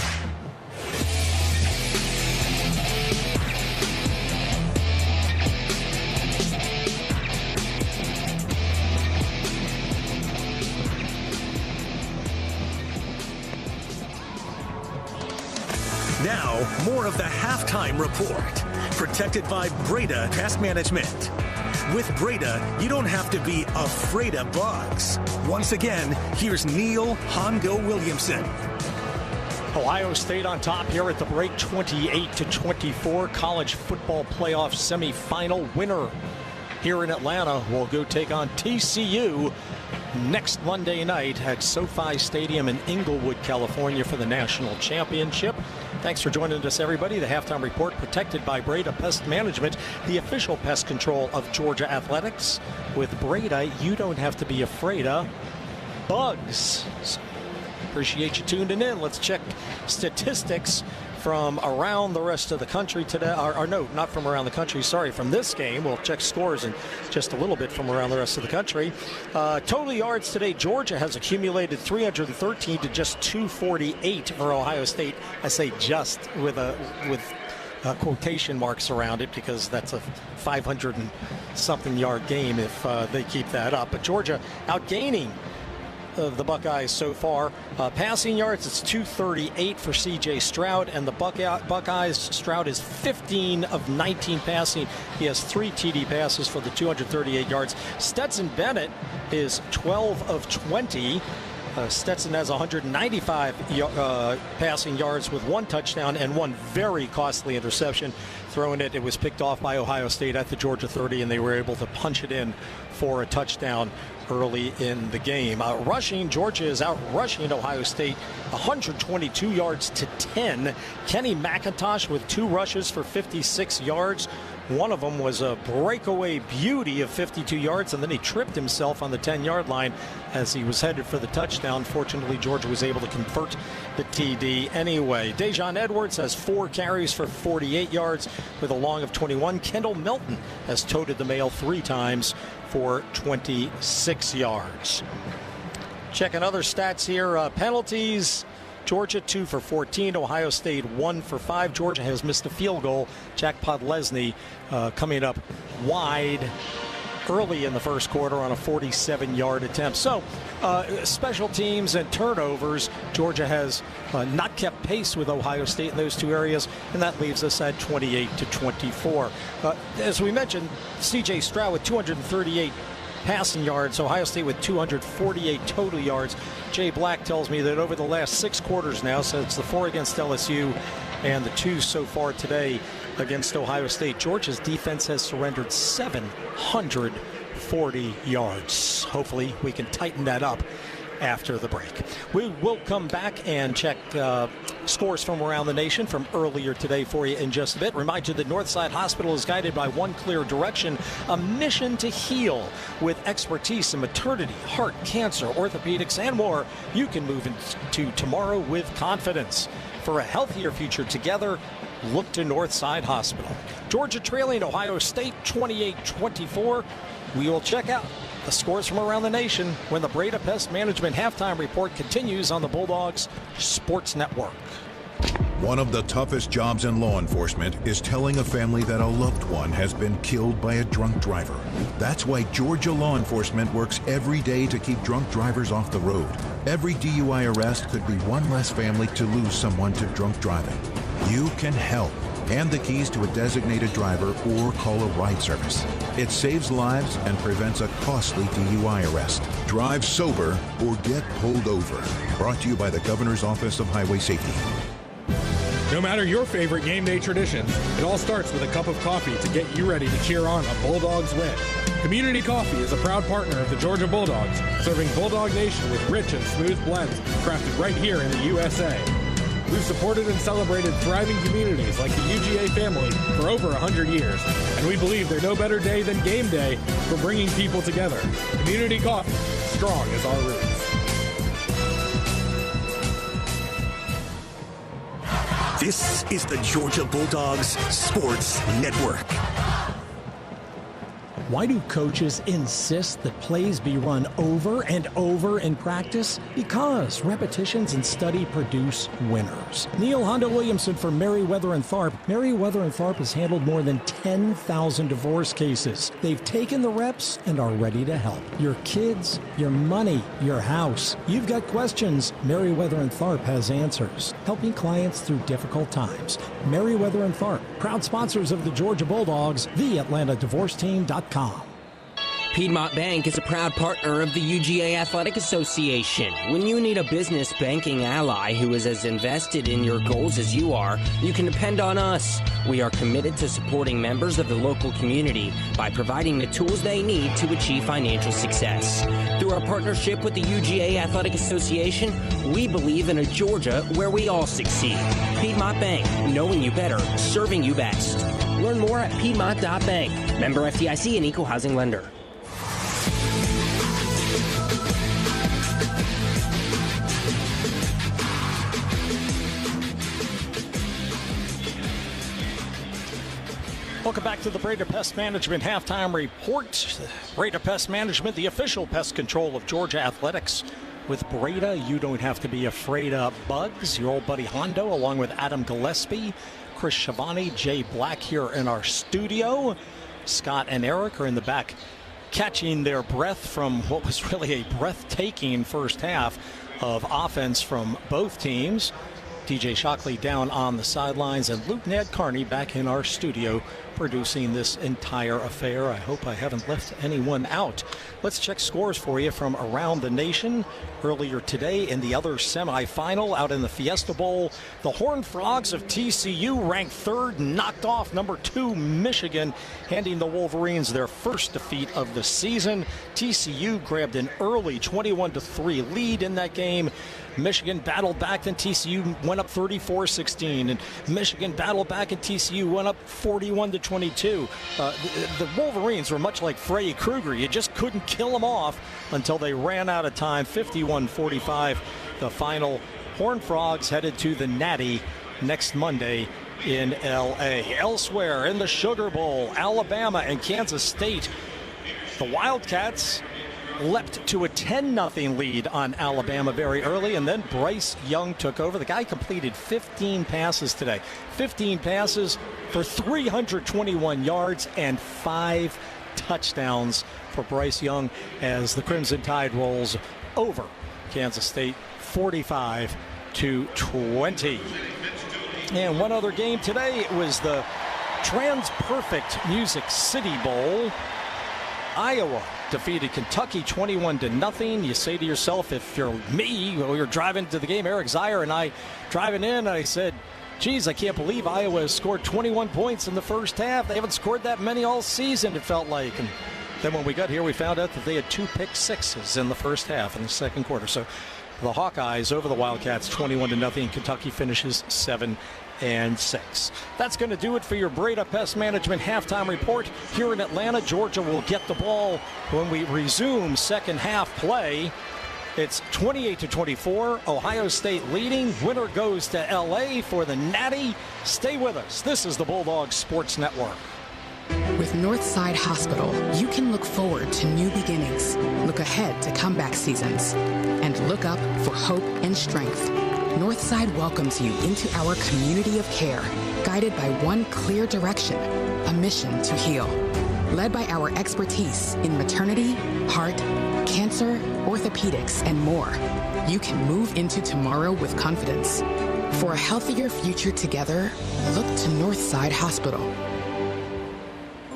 Now, more of the Halftime Report, protected by Breda Pest Management. With Breda, you don't have to be afraid of bugs. Once again, here's Neil Hondo Williamson. Ohio State on top here at the break, 28-24, college football playoff semifinal winner here in Atlanta will go take on TCU next Monday night at SoFi Stadium in Inglewood, California for the national championship. Thanks for joining us, everybody. The Halftime Report protected by Breda Pest Management, the official pest control of Georgia Athletics. With Breda, you don't have to be afraid of bugs. So, appreciate you tuning in. Let's check statistics from around the rest of the country today. Or no, not from around the country. Sorry, from this game. We'll check scores in just a little bit from around the rest of the country. Total yards today, Georgia has accumulated 313 to just 248 for Ohio State. I say just with quotation marks around it because that's a 500 and something yard game if they keep that up. But Georgia outgaining of the Buckeyes so far. Passing yards, it's 238 for C.J. Stroud, and the Buckeyes, Stroud is 15 of 19 passing. He has 3 TD passes for the 238 yards. Stetson Bennett is 12 of 20. Stetson has 195 passing yards with 1 touchdown and 1 very costly interception. Throwing it, it was picked off by Ohio State at the Georgia 30, and they were able to punch it in for a touchdown early in the game. Rushing, Georgia is out rushing Ohio State 122 yards to 10. Kenny McIntosh with 2 rushes for 56 yards. One of them was a breakaway beauty of 52 yards, and then he tripped himself on the 10-yard line as he was headed for the touchdown. Fortunately, Georgia was able to convert the TD anyway. Dejon Edwards has 4 carries for 48 yards with a long of 21. Kendall Milton has toted the mail 3 times for 26 yards. Checking other stats here. Penalties. Georgia 2 for 14. Ohio State 1 for 5. Georgia has missed a field goal. Jack Podlesny coming up wide early in the first quarter on a 47-yard attempt. So special teams and turnovers, Georgia has not kept pace with Ohio State in those 2 areas, and that leaves us at 28-24. As we mentioned, C.J. Stroud with 238 passing yards, Ohio State with 248 total yards. Jay Black tells me that over the last 6 quarters now, so it's the 4 against LSU and the 2 so far today against Ohio State, Georgia's defense has surrendered 740 yards. Hopefully we can tighten that up after the break. We will come back and check scores from around the nation from earlier today for you in just a bit. Remind you that Northside Hospital is guided by one clear direction, a mission to heal. With expertise in maternity, heart, cancer, orthopedics, and more, you can move into tomorrow with confidence. For a healthier future together, look to Northside Hospital. Georgia trailing Ohio State 28-24. We will check out the scores from around the nation when the Breda Pest Management Halftime Report continues on the Bulldogs Sports Network. One of the toughest jobs in law enforcement is telling a family that a loved one has been killed by a drunk driver. That's why Georgia law enforcement works every day to keep drunk drivers off the road. Every DUI arrest could be one less family to lose someone to drunk driving. You can help. Hand the keys to a designated driver or call a ride service. It saves lives and prevents a costly DUI arrest. Drive sober or get pulled over. Brought to you by the Governor's Office of Highway Safety. No matter your favorite game day tradition, it all starts with a cup of coffee to get you ready to cheer on a Bulldogs win. Community Coffee is a proud partner of the Georgia Bulldogs, serving Bulldog Nation with rich and smooth blends crafted right here in the USA. We've supported and celebrated thriving communities like the UGA family for over 100 years, and we believe there's no better day than game day for bringing people together. Community Coffee, strong as our roots. This is the Georgia Bulldogs Sports Network. Why do coaches insist that plays be run over and over in practice? Because repetitions and study produce winners. Neil Honda Williamson for Merriweather and Tharp. Merriweather and Tharp has handled more than 10,000 divorce cases. They've taken the reps and are ready to help. Your kids, your money, your house. You've got questions. Merriweather and Tharp has answers, helping clients through difficult times. Merriweather and Tharp, proud sponsors of the Georgia Bulldogs, TheAtlantaDivorceTeam.com. Piedmont Bank is a proud partner of the UGA Athletic Association. When you need a business banking ally who is as invested in your goals as you are, you can depend on us. We are committed to supporting members of the local community by providing the tools they need to achieve financial success. Through our partnership with the UGA Athletic Association, we believe in a Georgia where we all succeed. Piedmont Bank, knowing you better, serving you best. Learn more at Piedmont.bank. Member FDIC and Equal Housing Lender. Welcome back to the Breda Pest Management Halftime Report. Breda Pest Management, the official pest control of Georgia Athletics. With Breda, you don't have to be afraid of bugs. Your old buddy Hondo, along with Adam Gillespie, Chris Schiavone, Jay Black here in our studio. Scott and Eric are in the back catching their breath from what was really a breathtaking first half of offense from both teams. TJ Shockley down on the sidelines, and Luke Ned Carney back in our studio producing this entire affair. I hope I haven't left anyone out. Let's check scores for you from around the nation. Earlier today in the other semifinal out in the Fiesta Bowl, the Horned Frogs of TCU ranked third, knocked off number 2 Michigan, handing the Wolverines their first defeat of the season. TCU grabbed an early 21-3 lead in that game. Michigan battled back, then TCU went up 34-16, and Michigan battled back, and TCU went up 41-22. The Wolverines were much like Freddy Krueger. You just couldn't kill them off until they ran out of time. 51-45, the final. Horned Frogs headed to the Natty next Monday in L.A. Elsewhere in the Sugar Bowl, Alabama and Kansas State. The Wildcats leapt to a 10-0 lead on Alabama very early, and then Bryce Young took over. The guy completed 15 passes today. 15 passes for 321 yards and 5 touchdowns for Bryce Young as the Crimson Tide rolls over Kansas State 45-20. And one other game today, it was the Trans-Perfect Music City Bowl. Iowa defeated Kentucky 21-0. You say to yourself, if you're me, or you're driving to the game, Eric Zier and I driving in, I said, geez, I can't believe Iowa has scored 21 points in the first half. They haven't scored that many all season, it felt like. And then when we got here, we found out that they had 2 pick sixes in the first half in the second quarter. So the Hawkeyes over the Wildcats 21-0. Kentucky finishes 7-6. That's going to do it for your Breda Pest Management halftime report. Here in Atlanta, Georgia will get the ball when we resume second half play. It's 28-24. Ohio State leading. Winner goes to LA for the Natty. Stay with us. This is the Bulldogs Sports Network. With Northside Hospital, you can look forward to new beginnings, look ahead to comeback seasons, and look up for hope and strength. Northside welcomes you into our community of care, guided by one clear direction, a mission to heal. Led by our expertise in maternity, heart, cancer, orthopedics, and more, you can move into tomorrow with confidence. For a healthier future together, look to Northside Hospital.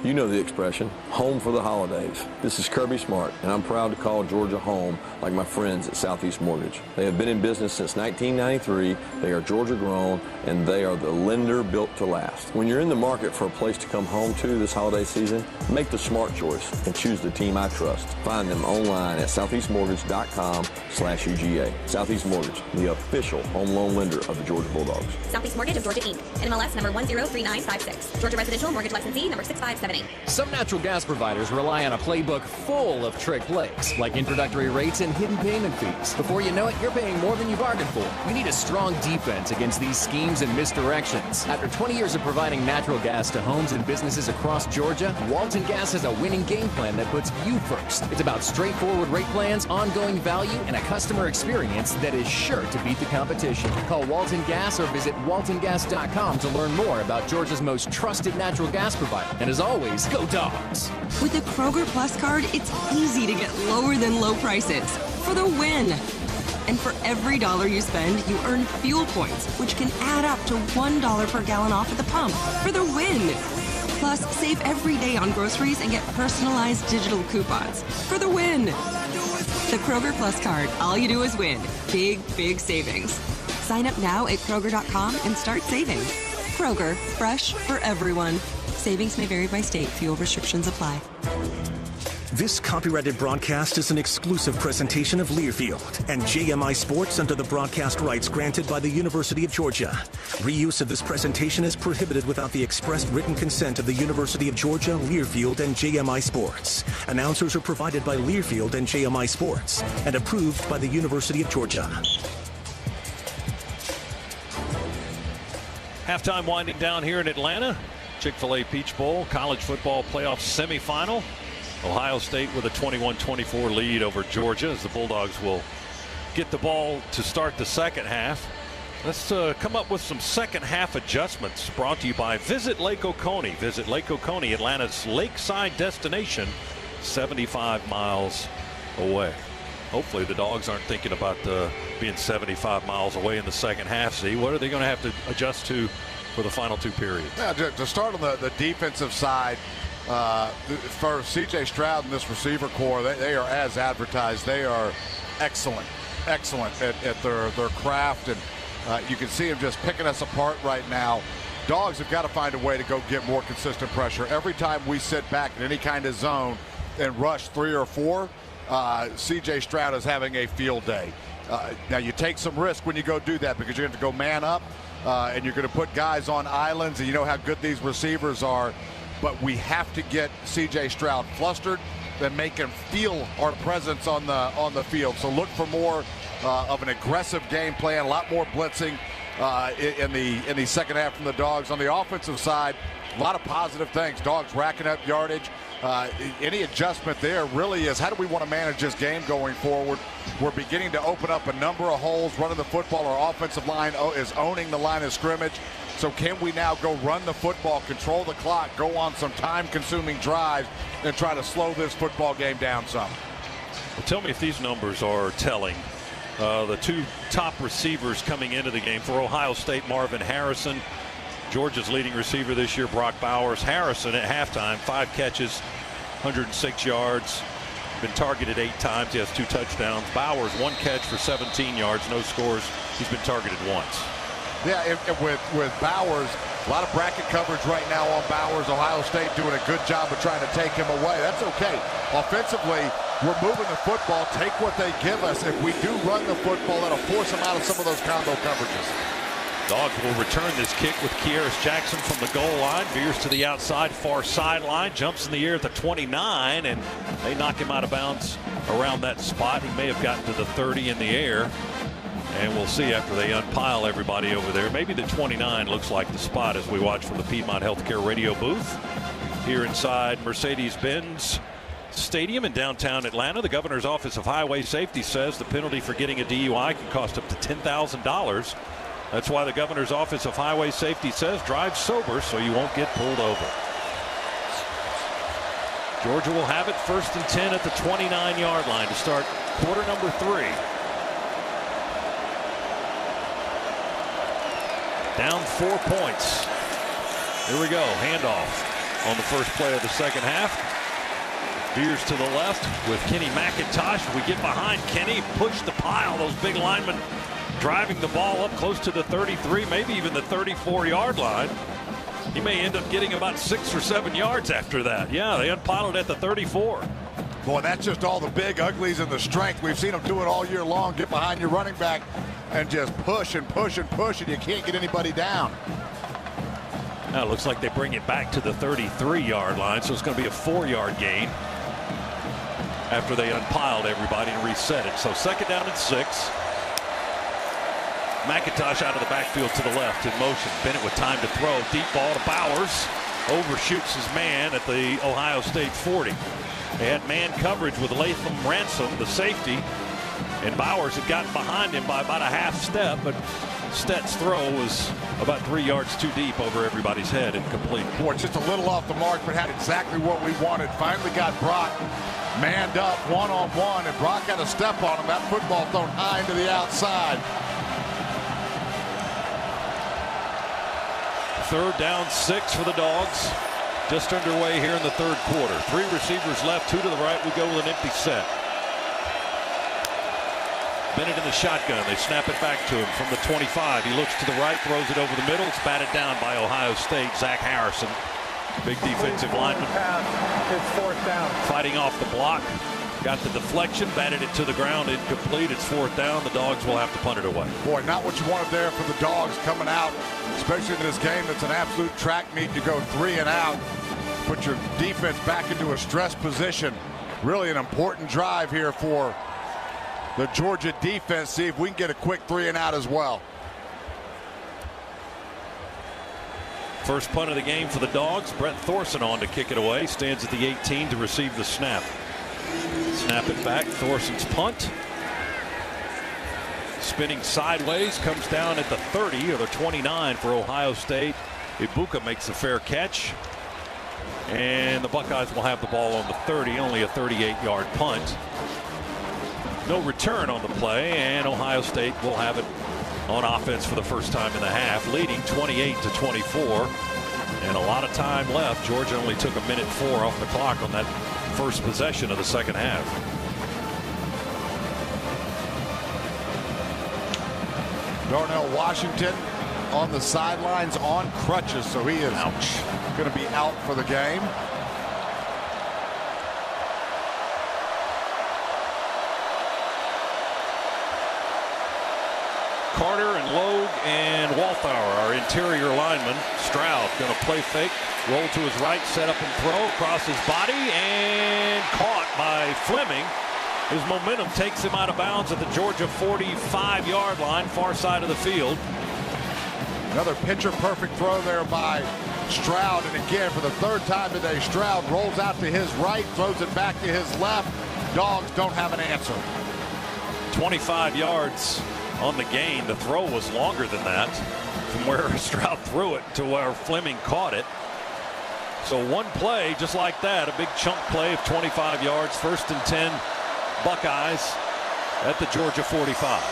You know the expression, home for the holidays. This is Kirby Smart, and I'm proud to call Georgia home like my friends at Southeast Mortgage. They have been in business since 1993, they are Georgia grown, and they are the lender built to last. When you're in the market for a place to come home to this holiday season, make the smart choice and choose the team I trust. Find them online at southeastmortgage.com/UGA. Southeast Mortgage, the official home loan lender of the Georgia Bulldogs. Southeast Mortgage of Georgia, Inc. NMLS number 103956. Georgia Residential Mortgage Licensee number 6578. Some natural gas providers rely on a playbook full of trick plays, like introductory rates and hidden payment fees. Before you know it, you're paying more than you bargained for. You need a strong defense against these schemes and misdirections. After 20 years of providing natural gas to homes and businesses across Georgia, Walton Gas has a winning game plan that puts you first. It's about straightforward rate plans, ongoing value, and a customer experience that is sure to beat the competition. Call Walton Gas or visit waltongas.com to learn more about Georgia's most trusted natural gas provider. And as always, go Dawgs! With the Kroger Plus card, it's easy to get lower than low prices for the win. And for every $1 you spend, you earn fuel points, which can add up to $1 per gallon off at the pump for the win. Plus, save every day on groceries and get personalized digital coupons for the win. The Kroger Plus card. All you do is win. Big, big savings. Sign up now at Kroger.com and start saving. Kroger, fresh for everyone. Savings may vary by state. Fuel restrictions apply. This copyrighted broadcast is an exclusive presentation of Learfield and JMI Sports under the broadcast rights granted by the University of Georgia. Reuse of this presentation is prohibited without the expressed written consent of the University of Georgia, Learfield, and JMI Sports. Announcers are provided by Learfield and JMI Sports and approved by the University of Georgia. Halftime winding down here in Atlanta. Chick-Fil-A Peach Bowl, college football playoff semifinal. Ohio State with a 21-24 lead over Georgia as the Bulldogs will get the ball to start the second half. Let's come up with some second half adjustments brought to you by Visit Lake Oconee. Visit Lake Oconee, Atlanta's lakeside destination, 75 miles away. Hopefully the Dogs aren't thinking about being 75 miles away in the second half. See, what are they going to have to adjust to for the final two periods? Yeah, to start on the defensive side, for C.J. Stroud and this receiver core, they are as advertised. They are excellent at their craft, and you can see them just picking us apart right now. Dogs have got to find a way to go get more consistent pressure. Every time we sit back in any kind of zone and rush 3 or 4, C.J. Stroud is having a field day. Now you take some risk when you go do that because you're going to go man up, and you're going to put guys on islands, and you know how good these receivers are. But we have to get C.J. Stroud flustered and make him feel our presence on the field. So look for more of an aggressive game plan, a lot more blitzing in the second half from the Dogs. On the offensive side, a lot of positive things. Dogs racking up yardage. Any adjustment there really is how do we want to manage this game going forward? We're beginning to open up a number of holes running the football. Our offensive line is owning the line of scrimmage. So can we now go run the football, control the clock, go on some time-consuming drives, and try to slow this football game down some? Well, tell me if these numbers are telling. The two top receivers coming into the game for Ohio State, Marvin Harrison. Georgia's leading receiver this year, Brock Bowers. Harrison at halftime, 5 catches, 106 yards. Been targeted 8 times. He has 2 touchdowns. Bowers, 1 catch for 17 yards, no scores. He's been targeted once. Yeah, with Bowers, a lot of bracket coverage right now on Bowers. Ohio State doing a good job of trying to take him away. That's okay. Offensively, we're moving the football. Take what they give us. If we do run the football, that'll force them out of some of those combo coverages. Dogs will return this kick with Kearis Jackson from the goal line. Veers to the outside, far sideline. Jumps in the air at the 29, and they knock him out of bounds around that spot. He may have gotten to the 30 in the air. And we'll see after they unpile everybody over there. Maybe the 29 looks like the spot as we watch from the Piedmont Healthcare radio booth here inside Mercedes-Benz Stadium in downtown Atlanta. The governor's office of highway safety says the penalty for getting a DUI can cost up to $10,000. That's why the governor's office of highway safety says drive sober so you won't get pulled over. Georgia will have it 1st and 10 at the 29-yard line to start quarter number 3. Down 4 points. Here we go. Handoff on the first play of the second half. Veers to the left with Kenny McIntosh. We get behind Kenny, push the pile. Those big linemen driving the ball up close to the 33, maybe even the 34-yard line. He may end up getting about 6 or 7 yards after that. Yeah, they unpiled it at the 34. Boy, that's just all the big uglies and the strength. We've seen them do it all year long. Get behind your running back and just push and push and push, and you can't get anybody down. Now it looks like they bring it back to the 33-yard line, so it's going to be a 4-yard gain after they unpiled everybody and reset it. So 2nd down and 6. McIntosh out of the backfield to the left in motion. Bennett with time to throw. Deep ball to Bowers. Overshoots his man at the Ohio State 40. They had man coverage with Latham Ransom, the safety, and Bowers had gotten behind him by about a half step, but Stett's throw was about 3 yards too deep over everybody's head and complete. Boy, just a little off the mark, but had exactly what we wanted. Finally got Brock manned up one-on-one, and Brock had a step on him. That football thrown high into the outside. 3rd down 6 for the Dogs. Just underway here in the third quarter. 3 receivers left, 2 to the right. We go with an empty set. Bennett in the shotgun. They snap it back to him from the 25. He looks to the right, throws it over the middle. It's batted down by Ohio State. Zach Harrison, big defensive lineman. It's 4th down. Fighting off the block. Got the deflection, batted it to the ground, incomplete. It's 4th down. The Dogs will have to punt it away. Boy, not what you wanted there for the Dogs coming out, especially in this game. It's an absolute track meet to go 3 and out. Put your defense back into a stress position. Really an important drive here for the Georgia defense. See if we can get a quick 3 and out as well. First punt of the game for the Dogs. Brett Thorson on to kick it away. Stands at the 18 to receive the snap. Snap it back. Thorson's punt. Spinning sideways. Comes down at the 30 or the 29 for Ohio State. Ibuka makes a fair catch. And the Buckeyes will have the ball on the 30. Only a 38-yard punt. No return on the play. And Ohio State will have it on offense for the first time in the half. Leading 28-24. And a lot of time left. Georgia only took 1:04 off the clock on that first possession of the second half. Darnell Washington on the sidelines on crutches, so he is going to be out for the game. Carter and Logue and Walthour, our interior linemen. Stroud going to play fake, roll to his right, set up and throw across his body, and caught by Fleming. His momentum takes him out of bounds at the Georgia 45-yard line, far side of the field. Another picture-perfect throw there by Stroud, and again, for the 3rd time today, Stroud rolls out to his right, throws it back to his left. Dogs don't have an answer. 25 yards on the gain. The throw was longer than that, from where Stroud threw it to where Fleming caught it. So one play just like that, a big chunk play of 25 yards, 1st and 10 Buckeyes at the Georgia 45.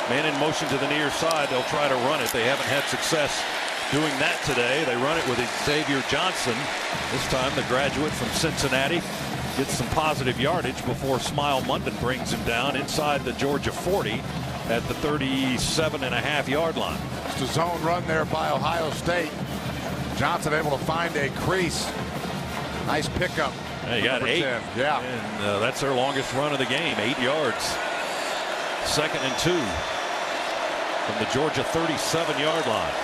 Man in motion to the near side. They'll try to run it. They haven't had success doing that today. They run it with Xavier Johnson. This time the graduate from Cincinnati gets some positive yardage before Smile Munden brings him down inside the Georgia 40 at the 37.5-yard line. It's a zone run there by Ohio State. Johnson able to find a crease. Nice pickup. They got 8. 10. Yeah. And that's their longest run of the game, 8 yards. 2nd and 2 from the Georgia 37-yard line.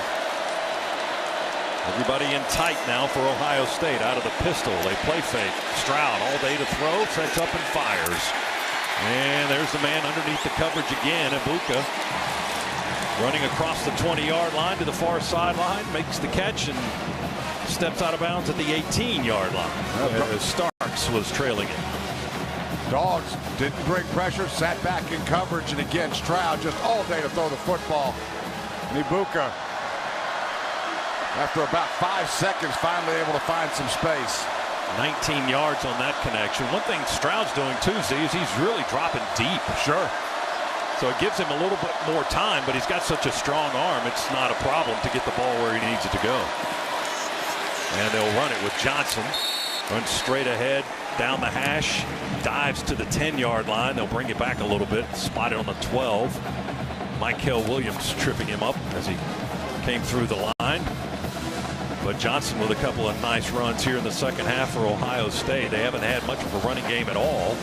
Everybody in tight now for Ohio State. Out of the pistol, they play fake. Stroud all day to throw, sets up and fires. And there's the man underneath the coverage again. Ibuka running across the 20-yard line to the far sideline, makes the catch and steps out of bounds at the 18-yard line. Starks was trailing it. Dawgs didn't bring pressure, sat back in coverage, and again Stroud just all day to throw the football. And Ibuka, after about 5 seconds, finally able to find some space. 19 yards on that connection. One thing Stroud's doing too, Z, is he's really dropping deep. Sure. So it gives him a little bit more time, but he's got such a strong arm, it's not a problem to get the ball where he needs it to go. And they'll run it with Johnson. Runs straight ahead, down the hash, dives to the 10-yard line. They'll bring it back a little bit, spotted on the 12. Michael Williams tripping him up as he came through the line. But Johnson with a couple of nice runs here in the second half for Ohio State. They haven't had much of a running game at all.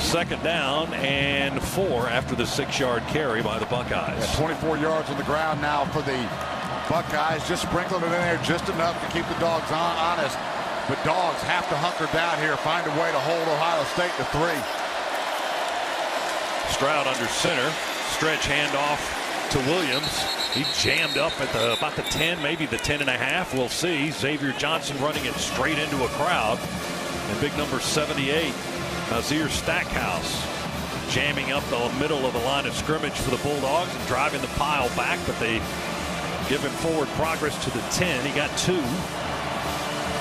2nd down and 4 after the 6-yard carry by the Buckeyes. Yeah, 24 yards on the ground now for the Buckeyes. Just sprinkling it in there just enough to keep the Dogs honest. But Dogs have to hunker down here, find a way to hold Ohio State to 3. Stroud under center. Stretch handoff to Williams. He jammed up at about the 10, maybe the 10.5. We'll see. Xavier Johnson running it straight into a crowd. And big number 78, Nazir Stackhouse, jamming up the middle of the line of scrimmage for the Bulldogs and driving the pile back, but they give him forward progress to the 10. He got 2.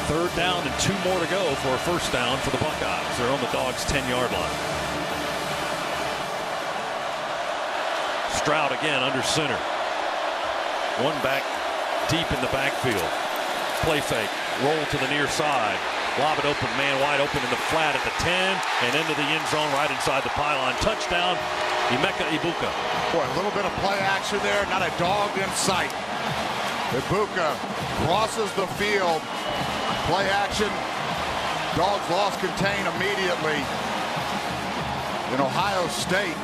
3rd down and 2 more to go for a first down for the Buckeyes. They're on the Dogs' 10-yard line. Stroud again under center. One back deep in the backfield. Play fake, roll to the near side. Lob it open, man wide open in the flat at the 10 and into the end zone right inside the pylon. Touchdown, Emeka Egbuka. Boy, a little bit of play action there, not a dog in sight. Egbuka crosses the field. Play action. Dawgs lost contain immediately. And Ohio State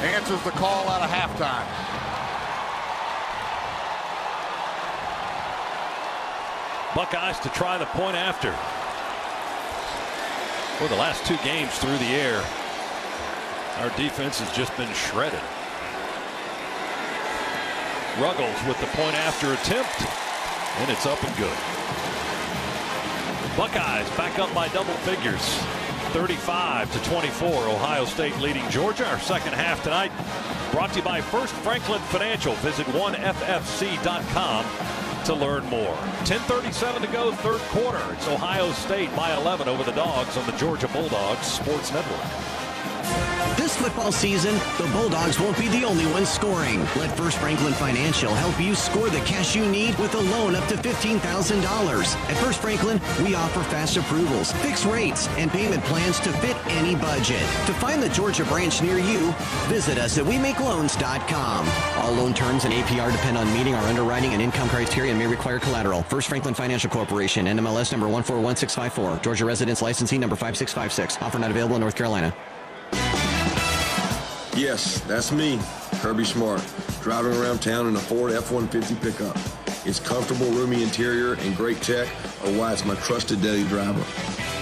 answers the call out of halftime. Buckeyes to try the point after. For the last 2 games through the air, our defense has just been shredded. Ruggles with the point after attempt, and it's up and good. Buckeyes back up by double figures. 35-24, Ohio State leading Georgia. Our second half tonight brought to you by First Franklin Financial. Visit 1ffc.com to learn more. 10:37 to go, third quarter. It's Ohio State by 11 over the Dogs on the Georgia Bulldogs Sports Network. This football season, the Bulldogs won't be the only ones scoring. Let First Franklin Financial help you score the cash you need with a loan up to $15,000. At First Franklin, we offer fast approvals, fixed rates, and payment plans to fit any budget. To find the Georgia branch near you, visit us at WeMakeLoans.com. All loan terms and APR depend on meeting our underwriting and income criteria and may require collateral. First Franklin Financial Corporation, NMLS number 141654. Georgia residence licensing number 5656. Offer not available in North Carolina. Yes, that's me, Kirby Smart, driving around town in a Ford F-150 pickup. Its comfortable, roomy interior and great tech are why it's my trusted daily driver.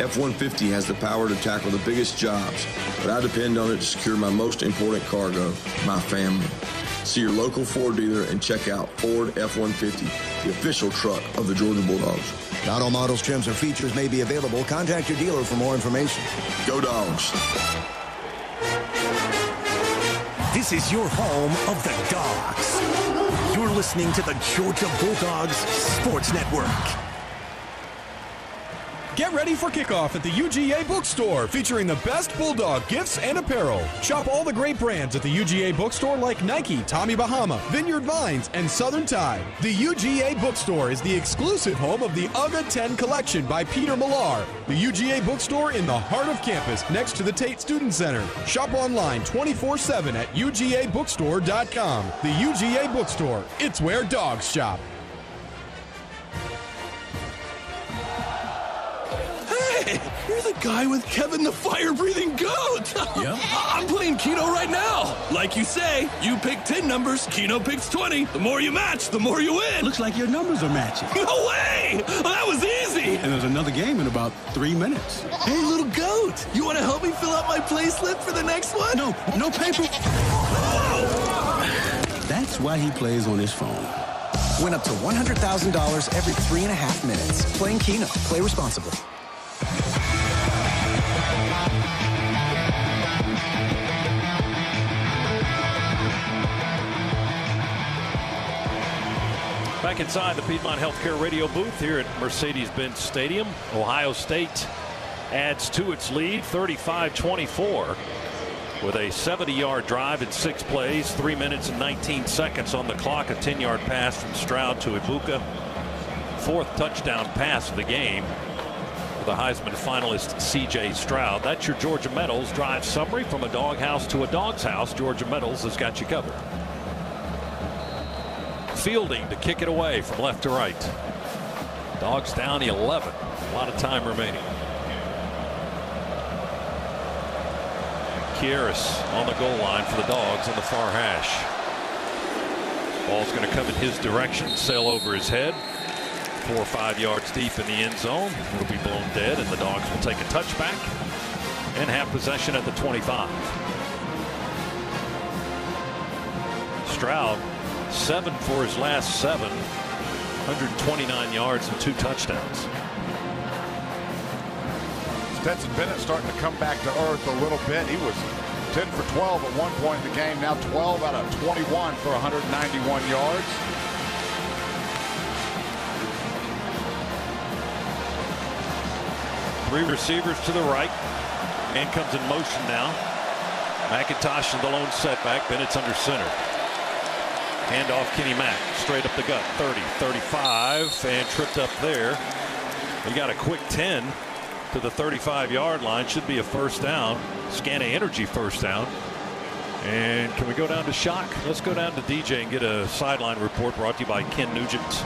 F-150 has the power to tackle the biggest jobs, but I depend on it to secure my most important cargo, my family. See your local Ford dealer and check out Ford F-150, the official truck of the Georgia Bulldogs. Not all models, trims, or features may be available. Contact your dealer for more information. Go Dogs. This is your home of the Dogs. You're listening to the Georgia Bulldogs Sports Network. Get ready for kickoff at the UGA Bookstore, featuring the best Bulldog gifts and apparel. Shop all the great brands at the UGA Bookstore like Nike, Tommy Bahama, Vineyard Vines, and Southern Tide. The UGA Bookstore is the exclusive home of the UGA 10 collection by Peter Millar. The UGA Bookstore in the heart of campus, next to the Tate Student Center. Shop online 24/7 at UGABookstore.com. The UGA Bookstore, it's where dogs shop. You're the guy with Kevin the fire-breathing goat. Yep. I'm playing Keno right now. Like you say, you pick 10 numbers, Keno picks 20. The more you match, the more you win. Looks like your numbers are matching. No way! Well, that was easy. And there's another game in about 3 minutes. Hey, little goat, you want to help me fill out my play slip for the next one? No paper. That's why he plays on his phone. Win up to $100,000 every 3.5 minutes. Playing Keno. Play responsibly. Back inside the Piedmont Healthcare radio booth here at Mercedes-Benz Stadium. Ohio State adds to its lead 35-24 with a 70-yard drive in 6 plays, 3 minutes and 19 seconds on the clock. A 10-yard pass from Stroud to Egbuka. 4th touchdown pass of the game for the Heisman finalist C.J. Stroud. That's your Georgia Metals drive summary. From a doghouse to a dog's house, Georgia Metals has got you covered. Fielding to kick it away from left to right. Dogs down 11. A lot of time remaining. Kieris on the goal line for the Dogs on the far hash. Ball's going to come in his direction, sail over his head. 4 or 5 yards deep in the end zone. It'll be blown dead, and the Dogs will take a touchback and have possession at the 25. Stroud, 7 for his last 7. 129 yards and 2 touchdowns. Stetson Bennett starting to come back to earth a little bit. He was 10 for 12 at one point in the game. Now 12 out of 21 for 191 yards. Three receivers to the right. Man comes in motion now. McIntosh in the lone setback. Bennett's under center. Handoff Kenny Mack, straight up the gut, 30, 35, and tripped up there. He got a quick 10 to the 35-yard line. Should be a first down. Scana Energy first down. And can we go down to Shock? Let's go down to DJ and get a sideline report brought to you by Ken Nugent.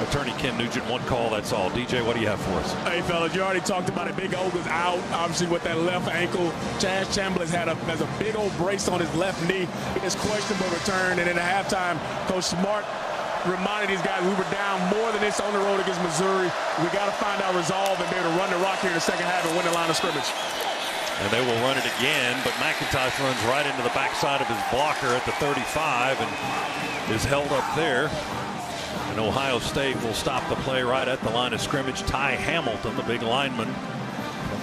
Attorney Ken Nugent, one call, that's all. DJ, what do you have for us? Hey, fellas, you already talked about it. Big O was out, obviously, with that left ankle. Chaz Chambliss has a big old brace on his left knee. It's questionable return. And in the halftime, Coach Smart reminded these guys we were down more than this on the road against Missouri. We got to find our resolve and be able to run the rock here in the second half and win the line of scrimmage. And they will run it again, but McIntosh runs right into the backside of his blocker at the 35 and is held up there. And Ohio State will stop the play right at the line of scrimmage. Ty Hamilton, the big lineman from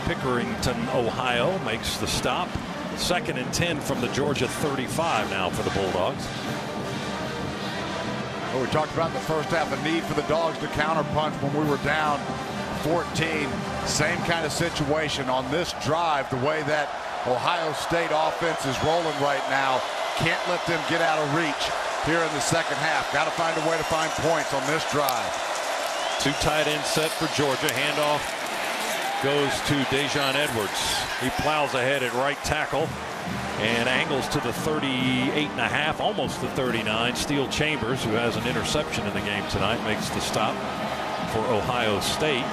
Pickerington, Ohio, makes the stop. 2nd and 10 from the Georgia 35 now for the Bulldogs. Well, we talked about in the first half the need for the Dogs to counterpunch when we were down 14. Same kind of situation on this drive. The way that Ohio State offense is rolling right now, can't let them get out of reach here in the second half. Got to find a way to find points on this drive. 2 tight end set for Georgia. Handoff goes to Dejon Edwards. He plows ahead at right tackle and angles to the 38.5, almost the 39. Steele Chambers, who has an interception in the game tonight, makes the stop for Ohio State.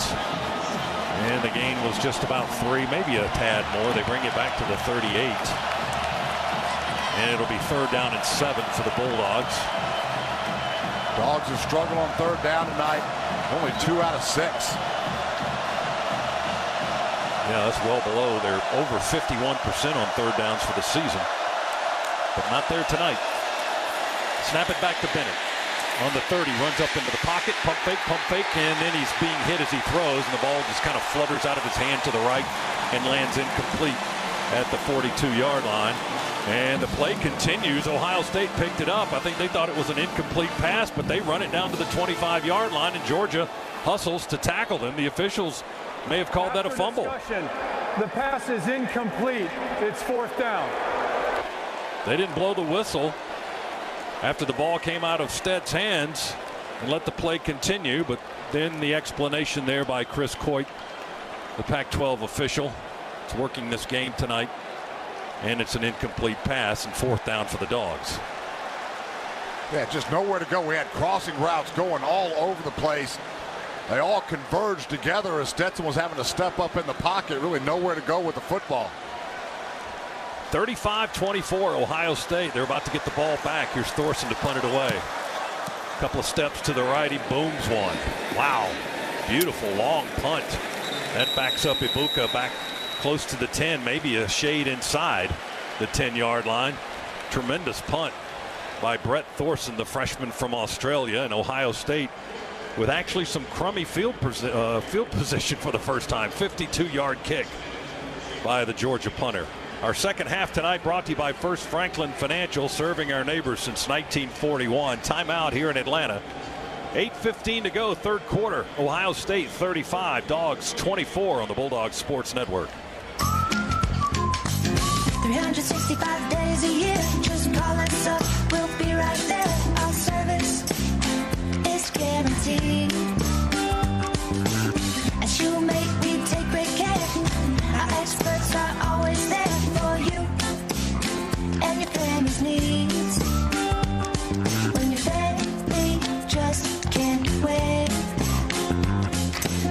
And the gain was just about 3, maybe a tad more. They bring it back to the 38. And it'll be 3rd down and 7 for the Bulldogs. Dogs have struggled on 3rd down tonight. Only 2 out of 6. Yeah, that's well below. They're over 51% on 3rd downs for the season. But not there tonight. Snap it back to Bennett. On the 30, runs up into the pocket, pump fake, and then he's being hit as he throws, and the ball just kind of flutters out of his hand to the right and lands incomplete at the 42-yard line. And the play continues. Ohio State picked it up. I think they thought it was an incomplete pass, but they run it down to the 25-yard line, and Georgia hustles to tackle them. The officials may have called that a fumble. The pass is incomplete. It's 4th down. They didn't blow the whistle after the ball came out of Stead's hands and let the play continue, but then the explanation there by Chris Coit, the Pac-12 official. It's working this game tonight, and it's an incomplete pass and 4th down for the Dogs. Yeah, just nowhere to go. We had crossing routes going all over the place. They all converged together as Stetson was having to step up in the pocket. Really nowhere to go with the football. 35-24 Ohio State. They're about to get the ball back. Here's Thorson to punt it away. A couple of steps to the right. He booms one. Wow. Beautiful long punt. That backs up Ibuka back close to the 10, maybe a shade inside the 10-yard line. Tremendous punt by Brett Thorson, the freshman from Australia. And Ohio State with actually some crummy field position for the first time. 52-yard kick by the Georgia punter. Our second half tonight brought to you by First Franklin Financial, serving our neighbors since 1941. Timeout here in Atlanta. 8:15 to go, 3rd quarter. Ohio State 35, Dogs 24 on the Bulldogs Sports Network. 365 days a year, just call us up, we'll be right there. Our service is guaranteed. As you make, we take great care. Our experts are always there for you and your family's needs. When you're ready, just can't wait.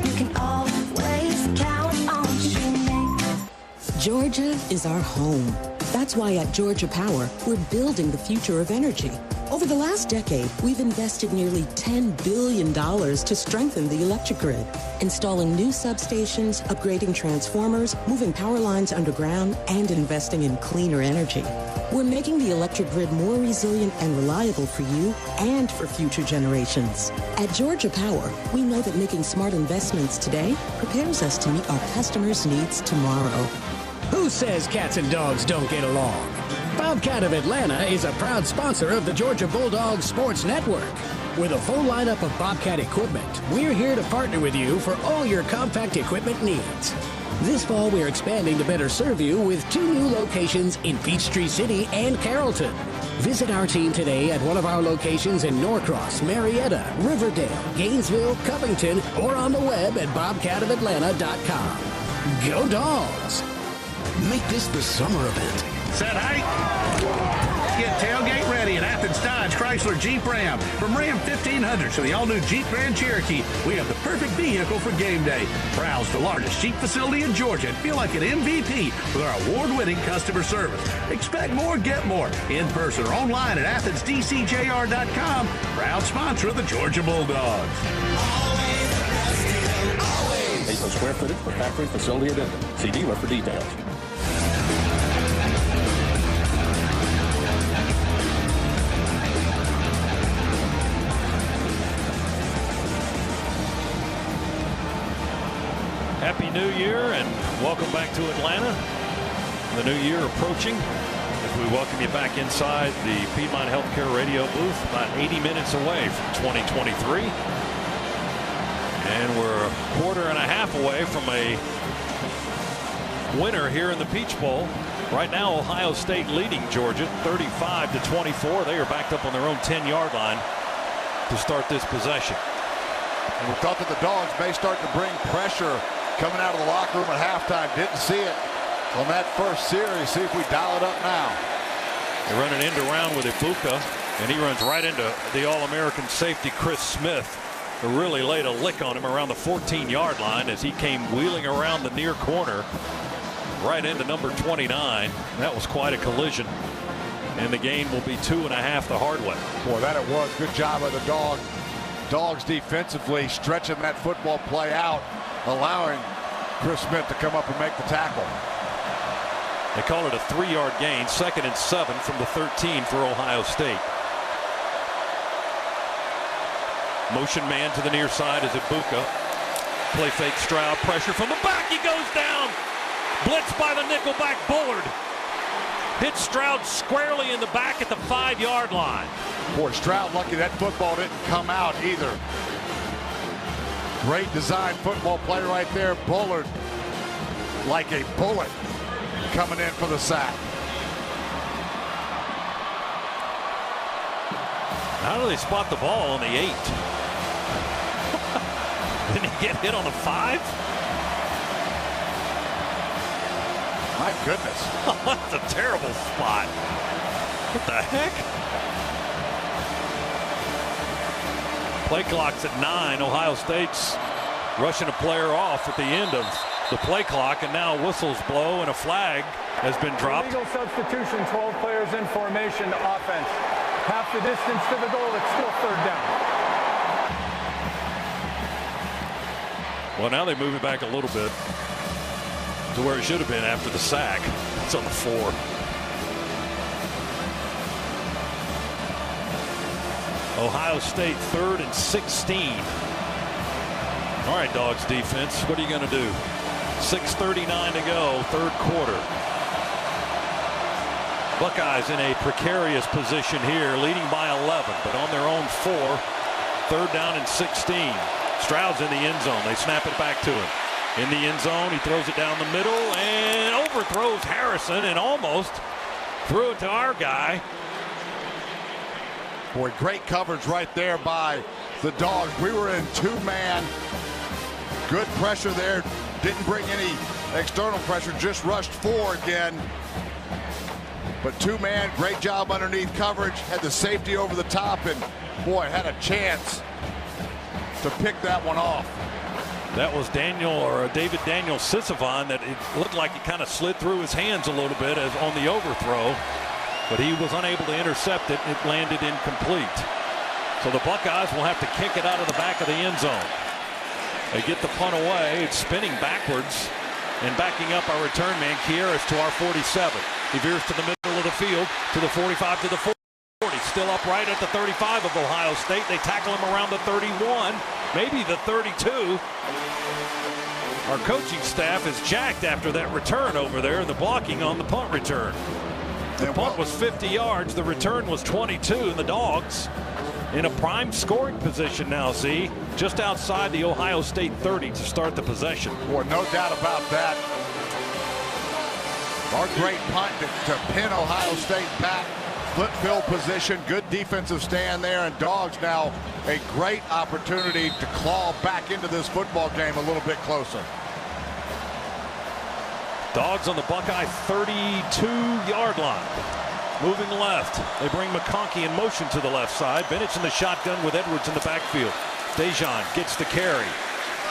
You can always count on Shoemake. Georgia is our home. That's why at Georgia Power, we're building the future of energy. Over the last decade, we've invested nearly $10 billion to strengthen the electric grid, installing new substations, upgrading transformers, moving power lines underground, and investing in cleaner energy. We're making the electric grid more resilient and reliable for you and for future generations. At Georgia Power, we know that making smart investments today prepares us to meet our customers' needs tomorrow. Who says cats and dogs don't get along? Bobcat of Atlanta is a proud sponsor of the Georgia Bulldogs Sports Network. With a full lineup of Bobcat equipment, we're here to partner with you for all your compact equipment needs. This fall, we're expanding to better serve you with 2 new locations in Peachtree City and Carrollton. Visit our team today at one of our locations in Norcross, Marietta, Riverdale, Gainesville, Covington, or on the web at bobcatofatlanta.com. Go Dogs! Make this the summer event. Set height. Get tailgate ready at Athens Dodge Chrysler Jeep Ram. From Ram 1500s to the all-new Jeep Grand Cherokee, we have the perfect vehicle for game day. Browse the largest Jeep facility in Georgia and feel like an MVP with our award-winning customer service. Expect more, get more. In person or online at athensdcjr.com. Proud sponsor of the Georgia Bulldogs. Based on square footage for factory facility addendum. See dealer for details. Happy New Year and welcome back to Atlanta. The new year approaching as we welcome you back inside the Piedmont Healthcare radio booth, about 80 minutes away from 2023. And we're a quarter and a half away from a winner here in the Peach Bowl. Right now, Ohio State leading Georgia 35-24. They are backed up on their own 10-yard line to start this possession. And we thought that the Dogs may start to bring pressure coming out of the locker room at halftime. Didn't see it on that first series. See if we dial it up now. They run an end around with Ibuka, and he runs right into the All-American safety Chris Smith, who really laid a lick on him around the 14-yard line as he came wheeling around the near corner right into number 29. That was quite a collision, and the gain will be 2.5 the hard way. Boy, that it was. Good job of the Dogs defensively stretching that football play out, allowing Chris Smith to come up and make the tackle. They call it a 3-yard gain, 2nd and 7 from the 13 for Ohio State. Motion man to the near side is Ibuka. Play fake Stroud, pressure from the back, he goes down. Blitz by the nickelback Bullard. Hits Stroud squarely in the back at the 5-yard line. Boy, Stroud lucky that football didn't come out either. Great design football play right there. Bullard like a bullet coming in for the sack. How do they spot the ball on the 8? Didn't he get hit on the 5? My goodness. That's a terrible spot. What the heck? Play clock's at 9. Ohio State's rushing a player off at the end of the play clock, and now whistles blow and a flag has been dropped. Illegal substitution, 12 players in formation, offense. Half the distance to the goal, it's still 3rd down. Well, now they move it back a little bit to where it should have been after the sack. It's on the 4. Ohio State 3rd and 16. All right, Dogs defense, what are you going to do? 6:39 to go, 3rd quarter. Buckeyes in a precarious position here, leading by 11, but on their own 4. 3rd down and 16. Stroud's in the end zone. They snap it back to him. In the end zone, he throws it down the middle and overthrows Harrison and almost threw it to our guy. Boy, great coverage right there by the Dogs. We were in 2-man. Good pressure there. Didn't bring any external pressure, just rushed 4 again. But 2-man, great job underneath coverage. Had the safety over the top and, boy, had a chance to pick that one off. That was David Daniel Sisavon that it looked like it kind of slid through his hands a little bit as on the overthrow, but he was unable to intercept it. It landed incomplete. So the Buckeyes will have to kick it out of the back of the end zone. They get the punt away. It's spinning backwards and backing up our return man Kieris to our 47. He veers to the middle of the field to the 45 to the 40. Still up right at the 35 of Ohio State. They tackle him around the 31, maybe the 32. Our coaching staff is jacked after that return over there and the blocking on the punt return. The punt was 50 yards. The return was 22, and the Dogs in a prime scoring position now, Z, just outside the Ohio State 30 to start the possession. Boy, no doubt about that. Our great punt to pin Ohio State back split field position, good defensive stand there, and Dawgs now a great opportunity to claw back into this football game a little bit closer. Dawgs on the Buckeye 32-yard line. Moving left. They bring McConkey in motion to the left side. Bennett's in the shotgun with Edwards in the backfield. Dejan gets the carry.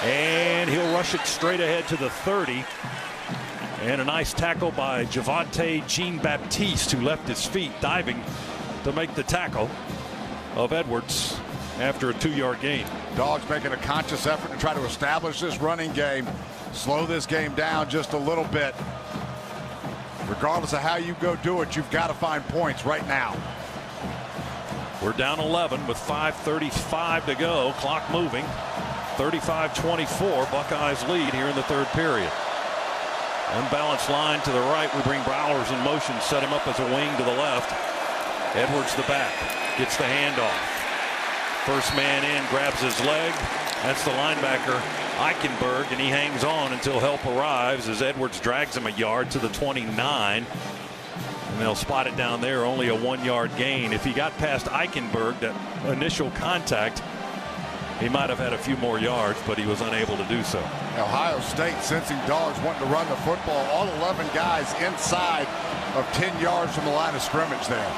And he'll rush it straight ahead to the 30. And a nice tackle by Javonte Jean-Baptiste, who left his feet diving to make the tackle of Edwards after a 2-yard gain. Dawgs making a conscious effort to try to establish this running game, slow this game down just a little bit. Regardless of how you go do it, you've got to find points right now. We're down 11 with 5:35 to go. Clock moving. 35-24. Buckeyes lead here in the third period. Unbalanced line to the right. We bring Browers in motion. Set him up as a wing to the left. Edwards the back. Gets the handoff. First man in. Grabs his leg. That's the linebacker Eichenberg, and he hangs on until help arrives as Edwards drags him a yard to the 29. And they'll spot it down there, only a 1-yard gain. If he got past Eichenberg, that initial contact, he might have had a few more yards, but he was unable to do so. Ohio State sensing Dawgs wanting to run the football. All 11 guys inside of 10 yards from the line of scrimmage there.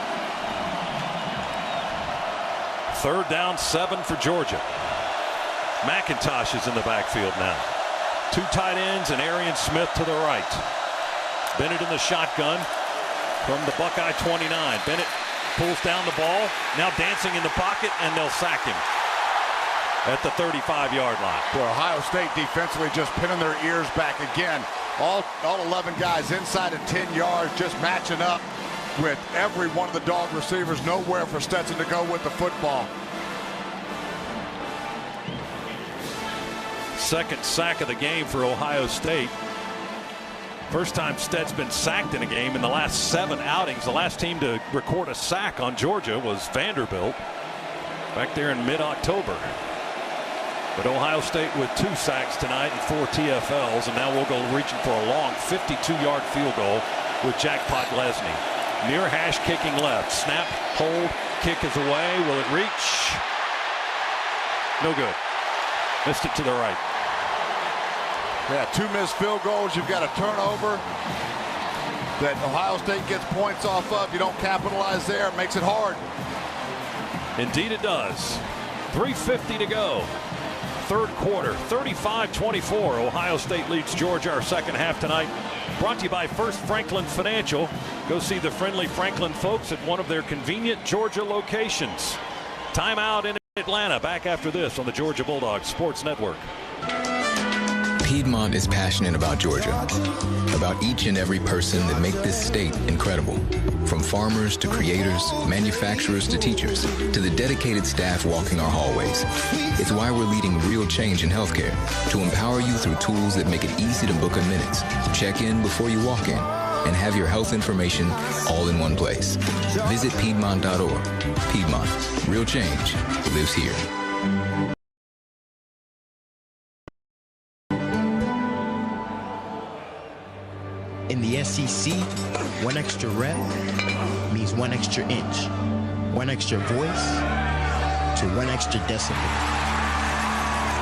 Third down, 7 for Georgia. McIntosh is in the backfield now. 2 tight ends and Arian Smith to the right. Bennett in the shotgun from the Buckeye 29. Bennett pulls down the ball, now dancing in the pocket, and they'll sack him at the 35-yard line. Well, Ohio State defensively just pinning their ears back again. All 11 guys inside of 10 yards, just matching up with every one of the dog receivers. Nowhere for Stetson to go with the football. Second sack of the game for Ohio State. First time Stett's been sacked in a game in the last 7 outings. The last team to record a sack on Georgia was Vanderbilt back there in mid-October. But Ohio State with 2 sacks tonight and 4 TFLs, and now we'll go reaching for a long 52-yard field goal with Jackpot Lesney. Near hash kicking left. Snap, hold, kick is away. Will it reach? No good. Missed it to the right. Yeah, 2 missed field goals. You've got a turnover that Ohio State gets points off of. You don't capitalize there. It makes it hard. Indeed it does. 3:50 to go. Third quarter, 35-24. Ohio State leads Georgia. Our second half tonight brought to you by First Franklin Financial. Go see the friendly Franklin folks at one of their convenient Georgia locations. Timeout in Atlanta. Back after this on the Georgia Bulldogs Sports Network. Piedmont is passionate about Georgia, about each and every person that make this state incredible. From farmers to creators, manufacturers to teachers, to the dedicated staff walking our hallways. It's why we're leading real change in healthcare, to empower you through tools that make it easy to book in minutes, check in before you walk in, and have your health information all in one place. Visit Piedmont.org. Piedmont, real change lives here. In the SEC, 1 extra rep means 1 extra inch, 1 extra voice to 1 extra decibel,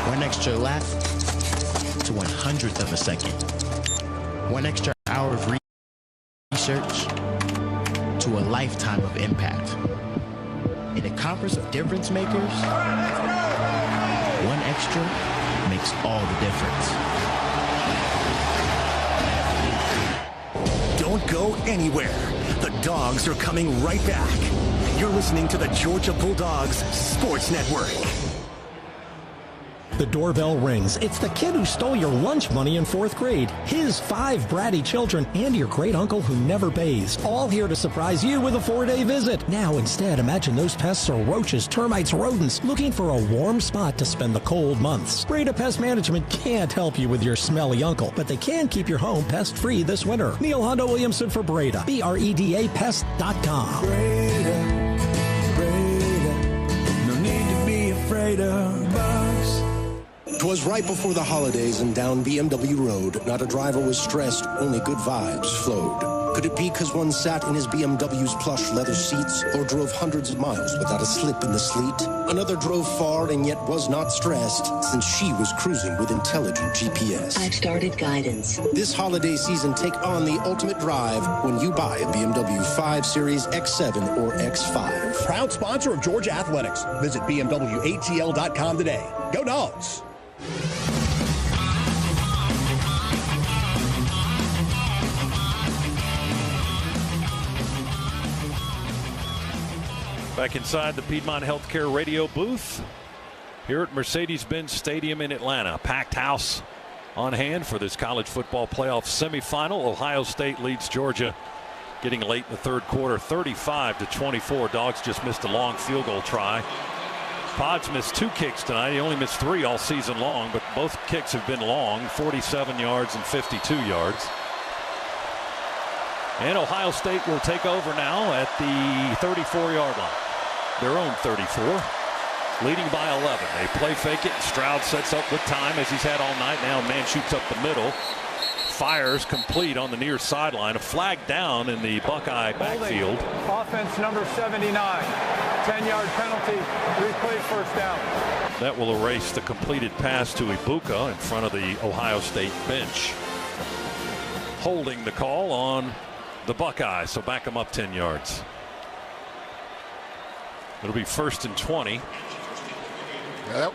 1 extra lap to 1/100th of a second, 1 extra hour of research to a lifetime of impact. In a conference of difference makers, 1 extra makes all the difference. Don't go anywhere. The Dogs are coming right back. You're listening to the Georgia Bulldogs Sports Network. The doorbell rings. It's the kid who stole your lunch money in 4th grade, his 5 bratty children, and your great uncle who never bathes, all here to surprise you with a 4-day visit. Now, instead, imagine those pests are roaches, termites, rodents, looking for a warm spot to spend the cold months. Breda Pest Management can't help you with your smelly uncle, but they can keep your home pest-free this winter. Neil Hondo Williamson for Breda. BREDAPest.com. Breda, no need to be afraid of bugs. 'Twas right before the holidays and down BMW Road, not a driver was stressed, only good vibes flowed. Could it be because one sat in his BMW's plush leather seats or drove hundreds of miles without a slip in the sleet? Another drove far and yet was not stressed since she was cruising with intelligent GPS. I've started guidance. This holiday season, take on the ultimate drive when you buy a BMW 5 Series X7 or X5. Proud sponsor of Georgia Athletics. Visit BMWATL.com today. Go Dogs! Back inside the Piedmont Healthcare radio booth here at Mercedes-Benz Stadium in Atlanta. Packed house on hand for this college football playoff semifinal. Ohio State leads Georgia getting late in the third quarter, 35-24. Dawgs just missed a long field goal try. Pods missed 2 kicks tonight. He only missed 3 all season long, but both kicks have been long, 47 yards and 52 yards. And Ohio State will take over now at the 34-yard line. Their own 34, leading by 11. They play fake it. Stroud sets up with time as he's had all night. Now man shoots up the middle. Fires complete on the near sideline. A flag down in the Buckeye backfield. Offense number 79. 10-yard penalty. Replay first down. That will erase the completed pass to Ibuka in front of the Ohio State bench. Holding the call on the Buckeyes, so back them up 10 yards. It'll be 1st and 20. Yeah,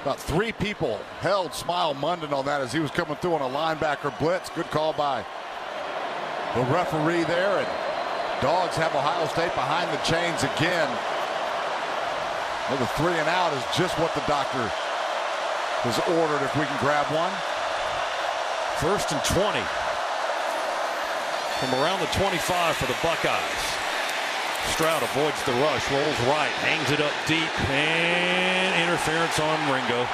about 3 people held Smile Munden on that as he was coming through on a linebacker blitz. Good call by the referee there, and Dawgs have Ohio State behind the chains again. Another 3 and out is just what the doctor has ordered if we can grab one. 1st and 20. From around the 25 for the Buckeyes. Stroud avoids the rush, rolls right, hangs it up deep, and interference on Ringo.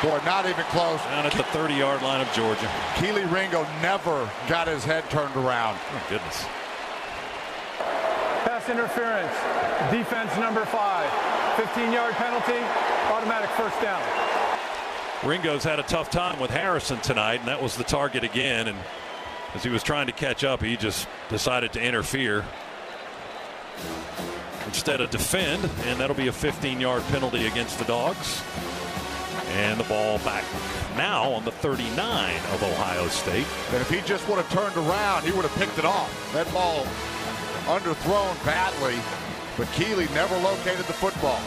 Boy, not even close. Down at the 30-yard line of Georgia. Keely Ringo never got his head turned around. Oh, goodness. Pass interference. Defense number 5. 15-yard penalty. Automatic first down. Ringo's had a tough time with Harrison tonight, and that was the target again. And as he was trying to catch up, he just decided to interfere instead of defend, and that'll be a 15-yard penalty against the Dogs. And the ball back now on the 39 of Ohio State. And if he just would have turned around, he would have picked it off. That ball underthrown badly, but Keely never located the football.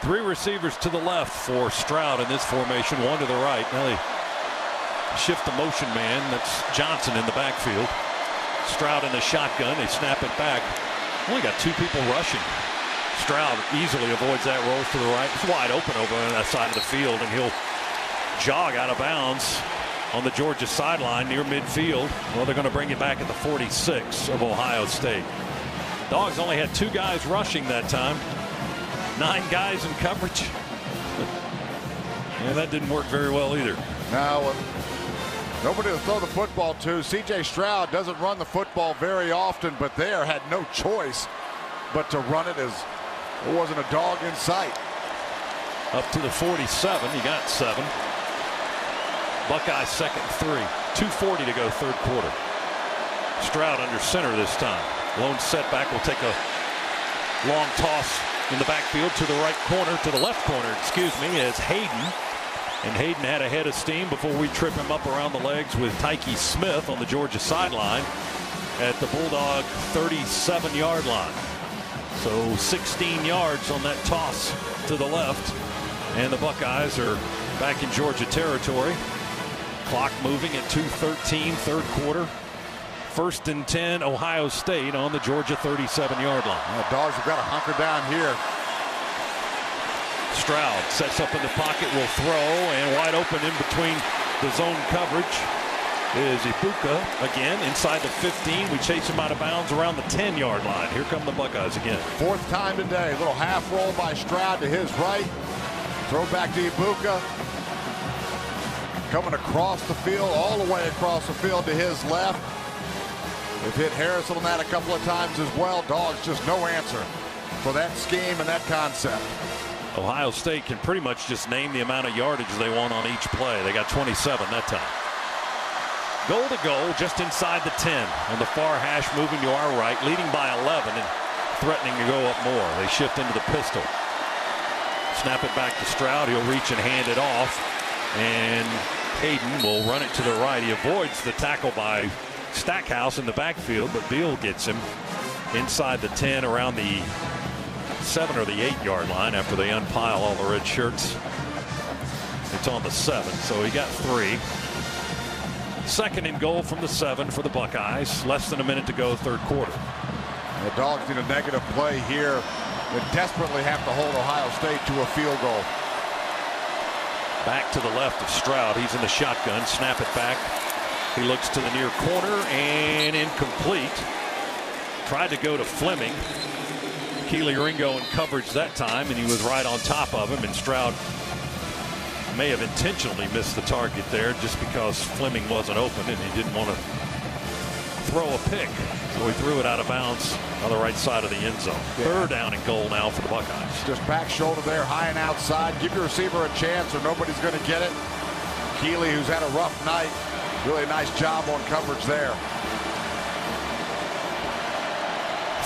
3 receivers to the left for Stroud in this formation, 1 to the right. Now they shift the motion man. That's Johnson in the backfield. Stroud in the shotgun. They snap it back. Only got 2 people rushing. Stroud easily avoids that, rolls to the right. It's wide open over on that side of the field, and he'll jog out of bounds on the Georgia sideline near midfield. Well, they're going to bring it back at the 46 of Ohio State. Dawgs only had 2 guys rushing that time. 9 guys in coverage. And that didn't work very well either. Now, nobody to throw the football to. C.J. Stroud doesn't run the football very often, but there had no choice but to run it as there wasn't a dog in sight. Up to the 47. He got 7. Buckeyes 2nd and 3. 2:40 to go third quarter. Stroud under center this time. Lone setback will take a long toss in the backfield to the right corner, to the left corner, excuse me, as Hayden. And Hayden had a head of steam before we trip him up around the legs with Tyke Smith on the Georgia sideline at the Bulldog 37-yard line. So 16 yards on that toss to the left. And the Buckeyes are back in Georgia territory. Clock moving at 2:13, third quarter. 1st and 10, Ohio State on the Georgia 37-yard line. The Dogs have got to hunker down here. Stroud sets up in the pocket, will throw, and wide open in between the zone coverage is Ibuka again inside the 15. We chase him out of bounds around the 10-yard line. Here come the Buckeyes again. 4th time today. A little half roll by Stroud to his right. Throw back to Ibuka. Coming across the field, all the way across the field to his left. They've hit Harrison on that a couple of times as well. Dawgs just no answer for that scheme and that concept. Ohio State can pretty much just name the amount of yardage they want on each play. They got 27 that time. Goal to goal, just inside the 10 on the far hash, moving to our right, leading by 11 and threatening to go up more. They shift into the pistol. Snap it back to Stroud. He'll reach and hand it off, and Hayden will run it to the right. He avoids the tackle by Stackhouse in the backfield, but Beal gets him inside the 10 around the 7 or the 8-yard line after they unpile all the red shirts. It's on the 7, so he got 3. Second and goal from the 7 for the Buckeyes. Less than a minute to go, third quarter. The Dogs need a negative play here. They desperately have to hold Ohio State to a field goal. Back to the left of Stroud. He's in the shotgun. Snap it back. He looks to the near corner and incomplete. Tried to go to Fleming. Keely Ringo in coverage that time, and he was right on top of him, and Stroud may have intentionally missed the target there just because Fleming wasn't open and he didn't want to throw a pick. So he threw it out of bounds on the right side of the end zone. Yeah. Third down and goal now for the Buckeyes. Just back shoulder there, high and outside. Give your receiver a chance or nobody's going to get it. Keely, who's had a rough night, really nice job on coverage there.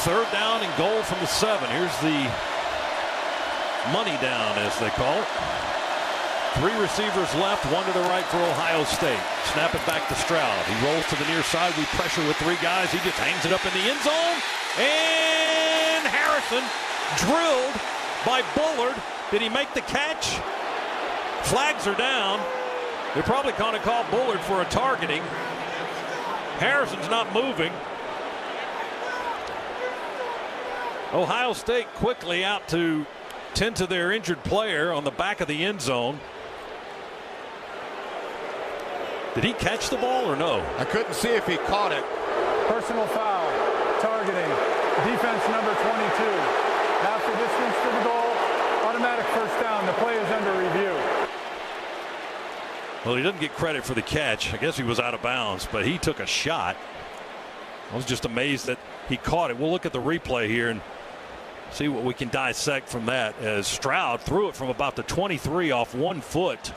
Third down and goal from the 7. Here's the money down, as they call it. 3 receivers left, 1 to the right for Ohio State. Snap it back to Stroud. He rolls to the near side. We pressure with 3 guys. He just hangs it up in the end zone. And Harrison drilled by Bullard. Did he make the catch? Flags are down. They're probably going to call Bullard for a targeting. Harrison's not moving. Ohio State quickly out to tend to their injured player on the back of the end zone. Did he catch the ball or no? I couldn't see if he caught it. Personal foul, targeting, defense number 22. Half the distance to the goal, automatic first down. The play is under review. Well, he doesn't get credit for the catch. I guess he was out of bounds, but he took a shot. I was just amazed that he caught it. We'll look at the replay here and see what we can dissect from that, as Stroud threw it from about the 23 off 1 foot.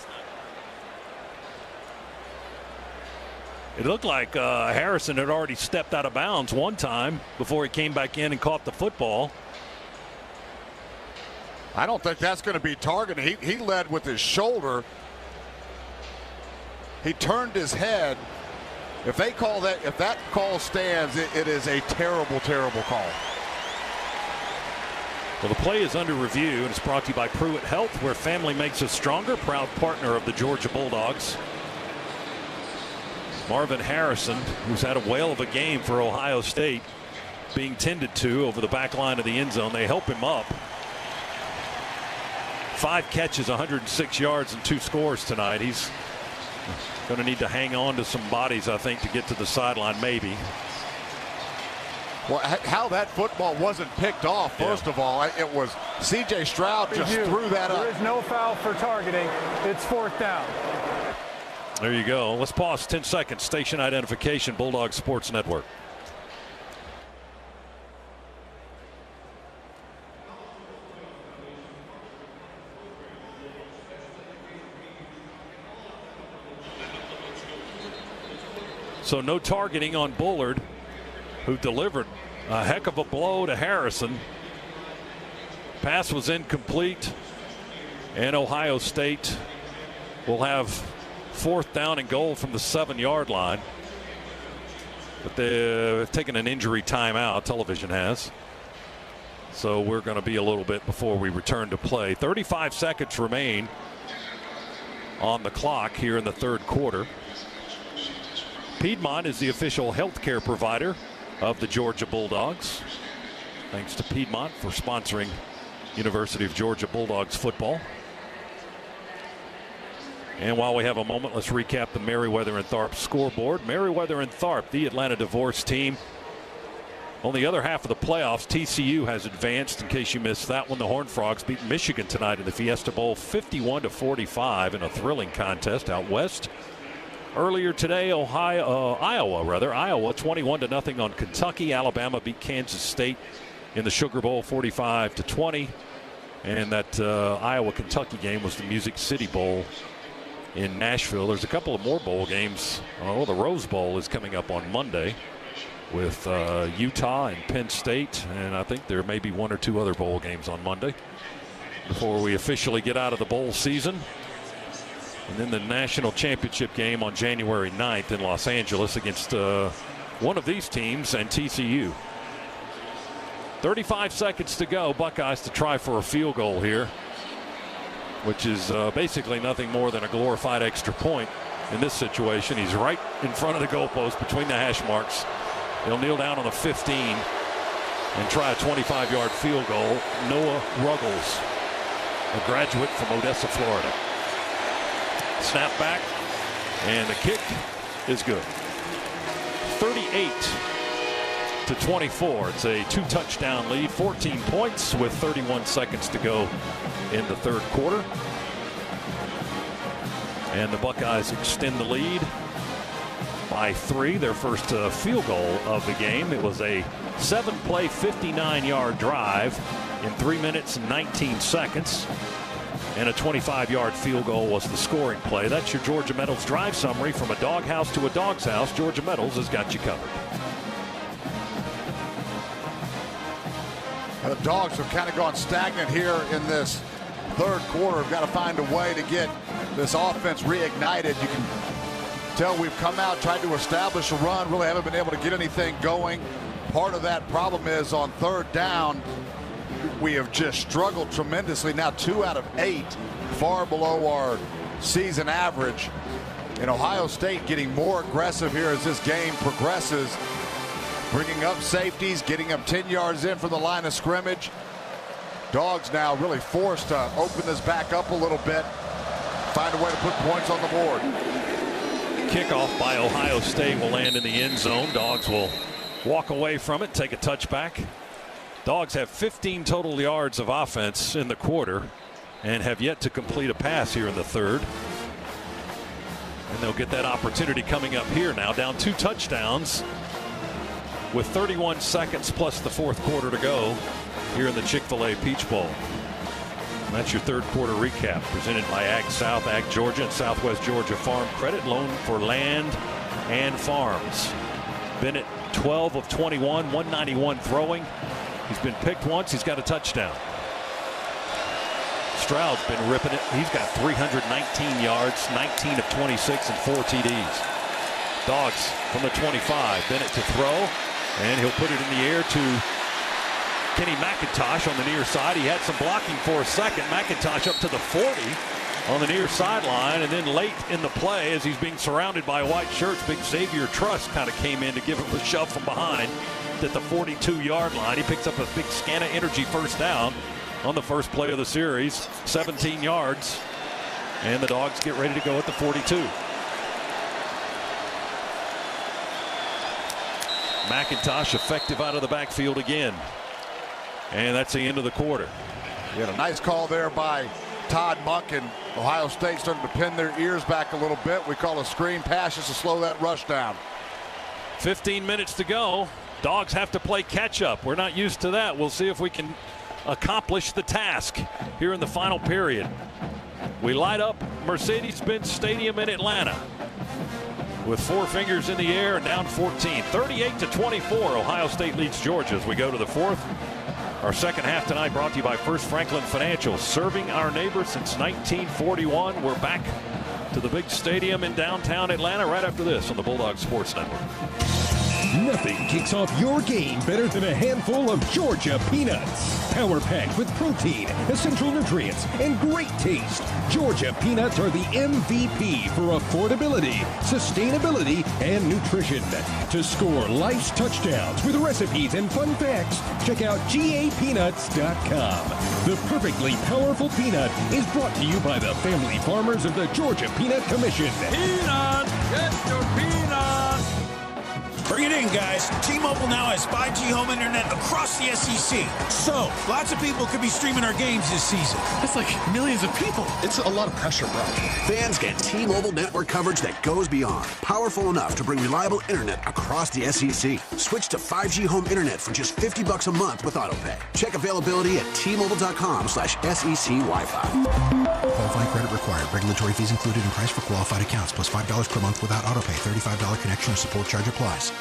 It looked like Harrison had already stepped out of bounds one time before he came back in and caught the football. I don't think that's going to be targeted. He led with his shoulder. He turned his head. If they call that, if that call stands, it is a terrible, terrible call. Well, the play is under review, and it's brought to you by Pruitt Health, where family makes us stronger. Proud partner of the Georgia Bulldogs. Marvin Harrison, who's had a whale of a game for Ohio State, being tended to over the back line of the end zone. They help him up. 5 catches, 106 yards, and 2 scores tonight. He's going to need to hang on to some bodies, I think, to get to the sideline, maybe. Well, how that football wasn't picked off, first of all, it was C.J. Stroud just threw that up. There is no foul for targeting. It's 4th down. There you go. Let's pause 10 seconds. Station identification, Bulldog Sports Network. So no targeting on Bullard, who delivered a heck of a blow to Harrison. Pass was incomplete, and Ohio State will have 4th down and goal from the 7-yard line. But they've taken an injury timeout, television has. So we're going to be a little bit before we return to play. 35 seconds remain on the clock here in the third quarter. Piedmont is the official healthcare provider of the Georgia Bulldogs. Thanks to Piedmont for sponsoring University of Georgia Bulldogs football. And while we have a moment, let's recap the Meriwether and Tharp scoreboard. Meriwether and Tharp, the Atlanta divorce team. On the other half of the playoffs, TCU has advanced. In case you missed that one, the Horned Frogs beat Michigan tonight in the Fiesta Bowl 51-45 in a thrilling contest out west. Earlier today, Iowa 21-0 on Kentucky. Alabama beat Kansas State in the Sugar Bowl 45-20. And that Iowa-Kentucky game was the Music City Bowl in Nashville. There's a couple of more bowl games. Oh, the Rose Bowl is coming up on Monday with Utah and Penn State, and I think there may be one or two other bowl games on Monday before we officially get out of the bowl season. And then the national championship game on January 9th in Los Angeles against one of these teams and TCU. 35 seconds to go. Buckeyes to try for a field goal here, which is basically nothing more than a glorified extra point in this situation. He's right in front of the goalpost between the hash marks. He'll kneel down on the 15 and try a 25-yard field goal. Noah Ruggles, a graduate from Odessa, Florida. Snap back, and the kick is good. 38-24. It's a 2-touchdown lead, 14 points with 31 seconds to go in the third quarter. And the Buckeyes extend the lead by 3, their first field goal of the game. It was a 7-play, 59-yard drive in 3 minutes and 19 seconds. And a 25-yard field goal was the scoring play. That's your Georgia Metals drive summary. From a doghouse to a dog's house, Georgia Metals has got you covered. The Dogs have kind of gone stagnant here in this third quarter. We've got to find a way to get this offense reignited. You can tell we've come out, tried to establish a run, really haven't been able to get anything going. Part of that problem is on third down, we have just struggled tremendously. Now 2 out of 8, far below our season average. And Ohio State getting more aggressive here as this game progresses, bringing up safeties, getting up 10 yards in from the line of scrimmage. Dogs now really forced to open this back up a little bit, find a way to put points on the board. Kickoff by Ohio State will land in the end zone. Dogs will walk away from it, take a touchback. Dogs have 15 total yards of offense in the quarter and have yet to complete a pass here in the third. And they'll get that opportunity coming up here now, down 2 touchdowns with 31 seconds plus the fourth quarter to go here in the Chick-Fil-A Peach Bowl. And that's your third quarter recap presented by Ag South, Ag Georgia, and Southwest Georgia Farm Credit Loan for land and farms. Bennett 12 of 21, 191 throwing. He's been picked once. He's got a touchdown. Stroud's been ripping it. He's got 319 yards, 19 of 26, and 4 TDs. Dawgs from the 25. Bennett to throw, and he'll put it in the air to Kenny McIntosh on the near side. He had some blocking for a second. McIntosh up to the 40 on the near sideline, and then late in the play, as he's being surrounded by white shirts, big Xavier Truss kind of came in to give him a shove from behind at the 42-yard line. He picks up a big Scana Energy first down on the first play of the series, 17 yards, and the Dogs get ready to go at the 42. McIntosh effective out of the backfield again, and that's the end of the quarter. You had a nice call there by Todd Monk, and Ohio State starting to pin their ears back a little bit. We call a screen pass just to slow that rush down. 15 minutes to go. Dogs have to play catch up. We're not used to that. We'll see if we can accomplish the task here in the final period. We light up Mercedes-Benz Stadium in Atlanta with 4 fingers in the air and down 14. 38-24, Ohio State leads Georgia as we go to the fourth. Our second half tonight brought to you by First Franklin Financial, serving our neighbors since 1941. We're back to the big stadium in downtown Atlanta right after this on the Bulldog Sports Network. Nothing kicks off your game better than a handful of Georgia peanuts. Power packed with protein, essential nutrients, and great taste. Georgia peanuts are the MVP for affordability, sustainability, and nutrition. To score life's touchdowns with recipes and fun facts, check out GAPeanuts.com. The perfectly powerful peanut is brought to you by the family farmers of the Georgia Peanut Commission. Peanuts! Get your peanuts! Bring it in, guys. T-Mobile now has 5G home internet across the SEC. So, lots of people could be streaming our games this season. That's like millions of people. It's a lot of pressure, bro. Fans get T-Mobile network coverage that goes beyond. Powerful enough to bring reliable internet across the SEC. Switch to 5G home internet for just $50 a month with autopay. Check availability at T-Mobile.com/SEC Wi-Fi. Qualifying credit required. Regulatory fees included in price for qualified accounts, plus $5 per month without autopay. $35 connection and support charge applies.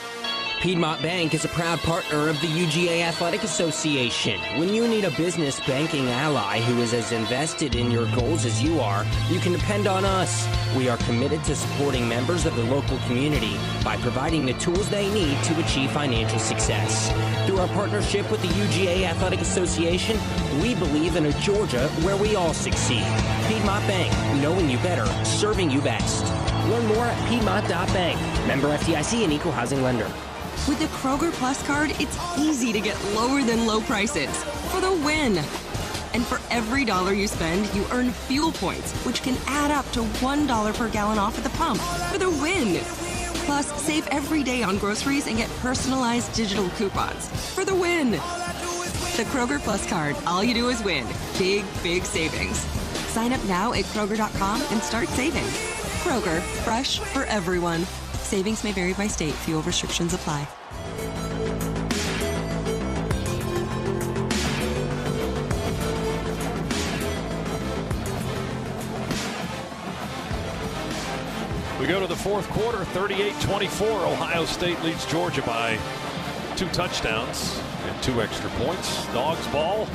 Piedmont Bank is a proud partner of the UGA Athletic Association. When you need a business banking ally who is as invested in your goals as you are, you can depend on us. We are committed to supporting members of the local community by providing the tools they need to achieve financial success. Through our partnership with the UGA Athletic Association, we believe in a Georgia where we all succeed. Piedmont Bank, knowing you better, serving you best. Learn more at Piedmont.bank. Member FDIC and equal housing lender. With the Kroger Plus card, it's easy to get lower than low prices for the win. And for every dollar you spend, you earn fuel points, which can add up to $1 per gallon off at the pump for the win. Plus, save every day on groceries and get personalized digital coupons for the win. The Kroger Plus card, all you do is win. Big, big savings. Sign up now at Kroger.com and start saving. Kroger, fresh for everyone. Savings may vary by state. Fuel restrictions apply. We go to the fourth quarter, 38-24. Ohio State leads Georgia by 2 touchdowns and 2 extra points. Dawgs ball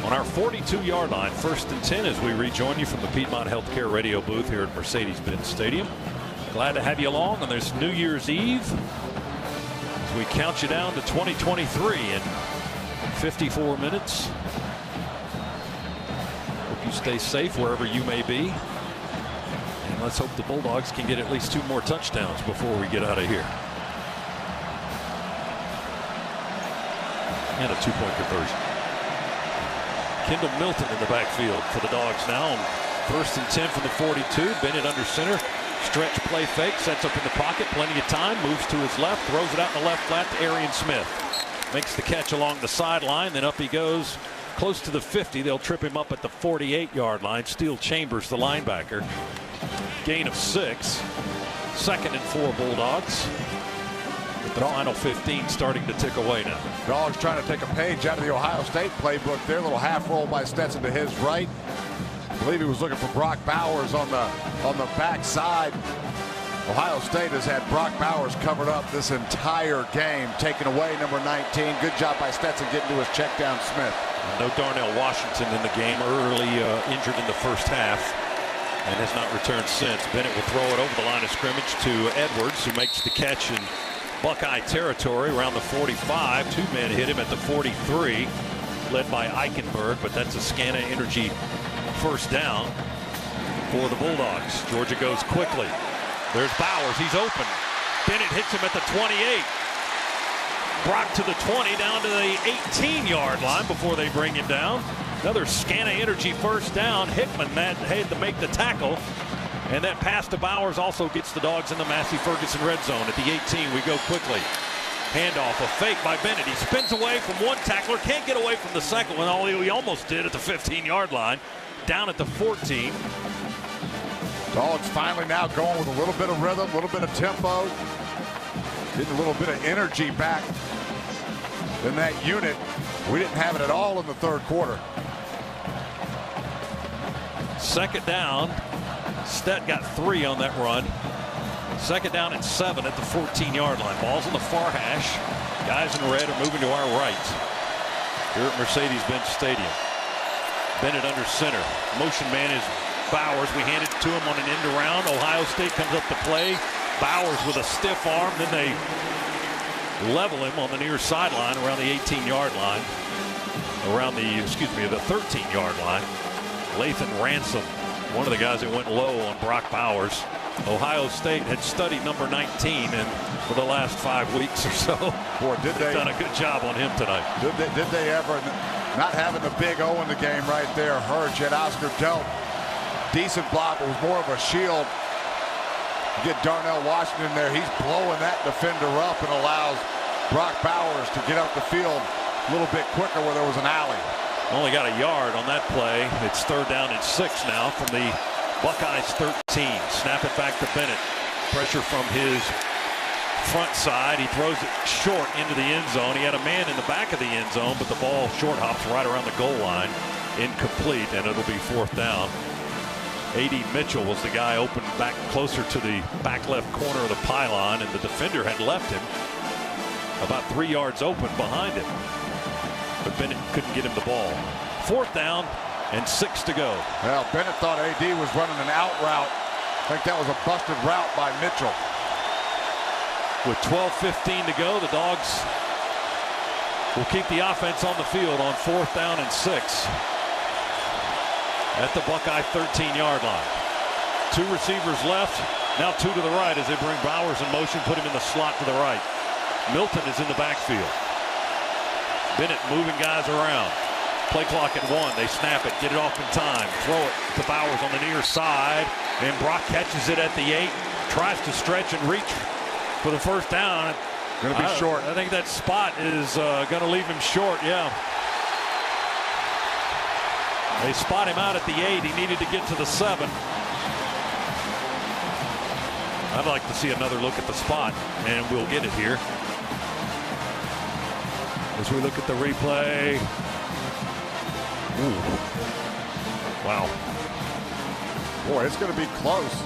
on our 42-yard line, 1st and 10 as we rejoin you from the Piedmont Healthcare radio booth here at Mercedes-Benz Stadium. Glad to have you along on this New Year's Eve as we count you down to 2023 in 54 minutes. Hope you stay safe wherever you may be. And let's hope the Bulldogs can get at least 2 more touchdowns before we get out of here. And a 2-point conversion. Kendall Milton in the backfield for the Dogs now on 1st and 10 from the 42. Bennett under center. Stretch play fake, sets up in the pocket, plenty of time, moves to his left, throws it out in the left flat to Arian Smith. Makes the catch along the sideline, then up he goes close to the 50. They'll trip him up at the 48-yard line. Steele Chambers, the linebacker. Gain of 6. 2nd and 4 Bulldogs. With the final 15 starting to tick away now. Dawgs trying to take a page out of the Ohio State playbook there. Little half roll by Stetson to his right. I believe he was looking for Brock Bowers on the backside. Ohio State has had Brock Bowers covered up this entire game. Taken away, number 19. Good job by Stetson getting to his check down Smith. No Darnell Washington in the game, early injured in the first half and has not returned since. Bennett will throw it over the line of scrimmage to Edwards, who makes the catch in Buckeye territory around the 45. 2 men hit him at the 43, led by Eichenberg, but that's a Scana Energy first down for the Bulldogs. Georgia goes quickly. There's Bowers. He's open. Bennett hits him at the 28. Brock to the 20, down to the 18-yard line before they bring him down. Another Scana Energy first down. Hickman that had to make the tackle. And that pass to Bowers also gets the Dogs in the Massey Ferguson red zone. At the 18, we go quickly. Handoff, a fake by Bennett. He spins away from one tackler, can't get away from the second one, although he almost did at the 15-yard line. Down at the 14. Dawgs finally now going with a little bit of rhythm, a little bit of tempo. Getting a little bit of energy back in that unit. We didn't have it at all in the 3rd quarter. 2nd down. Stet got 3 on that run. 2nd down and 7 at the 14-yard line. Ball's on the far hash. Guys in red are moving to our right here at Mercedes-Benz Stadium. Bennett under center. Motion man is Bowers. We hand it to him on an end around. Ohio State comes up to play. Bowers with a stiff arm. Then they level him on the near sideline around the 18-yard line. Around the 13-yard line. Lathan Ransom, one of the guys that went low on Brock Bowers. Ohio State had studied number 19 and for the last 5 weeks or so. Boy, did they done a good job on him tonight. Did they ever? Not having the big O in the game right there hurt. Yet Oscar dealt decent block. It was more of a shield You get Darnell Washington there. He's blowing that defender up and allows Brock Bowers to get up the field a little bit quicker where there was an alley. Only got a yard on that play. It's 3rd down and 6 now from the Buckeyes 13. Snap it back to Bennett. Pressure from his front side. He throws it short into the end zone. He had a man in the back of the end zone, but the ball short hops right around the goal line. Incomplete, and it'll be 4th down. A.D. Mitchell was the guy open back closer to the back left corner of the pylon, and the defender had left him about 3 yards open behind him. But Bennett couldn't get him the ball. 4th down and 6 to go. Well, Bennett thought A.D. was running an out route. I think that was a busted route by Mitchell. With 12:15 to go, the Dogs will keep the offense on the field on 4th down and 6 at the Buckeye 13-yard line. 2 receivers left, now 2 to the right as they bring Bowers in motion, put him in the slot to the right. Milton is in the backfield. Bennett moving guys around. Play clock at 1. They snap it, get it off in time, throw it to Bowers on the near side, and Brock catches it at the 8, tries to stretch and reach for the 1st down. Going to be short. I think that spot is going to leave him short, yeah. They spot him out at the 8. He needed to get to the 7. I'd like to see another look at the spot, and we'll get it here. As we look at the replay. Ooh. Wow. Boy, it's going to be close.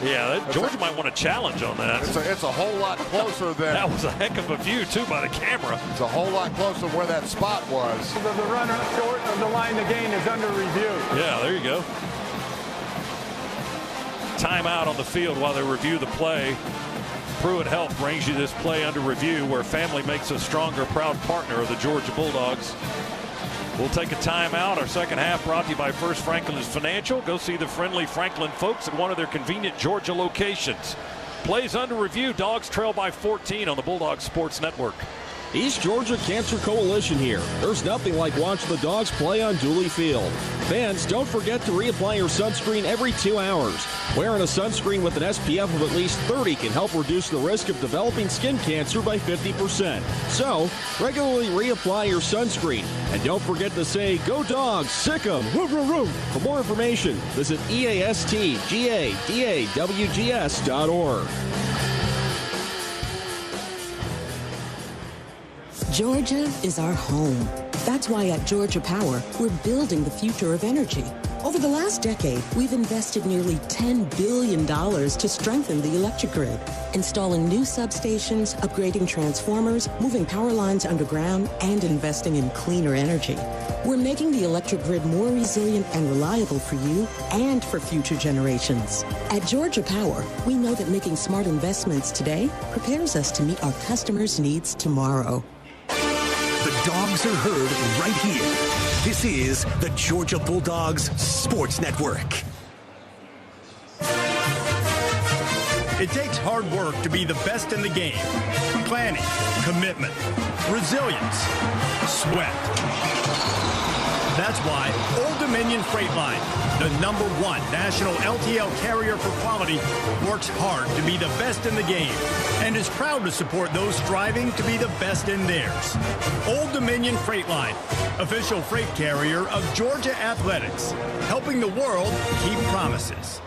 Yeah, Georgia might want to challenge on that. It's a whole lot closer than... That was a heck of a view, too, by the camera. It's a whole lot closer where that spot was. The runner short of the line to gain is under review. Yeah, there you go. Timeout on the field while they review the play. Pruitt Health brings you this play under review where family makes a stronger, proud partner of the Georgia Bulldogs. We'll take a timeout. Our second half brought to you by First Franklin's Financial. Go see the friendly Franklin folks at one of their convenient Georgia locations. Plays under review. Dogs trail by 14 on the Bulldogs Sports Network. East Georgia Cancer Coalition here. There's nothing like watching the Dogs play on Dooley Field. Fans, don't forget to reapply your sunscreen every 2 hours. Wearing a sunscreen with an SPF of at least 30 can help reduce the risk of developing skin cancer by 50%. So, regularly reapply your sunscreen. And don't forget to say, go Dogs, sick 'em, woof, woof, woof. For more information, visit EASTGADAWGS.org. Georgia is our home. That's why at Georgia Power, we're building the future of energy. Over the last decade, we've invested nearly $10 billion to strengthen the electric grid, installing new substations, upgrading transformers, moving power lines underground, and investing in cleaner energy. We're making the electric grid more resilient and reliable for you and for future generations. At Georgia Power, we know that making smart investments today prepares us to meet our customers' needs tomorrow. The Dogs are heard right here. This is the Georgia Bulldogs Sports Network. It takes hard work to be the best in the game. Planning, commitment, resilience, sweat. That's why Old Dominion Freight Line, the #1 national LTL carrier for quality, works hard to be the best in the game and is proud to support those striving to be the best in theirs. Old Dominion Freight Line, official freight carrier of Georgia Athletics, helping the world keep promises.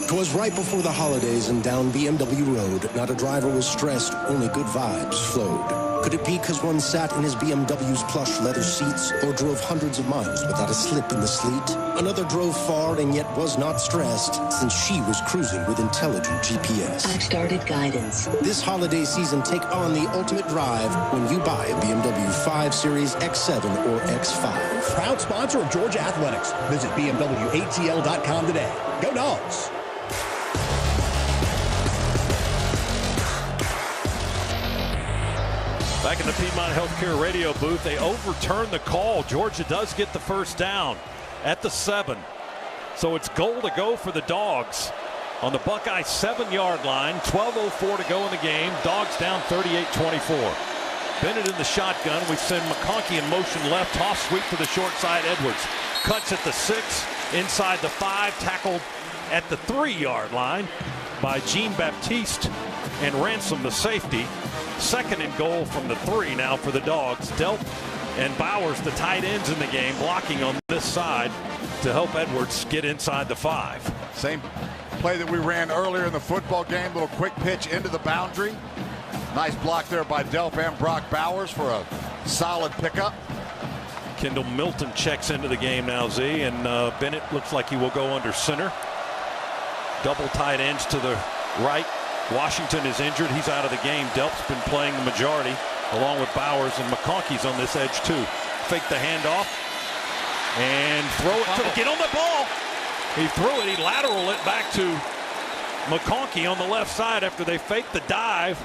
'Twas right before the holidays and down BMW Road, not a driver was stressed, only good vibes flowed. Could it be because one sat in his BMW's plush leather seats or drove hundreds of miles without a slip in the sleet? Another drove far and yet was not stressed since she was cruising with intelligent GPS. I've started guidance. This holiday season, take on the ultimate drive when you buy a BMW 5 Series X7 or X5. Proud sponsor of Georgia Athletics. Visit BMWATL.com today. Go Dogs! Back in the Piedmont Healthcare radio booth, they overturn the call. Georgia does get the first down at the 7. So it's goal to go for the Dogs on the Buckeye 7-yard line. 12:04 to go in the game. Dogs down 38-24. Bennett in the shotgun. We send McConkey in motion left. Toss sweep to the short side. Edwards cuts at the 6, inside the 5, tackled at the 3-yard line. by Jean-Baptiste and Ransom, the safety. Second and goal from the 3 now for the Dogs. Delp and Bowers, the tight ends in the game, blocking on this side to help Edwards get inside the 5. Same play that we ran earlier in the football game. Little quick pitch into the boundary. Nice block there by Delp and Brock Bowers for a solid pickup. Kendall Milton checks into the game now, Z, and Bennett looks like he will go under center. Double tight ends to the right. Washington is injured. He's out of the game. Delp's been playing the majority, along with Bowers, and McConkey's on this edge too. Fake the handoff and throw it to the, get on the ball. He threw it. He lateraled it back to McConkey on the left side after they faked the dive.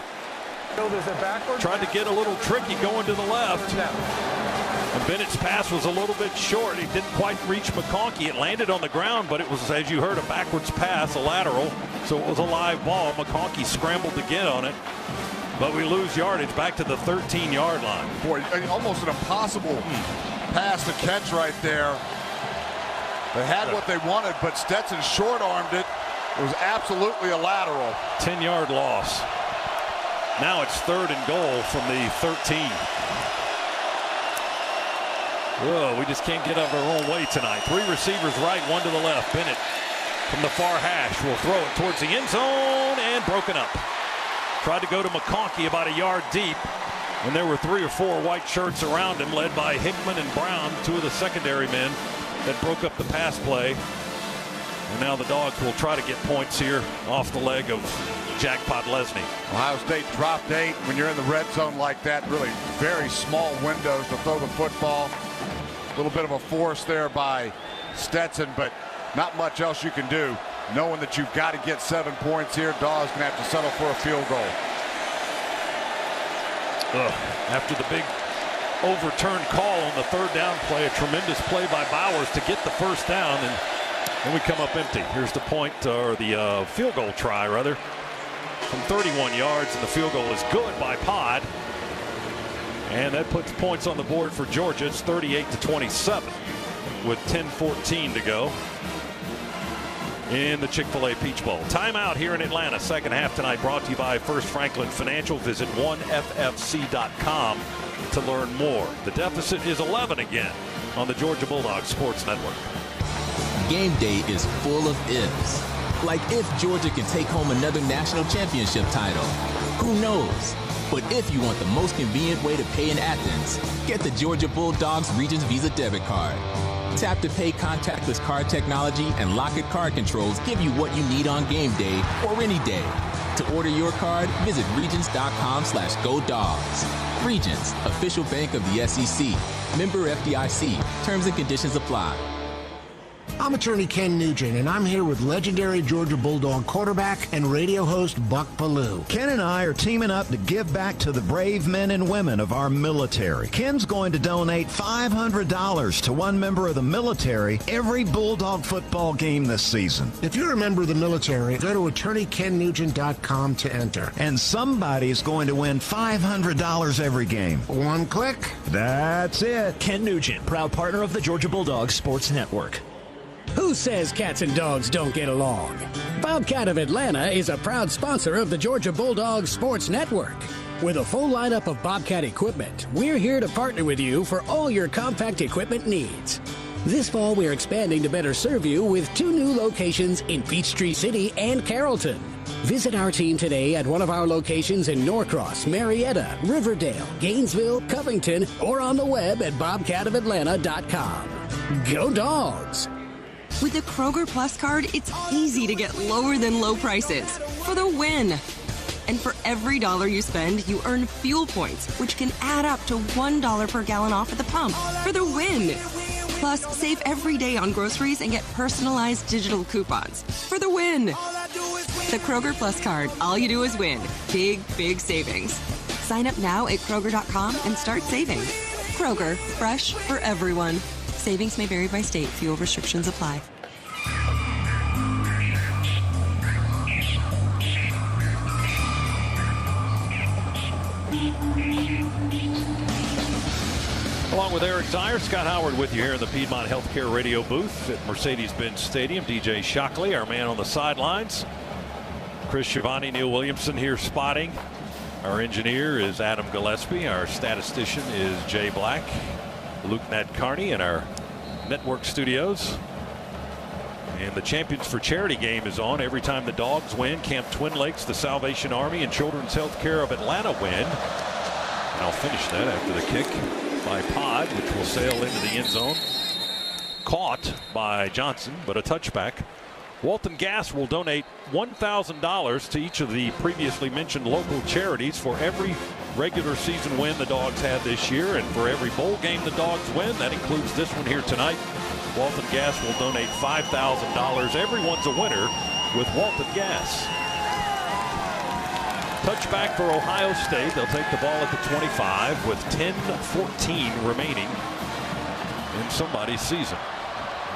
Tried to get a little tricky going to the left. And Bennett's pass was a little bit short. He didn't quite reach McConkey. It landed on the ground, but it was, as you heard, a backwards pass, a lateral. So it was a live ball. McConkey scrambled to get on it. But we lose yardage back to the 13-yard line. Boy, almost an impossible pass to catch right there. They had what they wanted, but Stetson short-armed it. It was absolutely a lateral. 10-yard loss. Now it's 3rd and goal from the 13. Whoa, we just can't get out of our own way tonight. 3 receivers right, 1 to the left. Bennett from the far hash will throw it towards the end zone and broken up. Tried to go to McConkey about a yard deep, and there were 3 or 4 white shirts around him, led by Hickman and Brown, 2 of the secondary men that broke up the pass play. And now the Dogs will try to get points here off the leg of Jackpot Lesney. Ohio State dropped 8. When you're in the red zone like that, really very small windows to throw the football. A little bit of a force there by Stetson, but not much else you can do. Knowing that you've got to get 7 points here, Dawgs going to have to settle for a field goal. After the big overturned call on the 3rd down play, a tremendous play by Bowers to get the 1st down, and then we come up empty. Here's the point, or the field goal try, rather, from 31 yards, and the field goal is good by Pod. And that puts points on the board for Georgia. It's 38-27 with 10:14 to go in the Chick-Fil-A Peach Bowl. Timeout here in Atlanta. Second half tonight brought to you by First Franklin Financial. Visit 1ffc.com to learn more. The deficit is 11 again on the Georgia Bulldogs Sports Network. Game day is full of ifs. Like if Georgia can take home another national championship title. Who knows? But if you want the most convenient way to pay in Athens, get the Georgia Bulldogs Regions Visa debit card. Tap to pay contactless card technology and Lock-It card controls give you what you need on game day or any day. To order your card, visit Regions.com/GoDogs. Regions, official bank of the SEC. Member FDIC. Terms and conditions apply. I'm attorney Ken Nugent, and I'm here with legendary Georgia Bulldog quarterback and radio host Buck Ballou. Ken and I are teaming up to give back to the brave men and women of our military. Ken's going to donate $500 to one member of the military every Bulldog football game this season. If you're a member of the military, go to attorneykennugent.com to enter. And somebody's going to win $500 every game. One click. That's it. Ken Nugent, proud partner of the Georgia Bulldogs Sports Network. Who says cats and dogs don't get along? Bobcat of Atlanta is a proud sponsor of the Georgia Bulldogs Sports Network. With a full lineup of Bobcat equipment, we're here to partner with you for all your compact equipment needs. This fall, we're expanding to better serve you with 2 new locations in Peachtree City and Carrollton. Visit our team today at one of our locations in Norcross, Marietta, Riverdale, Gainesville, Covington, or on the web at bobcatofatlanta.com. Go Dogs! With the Kroger Plus card, it's easy to get lower than low prices for the win. And for every $1 you spend, you earn fuel points, which can add up to $1 per gallon off at the pump for the win. Plus, save every day on groceries and get personalized digital coupons for the win. The Kroger Plus card, all you do is win. Big, big savings. Sign up now at Kroger.com and start saving. Kroger, fresh for everyone. Savings may vary by state. Fuel restrictions apply. Along with Eric Dyer, Scott Howard with you here in the Piedmont Healthcare Radio booth at Mercedes-Benz Stadium. DJ Shockley, our man on the sidelines. Chris Schiavone, Neil Williamson here spotting. Our engineer is Adam Gillespie. Our statistician is Jay Black. Luke Nat Carney in our network studios. And the Champions for Charity game is on. Every time the Dogs win, Camp Twin Lakes, the Salvation Army, and Children's Healthcare of Atlanta win. And I'll finish that after the kick by Pod, which will sail into the end zone. Caught by Johnson, but a touchback. Walton Gas will donate $1,000 to each of the previously mentioned local charities for every regular season win the Dogs had this year, and for every bowl game the Dogs win. That includes this one here tonight. Walton Gas will donate $5,000. Everyone's a winner with Walton Gas. Touchback for Ohio State. They'll take the ball at the 25 with 10:14 remaining in somebody's season.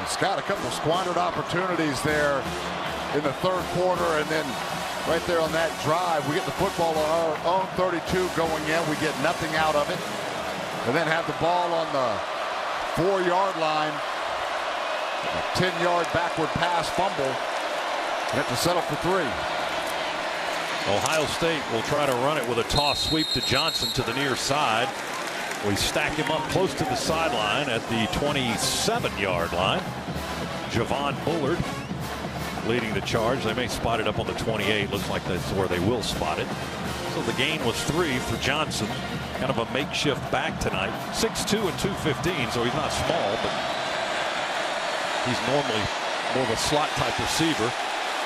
Scott, a couple of squandered opportunities there in the third quarter, and then right there on that drive, we get the football on our own 32 going in. We get nothing out of it, and then have the ball on the 4-yard line. A 10-yard backward pass fumble. We have to settle for 3. Ohio State will try to run it with a toss sweep to Johnson to the near side. We stack him up close to the sideline at the 27-yard line. Javon Bullard leading the charge. They may spot it up on the 28. Looks like that's where they will spot it. So the gain was 3 for Johnson. Kind of a makeshift back tonight. 6'2" and 215, so he's not small, but he's normally more of a slot type receiver.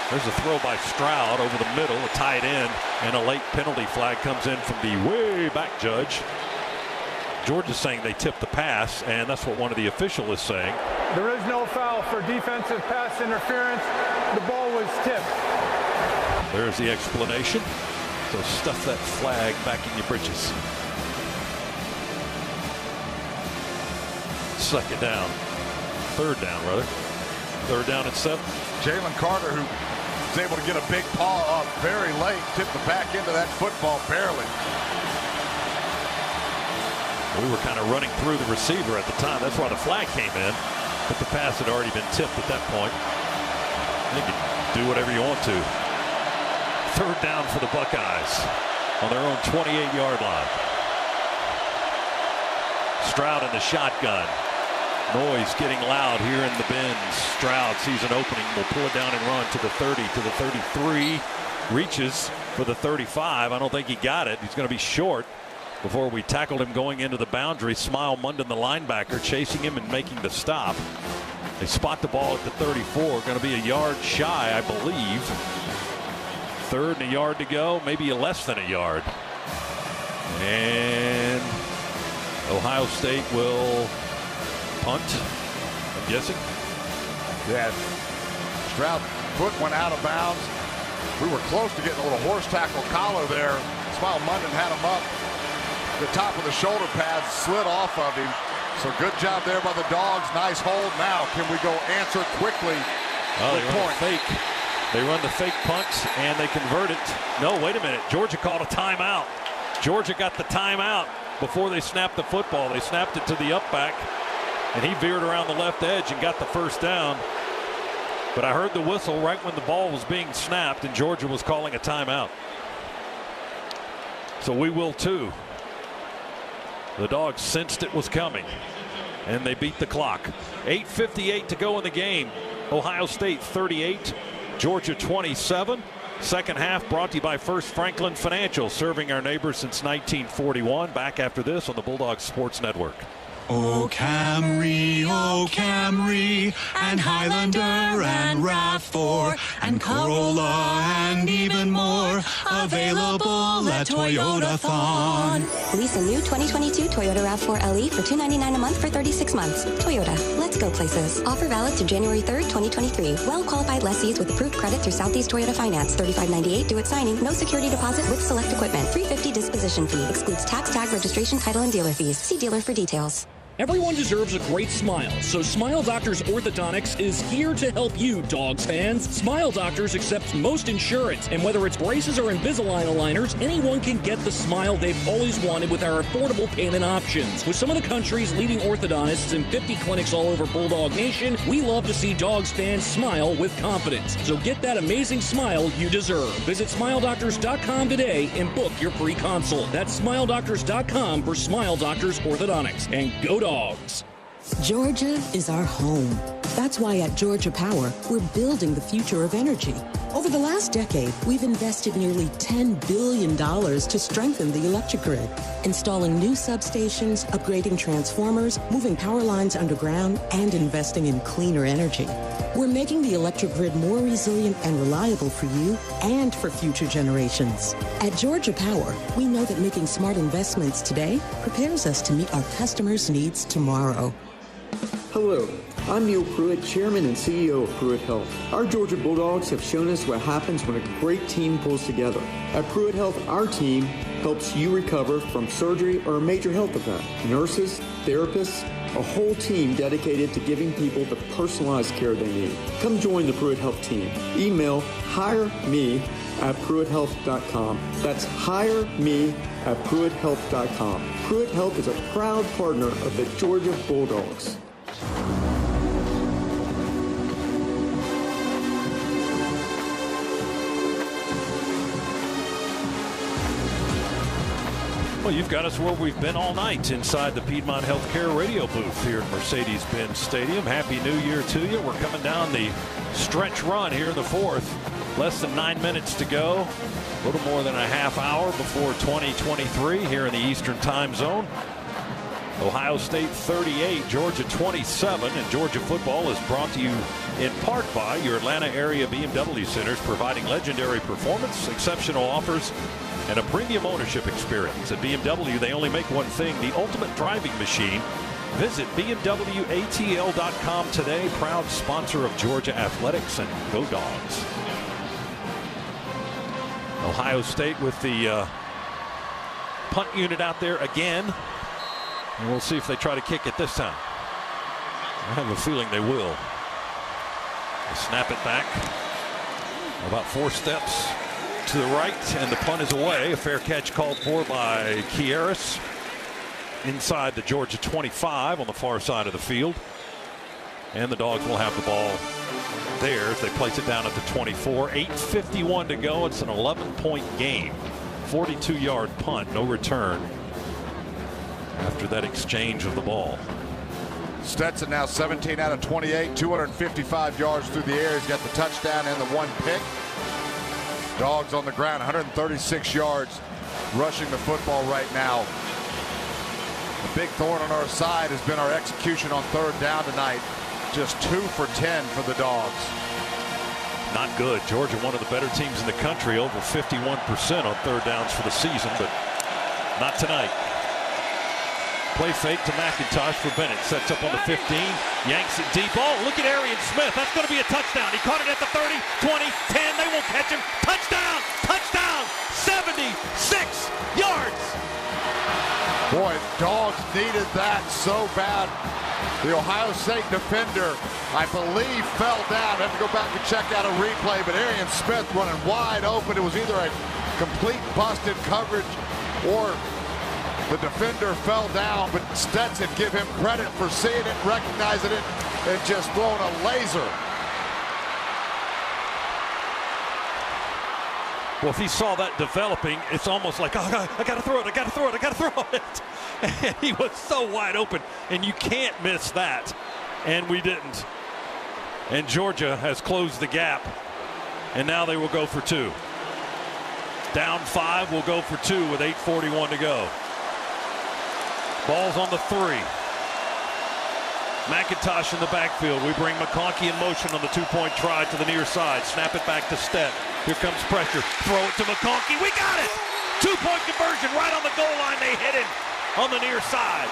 There's a throw by Stroud over the middle, a tight end, and a late penalty flag comes in from the way back judge. Georgia's saying they tipped the pass, and that's what one of the officials is saying. There is no foul for defensive pass interference. The ball was tipped. There's the explanation. So stuff that flag back in your britches. Second down. Third down, rather. Third down at 7. Jalen Carter, who was able to get a big paw up very late, tipped the back end of that football barely. We were kind of running through the receiver at the time. That's why the flag came in. But the pass had already been tipped at that point. You can do whatever you want to. Third down for the Buckeyes on their own 28-yard line. Stroud in the shotgun. Noise getting loud here in the bins. Stroud sees an opening, will pull it down and run to the 30, to the 33. Reaches for the 35. I don't think he got it. He's going to be short. Before we tackled him going into the boundary, Smile Munden, the linebacker, chasing him and making the stop. They spot the ball at the 34. Going to be a yard shy, I believe. Third and a yard to go, maybe less than a yard. And Ohio State will punt, I'm guessing. Yeah, Stroud's foot went out of bounds. We were close to getting a little horse tackle collar there. Smile Munden had him up. The top of the shoulder pads slid off of him. So good job there by the Dogs. Nice hold. Now can we go answer quickly? Oh, they run the fake. They run the fake punts and they convert it. No, wait a minute. Georgia called a timeout. Georgia got the timeout before they snapped the football. They snapped it to the up back and he veered around the left edge and got the first down. But I heard the whistle right when the ball was being snapped and Georgia was calling a timeout. So we will too. The Dogs sensed it was coming, and they beat the clock. 8:58 to go in the game. Ohio State 38, Georgia 27. Second half brought to you by First Franklin Financial, serving our neighbors since 1941. Back after this on the Bulldogs Sports Network. Oh Camry, and Highlander, and RAV4, and Corolla, and even more, available at Toyotathon. Lease a new 2022 Toyota RAV4 LE for $299 a month for 36 months. Toyota, let's go places. Offer valid to January 3rd, 2023. Well-qualified lessees with approved credit through Southeast Toyota Finance. $35.98 due at signing. No security deposit with select equipment. $350 disposition fee. Excludes tax, tag, registration, title, and dealer fees. See dealer for details. Everyone deserves a great smile, so Smile Doctors Orthodontics is here to help you, Dawgs fans. Smile Doctors accepts most insurance, and whether it's braces or Invisalign aligners, anyone can get the smile they've always wanted with our affordable payment options. With some of the country's leading orthodontists and 50 clinics all over Bulldog Nation, we love to see Dawgs fans smile with confidence. So get that amazing smile you deserve. Visit SmileDoctors.com today and book your free consult. That's SmileDoctors.com for Smile Doctors Orthodontics. And go Dogs. Georgia is our home. That's why at Georgia Power, we're building the future of energy. Over the last decade, we've invested nearly $10 billion to strengthen the electric grid, installing new substations, upgrading transformers, moving power lines underground, and investing in cleaner energy. We're making the electric grid more resilient and reliable for you and for future generations. At Georgia Power, we know that making smart investments today prepares us to meet our customers' needs tomorrow. Hello, I'm Neil Pruitt, Chairman and CEO of Pruitt Health. Our Georgia Bulldogs have shown us what happens when a great team pulls together. At Pruitt Health, our team helps you recover from surgery or a major health event. Nurses, therapists, a whole team dedicated to giving people the personalized care they need. Come join the Pruitt Health team. Email hireme@pruitthealth.com. That's hireme@pruitthealth.com. Pruitt Health is a proud partner of the Georgia Bulldogs. Well, you've got us where we've been all night inside the Piedmont Healthcare radio booth here at Mercedes-Benz Stadium. Happy New Year to you. We're coming down the stretch run here in the fourth. Less than 9 minutes to go. A little more than a half hour before 2023 here in the Eastern Time Zone. Ohio State 38, Georgia 27, and Georgia football is brought to you in part by your Atlanta area BMW centers, providing legendary performance, exceptional offers, and a premium ownership experience. At BMW, they only make one thing, the ultimate driving machine. Visit BMWATL.com today, proud sponsor of Georgia Athletics, and go Dogs. Ohio State with the punt unit out there again. And we'll see if they try to kick it this time. I have a feeling they will. They snap it back. About 4 steps to the right, and the punt is away. A fair catch called for by Kieris inside the Georgia 25 on the far side of the field. And the Dogs will have the ball there as they place it down at the 24. 8:51 to go. It's an 11-point game. 42-yard punt, no return after that exchange of the ball. Stetson now 17 out of 28, 255 yards through the air. He's got the touchdown and the 1 pick. Dogs on the ground, 136 yards rushing the football right now. The big thorn on our side has been our execution on third down tonight. Just 2 for 10 for the Dogs. Not good. Georgia, one of the better teams in the country, over 51% on third downs for the season, but not tonight. Play fake to McIntosh for Bennett. Sets up on the 15. Yanks it deep. Oh, look at Arian Smith. That's going to be a touchdown. He caught it at the 30, 20, 10. They won't catch him. Touchdown! Touchdown! 76 yards! Boy, Dogs needed that so bad. The Ohio State defender, I believe, fell down. I have to go back and check out a replay, but Arian Smith running wide open. It was either a complete busted coverage or the defender fell down, but Stetson, give him credit for seeing it, recognizing it, and just throwing a laser. Well, if he saw that developing, it's almost like, oh, I got to throw it, I got to throw it, I got to throw it. And he was so wide open, and you can't miss that. And we didn't. And Georgia has closed the gap, and now they will go for 2. Down 5, will go for 2 with 8:41 to go. Ball's on the 3. McIntosh in the backfield. We bring McConkey in motion on the 2-point try to the near side. Snap it back to Stet. Here comes pressure. Throw it to McConkey. We got it! 2-point conversion right on the goal line. They hit it on the near side.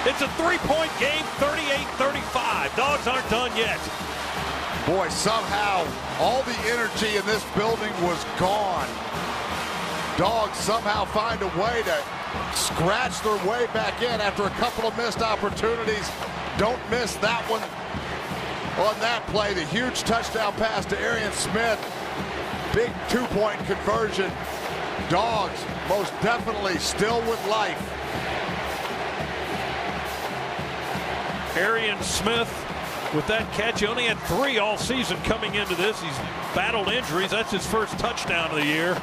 It's a 3-point game, 38-35. Dogs aren't done yet. Boy, somehow all the energy in this building was gone. Dogs somehow find a way to scratch their way back in after a couple of missed opportunities. Don't miss that one on that play. The huge touchdown pass to Arian Smith. Big two-point conversion. Dawgs most definitely still with life. Arian Smith with that catch. He only had 3 all season coming into this. He's battled injuries. That's his first touchdown of the year.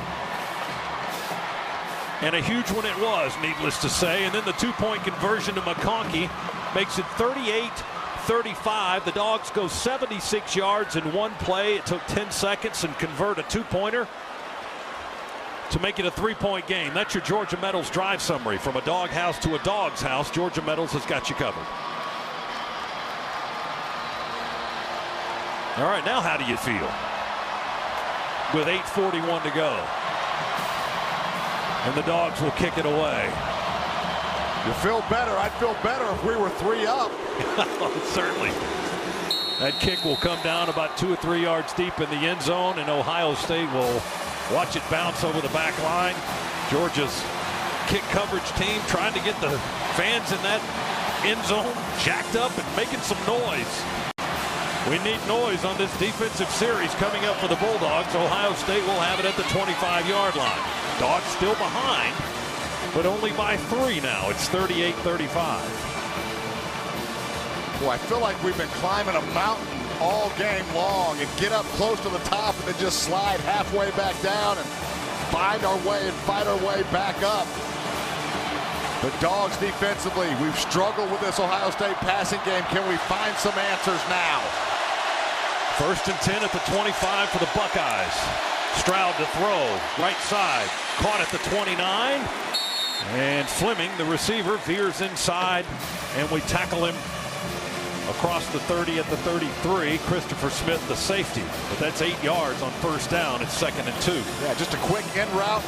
And a huge one it was, needless to say. And then the two-point conversion to McConkey makes it 38-35. The Dogs go 76 yards in one play. It took 10 seconds and convert a two-pointer to make it a 3-point game. That's your Georgia Metals drive summary. From a dog house to a dog's house, Georgia Metals has got you covered. All right, now how do you feel with 8:41 to go? And the Dogs will kick it away. You feel better. I'd feel better if we were 3 up. Certainly. That kick will come down about 2 or 3 yards deep in the end zone, and Ohio State will watch it bounce over the back line. Georgia's kick coverage team trying to get the fans in that end zone jacked up and making some noise. We need noise on this defensive series coming up for the Bulldogs. Ohio State will have it at the 25-yard line. Dogs still behind, but only by 3 now. It's 38-35. Boy, I feel like we've been climbing a mountain all game long and get up close to the top and then just slide halfway back down and find our way and fight our way back up. The Dogs defensively, we've struggled with this Ohio State passing game. Can we find some answers now? 1st and 10 at the 25 for the Buckeyes. Stroud to throw, right side, caught at the 29. And Fleming, the receiver, veers inside, and we tackle him across the 30 at the 33. Christopher Smith, the safety. But that's 8 yards on 1st down. It's 2nd and 2. Yeah, just a quick in route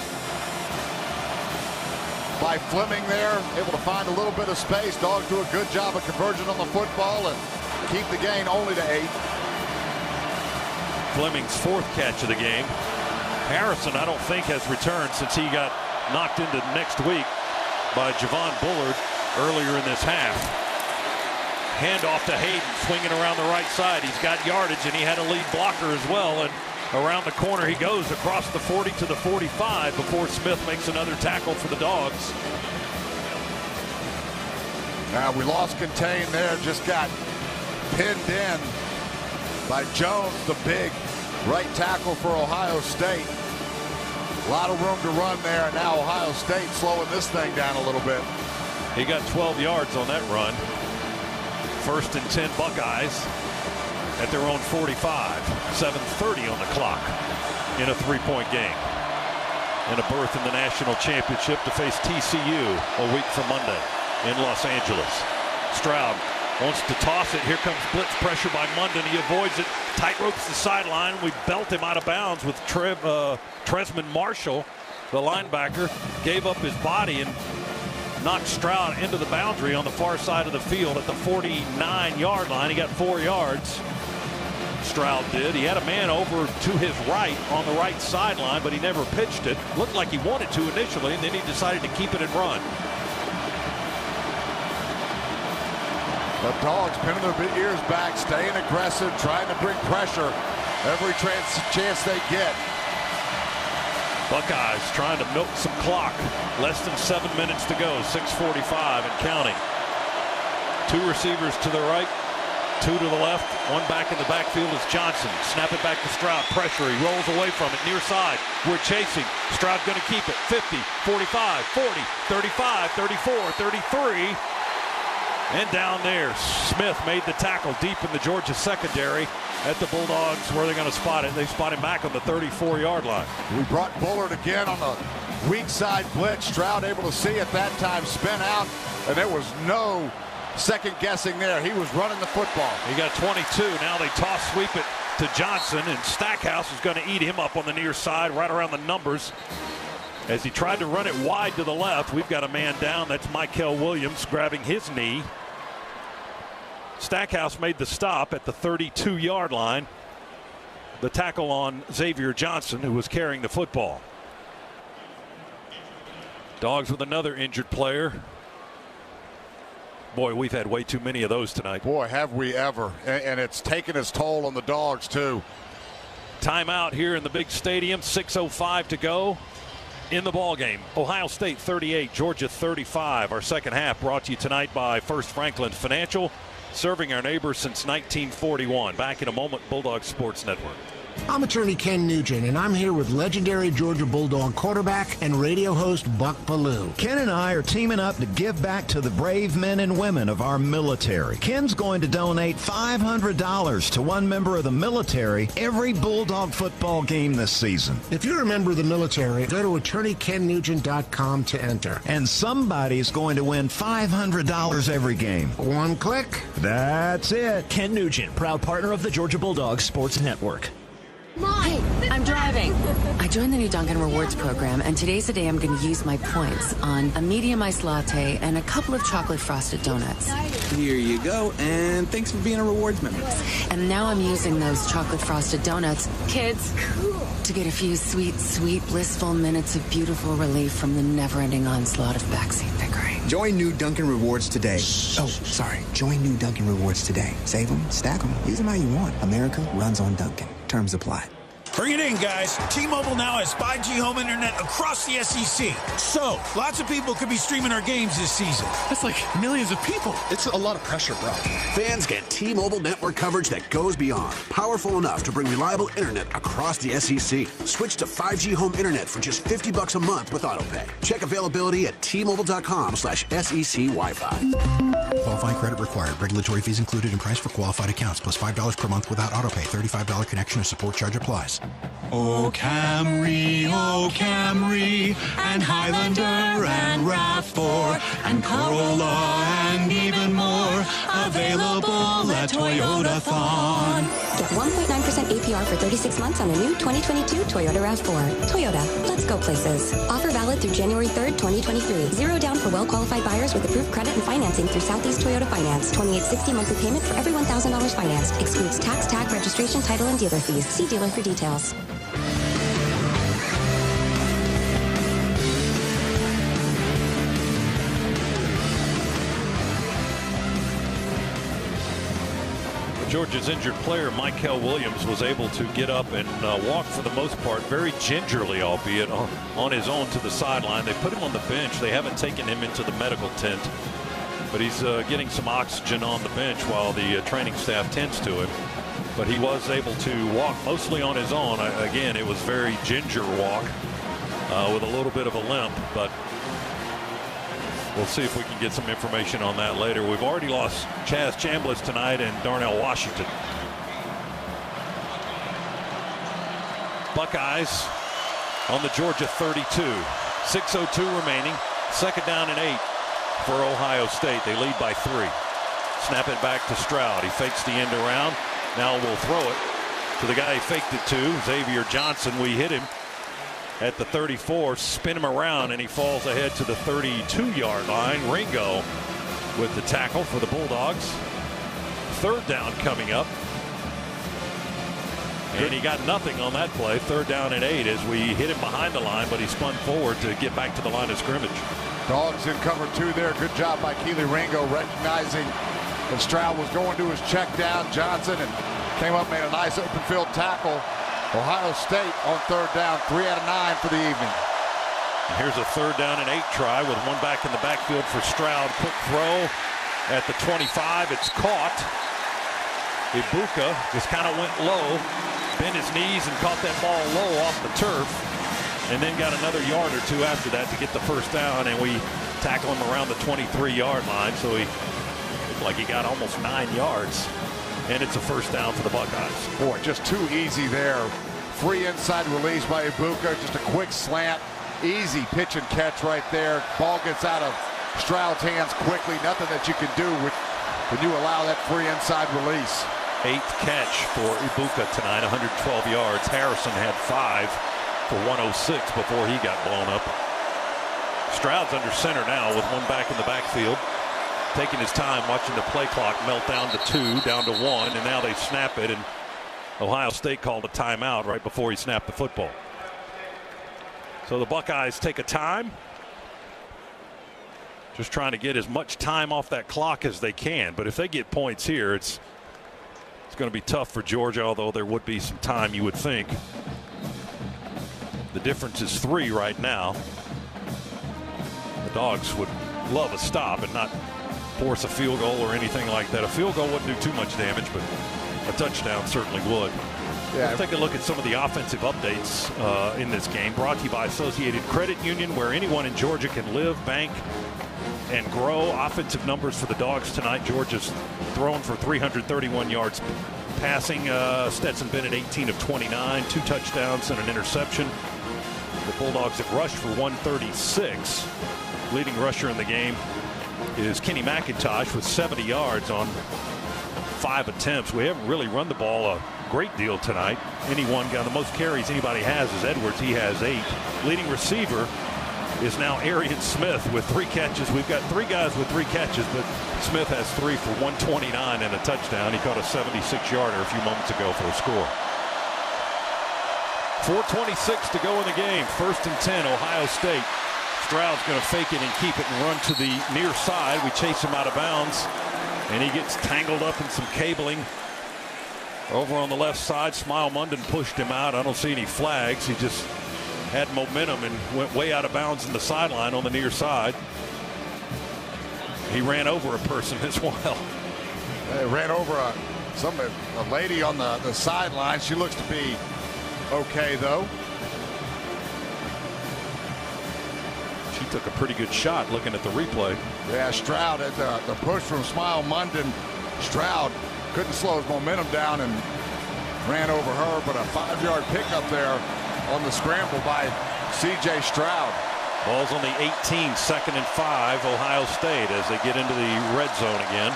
by Fleming there, able to find a little bit of space. Dogs do a good job of conversion on the football and keep the gain only to 8. Fleming's 4th catch of the game. Harrison, I don't think, has returned since he got knocked into next week by Javon Bullard earlier in this half. Handoff to Hayden, swinging around the right side. He's got yardage, and he had a lead blocker as well. And around the corner he goes across the 40 to the 45 before Smith makes another tackle for the Dogs. Now we lost contain there, just got pinned in by Jones, the big right tackle for Ohio State. A lot of room to run there, and now Ohio State slowing this thing down a little bit. He got 12 yards on that run. 1st and 10 Buckeyes at their own 45. 7:30 on the clock in a 3-point game. And a berth in the national championship to face TCU a week from Monday in Los Angeles. Stroud wants to toss it. Here comes blitz pressure by Munden. He avoids it. Tight ropes the sideline. We belt him out of bounds with Tresman Marshall, the linebacker, gave up his body and knocked Stroud into the boundary on the far side of the field at the 49-yard line. He got 4 yards. Stroud did. He had a man over to his right on the right sideline, but he never pitched it. Looked like he wanted to initially, and then he decided to keep it and run. The Dogs pinning their ears back, staying aggressive, trying to bring pressure every chance they get. Buckeyes trying to milk some clock. Less than 7 minutes to go. 6:45 and counting. 2 receivers to the right, 2 to the left. 1 back in the backfield is Johnson. Snap it back to Stroud. Pressure. He rolls away from it. Near side. We're chasing. Stroud going to keep it. 50, 45, 40, 35, 34, 33. And down there, Smith made the tackle deep in the Georgia secondary at the Bulldogs. Where they're going to spot it. They spot him back on the 34-yard line. We brought Bullard again on the weak side blitz. Stroud able to see at that time, spin out, and there was no second guessing there. He was running the football. He got 22. Now they toss sweep it to Johnson, and Stackhouse is going to eat him up on the near side, right around the numbers. As he tried to run it wide to the left, we've got a man down. That's Michael Williams grabbing his knee. Stackhouse made the stop at the 32-yard line. The tackle on Xavier Johnson, who was carrying the football. Dawgs with another injured player. Boy, we've had way too many of those tonight. Boy, have we ever. And it's taken its toll on the Dawgs, too. Timeout here in the big stadium. 6:05 to go in the ball game. Ohio State 38, Georgia 35. Our second half brought to you tonight by First Franklin Financial, serving our neighbors since 1941. Back in a moment, Bulldog Sports Network. I'm attorney Ken Nugent, and I'm here with legendary Georgia Bulldog quarterback and radio host Buck Bellew. Ken and I are teaming up to give back to the brave men and women of our military. Ken's going to donate $500 to one member of the military every Bulldog football game this season. If you're a member of the military, go to attorneykennugent.com to enter. And somebody's going to win $500 every game. One click. That's it. Ken Nugent, proud partner of the Georgia Bulldogs Sports Network. Mom, hey, I'm driving. I joined the new Dunkin' Rewards program, and today's the day I'm going to use my points on a medium iced latte and a couple of chocolate frosted donuts. Here you go, and thanks for being a rewards member. And now I'm using those chocolate frosted donuts, kids, to get a few sweet, sweet, blissful minutes of beautiful relief from the never-ending onslaught of backseat bickering. Join new Dunkin' Rewards today. Join new Dunkin' Rewards today. Save them, stack them, use them how you want. America runs on Dunkin'. Terms apply. Bring it in, guys. T-Mobile now has 5G home internet across the SEC. So, lots of people could be streaming our games this season. That's like millions of people. It's a lot of pressure, bro. Fans get T-Mobile network coverage that goes beyond. Powerful enough to bring reliable internet across the SEC. Switch to 5G home internet for just $50 a month with autopay. Check availability at T-Mobile.com/SEC Wi-Fi. Qualifying credit required. Regulatory fees included in price for qualified accounts, plus $5 per month without autopay. $35 connection and support charge applies. Oh Camry, and Highlander, and RAV4, and Corolla, and even more. Available at Toyotathon. Get 1.9% APR for 36 months on a new 2022 Toyota RAV4. Toyota, let's go places. Offer valid through January 3rd, 2023. Zero down for well-qualified buyers with approved credit and financing through Southeast Toyota Finance. $28.60 monthly payment for every $1,000 financed. Excludes tax, tag, registration, title, and dealer fees. See dealer for details. Georgia's injured player, Michael Williams, was able to get up and walk for the most part, very gingerly, albeit on his own to the sideline. They put him on the bench. They haven't taken him into the medical tent, but he's getting some oxygen on the bench while the training staff tends to him. But he was able to walk mostly on his own. Again, it was very ginger walk with a little bit of a limp, but we'll see if we can get some information on that later. We've already lost Chaz Chambliss tonight and Darnell Washington. Buckeyes on the Georgia 32. 6:02 remaining. Second down and 8 for Ohio State. They lead by 3. Snap it back to Stroud. He fakes the end around. Now we'll throw it to the guy he faked it to, Xavier Johnson. We hit him at the 34, spin him around, and he falls ahead to the 32-yard line. Ringo with the tackle for the Bulldogs. Third down coming up. And he got nothing on that play. Third down and 8 as we hit him behind the line, but he spun forward to get back to the line of scrimmage. Dawgs in cover 2 there. Good job by Keely Ringo recognizing that Stroud was going to his check down. Johnson and came up, made a nice open field tackle. Ohio State on third down, 3 out of 9 for the evening. And here's a third down and 8 try with one back in the backfield for Stroud. Quick throw at the 25. It's caught. Ibuka just kind of went low, bent his knees and caught that ball low off the turf, and then got another yard or two after that to get the first down, and we tackle him around the 23-yard line, so he looked like he got almost 9 yards. And it's a first down for the Buckeyes. Boy, just too easy there. Free inside release by Ibuka. Just a quick slant. Easy pitch and catch right there. Ball gets out of Stroud's hands quickly. Nothing that you can do when you allow that free inside release. 8th catch for Ibuka tonight, 112 yards. Harrison had 5 for 106 before he got blown up. Stroud's under center now with one back in the backfield. Taking his time, watching the play clock melt down to 2, down to 1, and now they snap it, and Ohio State called a timeout right before he snapped the football. So the Buckeyes take a time. Just trying to get as much time off that clock as they can. But if they get points here, it's going to be tough for Georgia, although there would be some time, you would think. The difference is 3 right now. The Dogs would love a stop and not force a field goal or anything like that. A field goal wouldn't do too much damage, but a touchdown certainly would. Yeah. Let's take a look at some of the offensive updates in this game. Brought to you by Associated Credit Union, where anyone in Georgia can live, bank, and grow. Offensive numbers for the Dogs tonight. Georgia's thrown for 331 yards passing. Stetson Bennett 18 of 29, 2 touchdowns and an interception. The Bulldogs have rushed for 136. Leading rusher in the game is Kenny McIntosh with 70 yards on 5 attempts. We haven't really run the ball a great deal tonight. Any one guy, the most carries anybody has is Edwards. He has 8. Leading receiver is now Arian Smith with 3 catches. We've got 3 guys with 3 catches, but Smith has 3 for 129 and a touchdown. He caught a 76-yarder a few moments ago for a score. 4:26 to go in the game. 1st and 10, Ohio State. Stroud's going to fake it and keep it and run to the near side. We chase him out of bounds, and he gets tangled up in some cabling over on the left side. Smile Munden pushed him out. I don't see any flags. He just had momentum and went way out of bounds in the sideline on the near side. He ran over a person as well. He ran over a lady on the sideline. She looks to be okay, though. She took a pretty good shot looking at the replay. Yeah, Stroud at the push from Smile Munden. Stroud couldn't slow his momentum down and ran over her, but a 5-yard pickup there on the scramble by C.J. Stroud. Ball's on the 18, 2nd and 5, Ohio State as they get into the red zone again.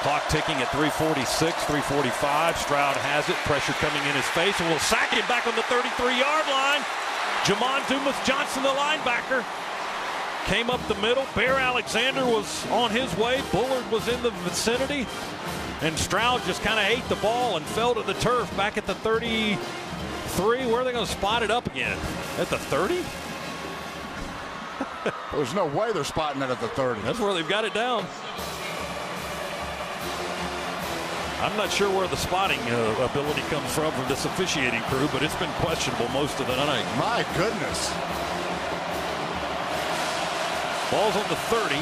Clock ticking at 3:46, 3:45. Stroud has it. Pressure coming in his face, and will sack him back on the 33-yard line. Jamon Dumas-Johnson, the linebacker, came up the middle. Bear Alexander was on his way. Bullard was in the vicinity. And Stroud just kind of ate the ball and fell to the turf back at the 33. Where are they going to spot it up again? At the 30? There's no way they're spotting it at the 30. That's where they've got it down. I'm not sure where the spotting ability comes from this officiating crew, but it's been questionable most of the night. My goodness. Ball's on the 30.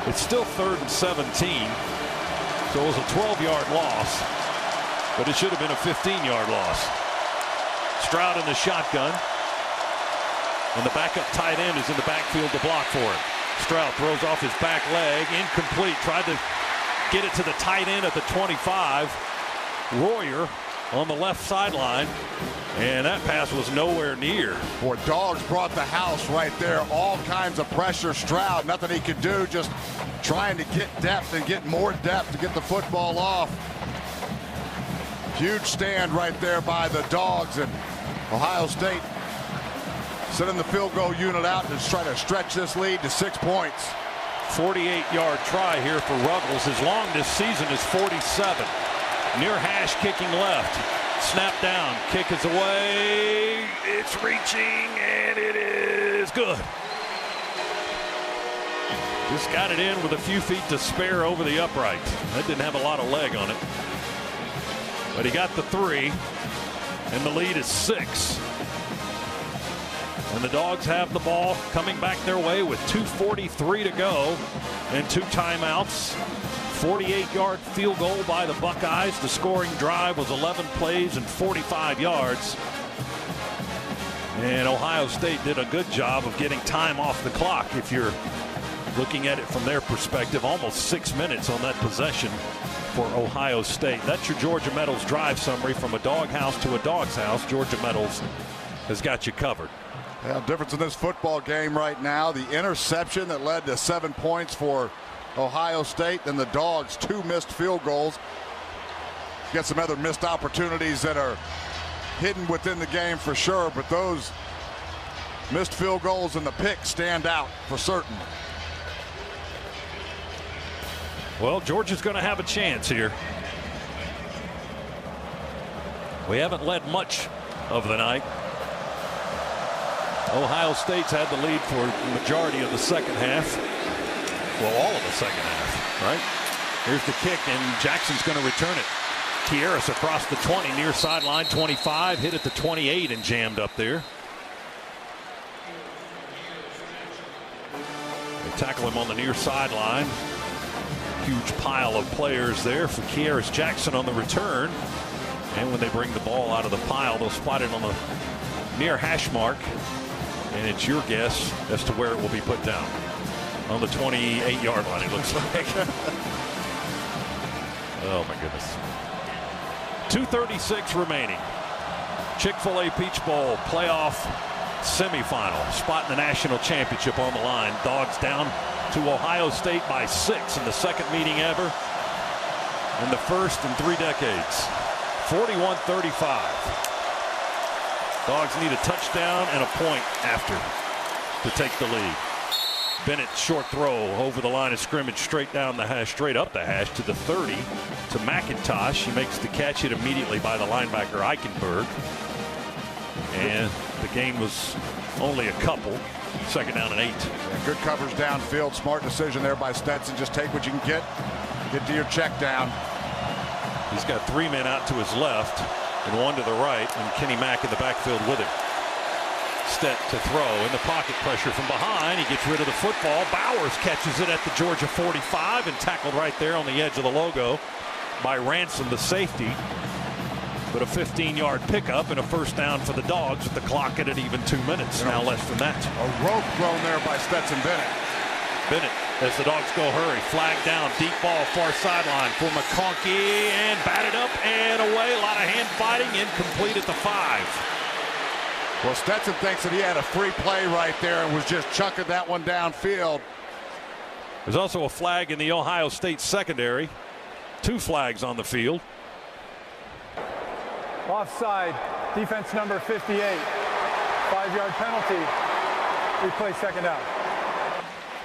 It's still 3rd and 17. So it was a 12-yard loss, but it should have been a 15-yard loss. Stroud in the shotgun. And the backup tight end is in the backfield to block for him. Stroud throws off his back leg. Incomplete. Tried to get it to the tight end at the 25. Royer on the left sideline. And that pass was nowhere near. Boy, Dawgs brought the house right there. All kinds of pressure. Stroud, nothing he could do. Just trying to get depth and get more depth to get the football off. Huge stand right there by the Dogs, and Ohio State sending the field goal unit out to try to stretch this lead to 6 points. 48-yard try here for Ruggles. His long this season is 47. Near hash kicking left. Snap down. Kick is away. It's reaching, and it is good. Just got it in with a few feet to spare over the upright. That didn't have a lot of leg on it. But he got the 3, and the lead is 6. And the Dogs have the ball coming back their way with 2:43 to go and 2 timeouts. 48-yard field goal by the Buckeyes. The scoring drive was 11 plays and 45 yards. And Ohio State did a good job of getting time off the clock. If you're looking at it from their perspective, almost 6 minutes on that possession for Ohio State. That's your Georgia Metals drive summary. From a doghouse to a dog's house, Georgia Metals has got you covered. Yeah, difference in this football game right now. The interception that led to 7 points for Ohio State, then the Dogs 2 missed field goals. Get some other missed opportunities that are hidden within the game for sure, but those missed field goals and the pick stand out for certain. Well, Georgia's going to have a chance here. We haven't led much of the night. Ohio State's had the lead for the majority of the second half. Well, all of the second half, right? Here's the kick, and Jackson's going to return it. Kieris across the 20, near sideline 25, hit at the 28 and jammed up there. They tackle him on the near sideline. Huge pile of players there for Kieris Jackson on the return. And when they bring the ball out of the pile, they'll spot it on the near hash mark. And it's your guess as to where it will be put down. On the 28-yard line, it looks like. Oh, my goodness. 2:36 remaining. Chick-Fil-A Peach Bowl playoff semifinal. Spot in the national championship on the line. Dawgs down to Ohio State by 6 in the second meeting ever. And the first in 3 decades. 41-35. Dawgs need a touchdown and a point after to take the lead. Bennett short throw over the line of scrimmage, straight down the hash, straight up the hash to the 30 to McIntosh. He makes the catch, hit immediately by the linebacker Eichenberg. And the gain was only a couple. Second down and 8. Yeah, good coverage downfield. Smart decision there by Stetson. Just take what you can get to your check down. He's got 3 men out to his left and 1 to the right, and Kenny Mack in the backfield with him. Stet to throw in the pocket, pressure from behind. He gets rid of the football. Bowers catches it at the Georgia 45 and tackled right there on the edge of the logo by Ransom, the safety. But a 15-yard pickup and a first down for the Dogs with the clock at even 2 minutes. Now less than that. A rope thrown there by Stetson Bennett. Bennett, as the Dogs go hurry, flag down, deep ball, far sideline for McConkey, and batted up and away. A lot of hand fighting, incomplete at the 5. Well, Stetson thinks that he had a free play right there and was just chucking that one downfield. There's also a flag in the Ohio State secondary. 2 flags on the field. Offside, defense number 58. 5-yard penalty. Replay second down.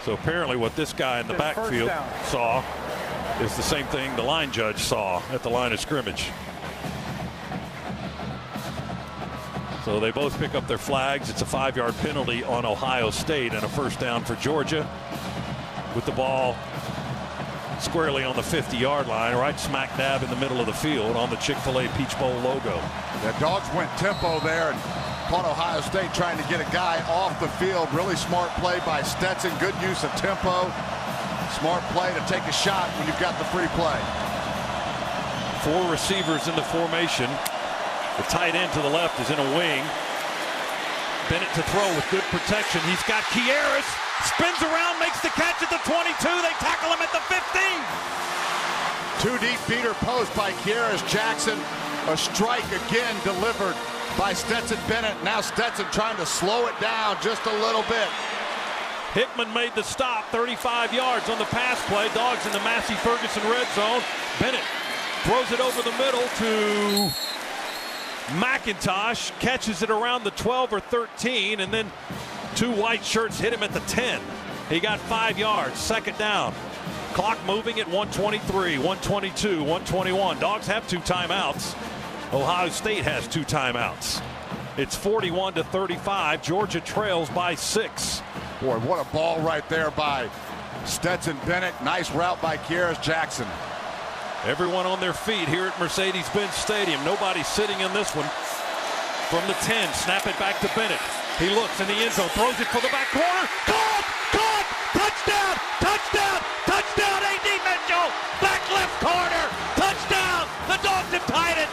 So apparently what this guy in the backfield saw is the same thing the line judge saw at the line of scrimmage. So they both pick up their flags. It's a 5-yard penalty on Ohio State and a first down for Georgia with the ball squarely on the 50-yard line, right smack dab in the middle of the field on the Chick-Fil-A Peach Bowl logo. The Dogs went tempo there and caught Ohio State trying to get a guy off the field. Really smart play by Stetson. Good use of tempo. Smart play to take a shot when you've got the free play. 4 receivers in the formation. The tight end to the left is in a wing. Bennett to throw with good protection. He's got Kieris. Spins around, makes the catch at the 22. They tackle him at the 15. 2 deep beater post by Kieris Jackson. A strike again delivered by Stetson Bennett. Now Stetson trying to slow it down just a little bit. Hickman made the stop, 35 yards on the pass play. Dogs in the Massey Ferguson red zone. Bennett throws it over the middle to McIntosh, catches it around the 12 or 13, and then 2 white shirts hit him at the 10. He got 5 yards, second down. Clock moving at 1:23, 1:22, 1:21. Dogs have 2 timeouts. Ohio State has 2 timeouts. It's 41-35. Georgia trails by 6. Boy, what a ball right there by Stetson Bennett. Nice route by Kieris Jackson. Everyone on their feet here at Mercedes-Benz Stadium. Nobody sitting in this one. From the 10, snap it back to Bennett. He looks in the end zone, throws it for the back corner. Caught! Caught! Touchdown! Touchdown! Touchdown! A.D. Mitchell! Back left corner! Touchdown! The Dogs have tied it!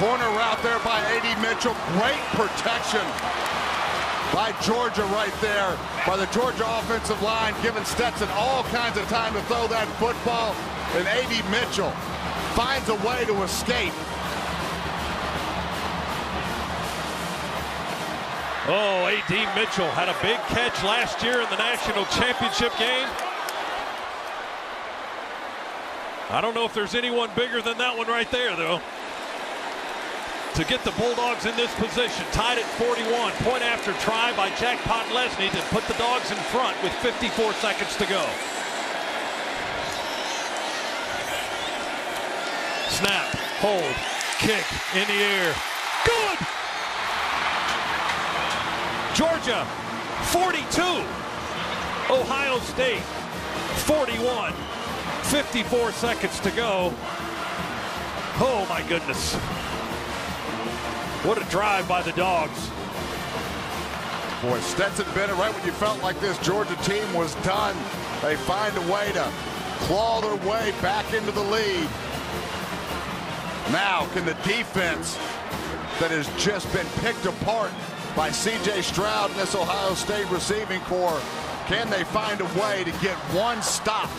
Corner route there by A.D. Mitchell. Great protection by Georgia right there, by the Georgia offensive line, giving Stetson all kinds of time to throw that football. And A.D. Mitchell finds a way to escape. Oh, A.D. Mitchell had a big catch last year in the national championship game. I don't know if there's anyone bigger than that one right there, though. To get the Bulldogs in this position, tied at 41. Point after try by Jack Podlesny to put the Dogs in front with 54 seconds to go. Snap, hold, kick in the air. Good! Georgia 42, Ohio State 41, 54 seconds to go. Oh my goodness. What a drive by the Dogs. Boy, Stetson Bennett, right when you felt like this Georgia team was done, they find a way to claw their way back into the lead. Now, can the defense that has just been picked apart by C.J. Stroud and this Ohio State receiving corps, can they find a way to get one stop?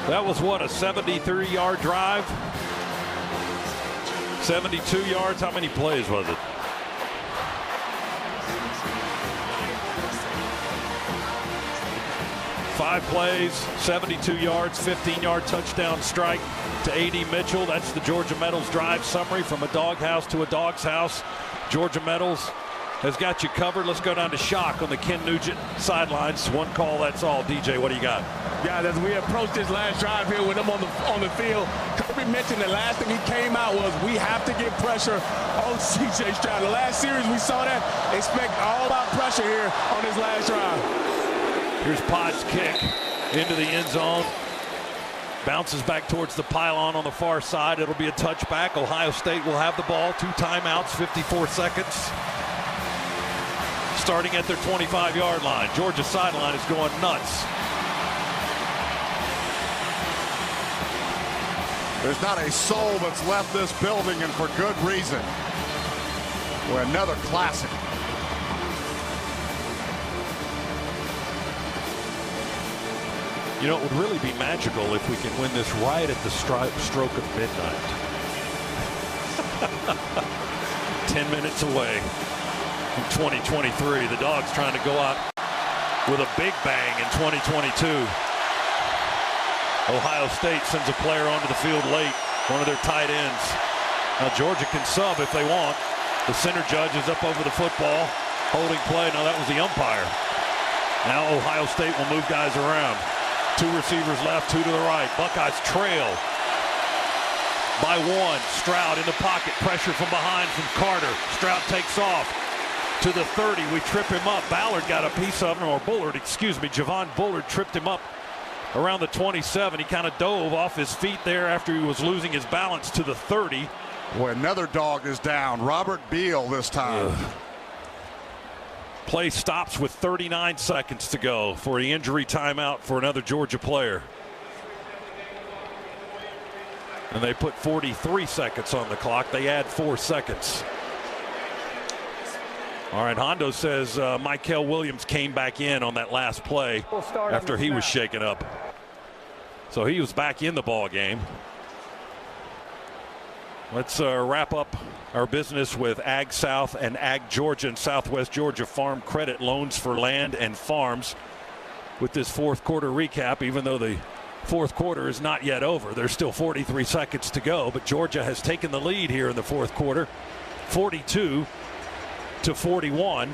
That was what, a 73-yard drive? 72 yards? How many plays was it? Five plays, 72 yards, 15-yard touchdown strike to A.D. Mitchell. That's the Georgia Metals drive summary from a doghouse to a dog's house. Georgia Metals has got you covered. Let's go down to Shock on the Ken Nugent sidelines. One call, that's all. DJ, what do you got? Guys, as we approach this last drive here with them on the field, Kirby mentioned the last thing he came out was we have to get pressure on C.J. Stroud. The last series we saw that. Expect all out pressure here on this last drive. Here's Pod's kick into the end zone. Bounces back towards the pylon on the far side. It'll be a touchback. Ohio State will have the ball. 2 timeouts, 54 seconds. Starting at their 25-yard line. Georgia sideline is going nuts. There's not a soul that's left this building, and for good reason. We're another classic. You know, it would really be magical if we can win this right at the stroke of midnight. 10 minutes away from 2023. The Dogs trying to go out with a big bang in 2022. Ohio State sends a player onto the field late, one of their tight ends. Now Georgia can sub if they want. The center judge is up over the football, holding play. Now that was the umpire. Now Ohio State will move guys around. 2 receivers left, 2 to the right. Buckeyes trail by 1. Stroud in the pocket, pressure from behind from Carter. Stroud takes off to the 30. We trip him up. Ballard got a piece of him, or Bullard, excuse me. Javon Bullard tripped him up around the 27. He kind of dove off his feet there after he was losing his balance to the 30. Boy, another dog is down. Robert Beal this time. Play stops with 39 seconds to go for the injury timeout for another Georgia player. And they put 43 seconds on the clock. They add 4 seconds. All right, Hondo says Mykel Williams came back in on that last play after he was shaken up. So he was back in the ball game. Let's wrap up our business with Ag South and Ag Georgia and Southwest Georgia Farm Credit Loans for Land and Farms with this fourth quarter recap. Even though the fourth quarter is not yet over, there's still 43 seconds to go, but Georgia has taken the lead here in the fourth quarter, 42-41.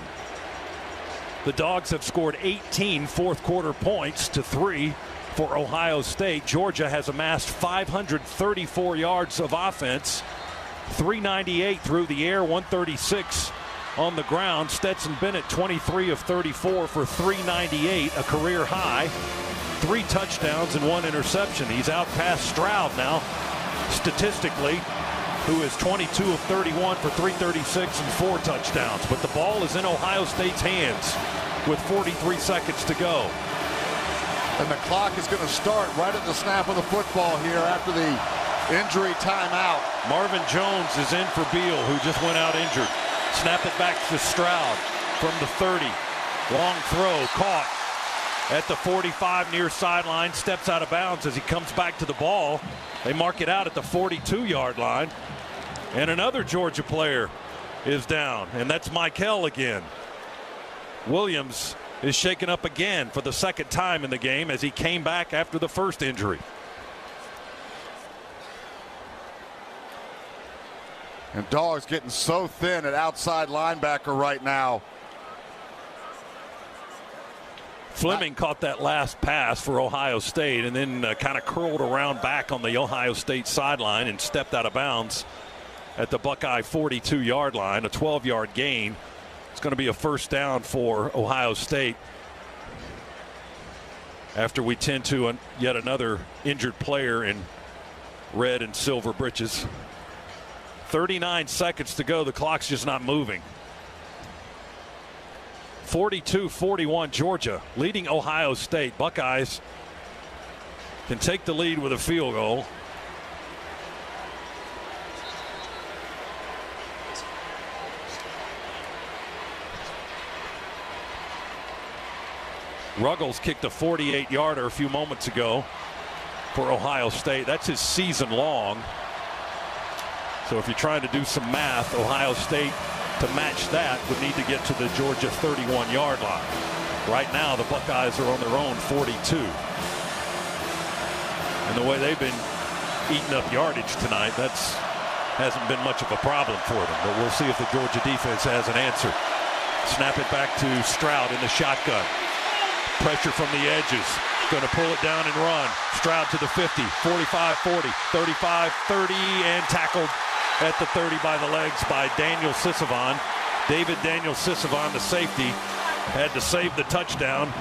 The Dogs have scored 18 fourth quarter points to 3 for Ohio State. Georgia has amassed 534 yards of offense, 398 through the air, 136 on the ground. Stetson Bennett, 23 of 34 for 398, a career high. 3 touchdowns and 1 interception. He's out past Stroud now, statistically, who is 22 of 31 for 336 and 4 touchdowns. But the ball is in Ohio State's hands with 43 seconds to go. And the clock is going to start right at the snap of the football here after the injury timeout. Marvin Jones is in for Beal, who just went out injured. Snap it back to Stroud from the 30. Long throw, caught at the 45 near sideline. Steps out of bounds as he comes back to the ball. They mark it out at the 42-yard line. And another Georgia player is down, and that's Mykel again. Williams is shaken up again for the second time in the game as he came back after the first injury. And Dawgs getting so thin at outside linebacker right now. Fleming caught that last pass for Ohio State and then kind of curled around back on the Ohio State sideline and stepped out of bounds at the Buckeye 42-yard line, a 12-yard gain. It's going to be a first down for Ohio State after we tend to yet another injured player in red and silver breeches. 39 seconds to go. The clock's just not moving. 42-41 Georgia leading Ohio State. Buckeyes can take the lead with a field goal. Ruggles kicked a 48-yarder a few moments ago for Ohio State. That's his season long. So if you're trying to do some math, Ohio State to match that would need to get to the Georgia 31-yard line. Right now, the Buckeyes are on their own 42. And the way they've been eating up yardage tonight, hasn't been much of a problem for them. But we'll see if the Georgia defense has an answer. Snap it back to Stroud in the shotgun. Pressure from the edges. Going to pull it down and run. Stroud to the 50, 45-40, 35-30, and tackled at the 30 by the legs by Daniel Sisavon. David Daniel Sisavon, the safety, had to save the touchdown.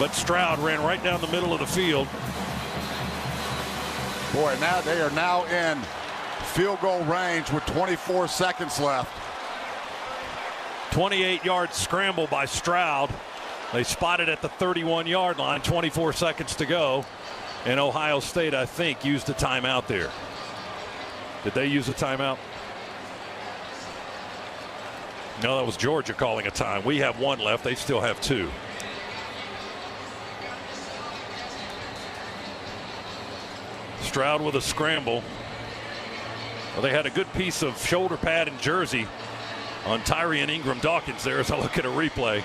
But Stroud ran right down the middle of the field. Boy, now they are now in field goal range with 24 seconds left. 28-yard scramble by Stroud. They spotted at the 31-yard line, 24 seconds to go. And Ohio State, I think, used a timeout there. Did they use a timeout? No, that was Georgia calling a time. We have one left. They still have two. Stroud with a scramble. Well, they had a good piece of shoulder pad and jersey on Tyrion Ingram-Dawkins there as I look at a replay.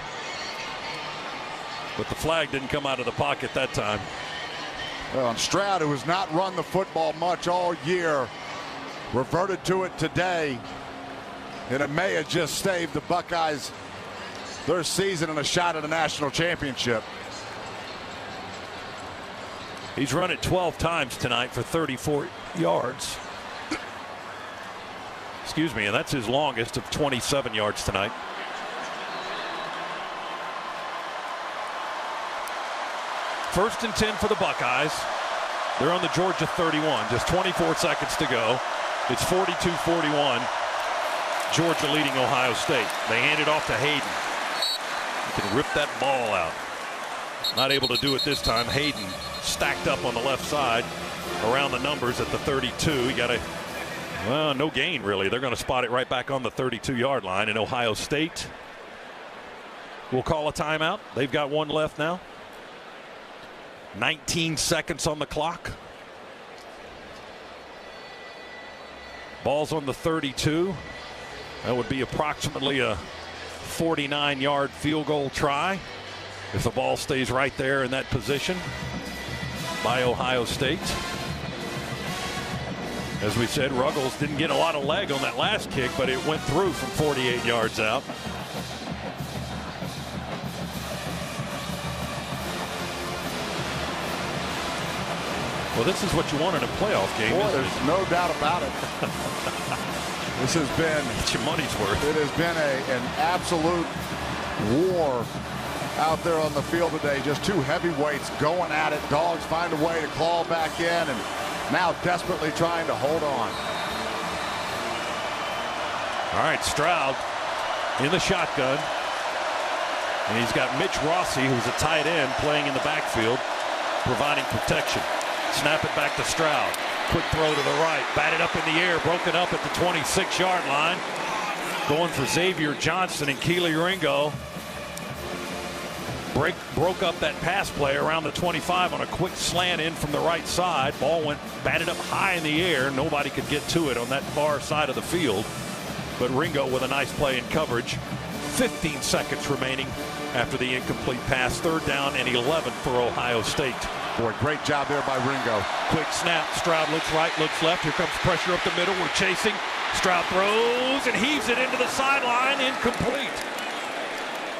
But the flag didn't come out of the pocket that time. Well, and Stroud, who has not run the football much all year, reverted to it today. And it may have just saved the Buckeyes their season and a shot at a national championship. He's run it 12 times tonight for 34 yards. Excuse me, and that's his longest of 27 yards tonight. First and 10 for the Buckeyes. They're on the Georgia 31. Just 24 seconds to go. It's 42-41. Georgia leading Ohio State. They hand it off to Hayden. He can rip that ball out. Not able to do it this time. Hayden stacked up on the left side around the numbers at the 32. He got no gain really. They're going to spot it right back on the 32-yard line. And Ohio State will call a timeout. They've got one left now. 19 seconds on the clock. Ball's on the 32. That would be approximately a 49-yard field goal try if the ball stays right there in that position by Ohio State. As we said, Ruggles didn't get a lot of leg on that last kick, but it went through from 48 yards out. Well, this is what you want in a playoff game. Boy, there's no doubt about it. This has been it's your money's worth. It has been an absolute war out there on the field today. Just two heavyweights going at it. Dawgs find a way to claw back in and now desperately trying to hold on. All right, Stroud in the shotgun. And he's got Mitch Rossi, who's a tight end, playing in the backfield, providing protection. Snap it back to Stroud. Quick throw to the right. Batted up in the air. Broken up at the 26-yard line. Going for Xavier Johnson and Keely Ringo. Broke up that pass play around the 25 on a quick slant in from the right side. Ball went batted up high in the air. Nobody could get to it on that far side of the field. But Ringo with a nice play in coverage. 15 seconds remaining after the incomplete pass. Third down and 11 for Ohio State. Boy, great job there by Ringo. Quick snap. Stroud looks right, looks left. Here comes pressure up the middle. We're chasing. Stroud throws and heaves it into the sideline. Incomplete.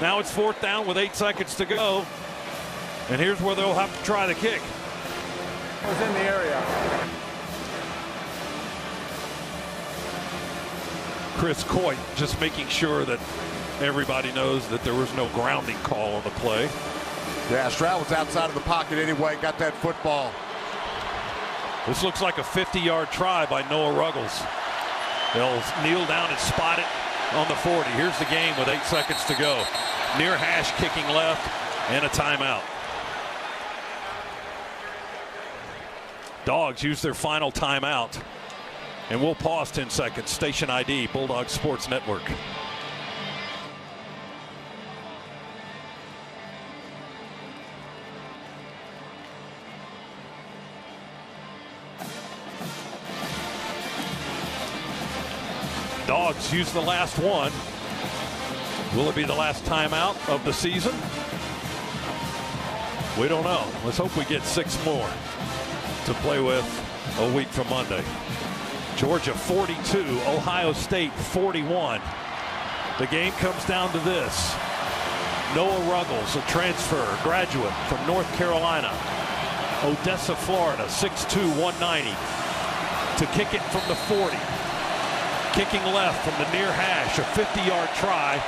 Now it's fourth down with 8 seconds to go. And here's where they'll have to try the kick. Was in the area. Chris Coit just making sure that everybody knows that there was no grounding call on the play. Yeah, Stroud was outside of the pocket anyway, got that football. This looks like a 50-yard try by Noah Ruggles. They'll kneel down and spot it on the 40. Here's the game with 8 seconds to go. Near hash kicking left and a timeout. Dawgs use their final timeout. And we'll pause 10 seconds. Station ID, Bulldog Sports Network. Dawgs use the last one. Will it be the last timeout of the season? We don't know. Let's hope we get 6 more to play with a week from Monday. Georgia 42, Ohio State 41. The game comes down to this. Noah Ruggles, a transfer, graduate from North Carolina, Odessa, Florida, 6'2", 190. To kick it from the 40. Kicking left from the near hash, a 50-yard try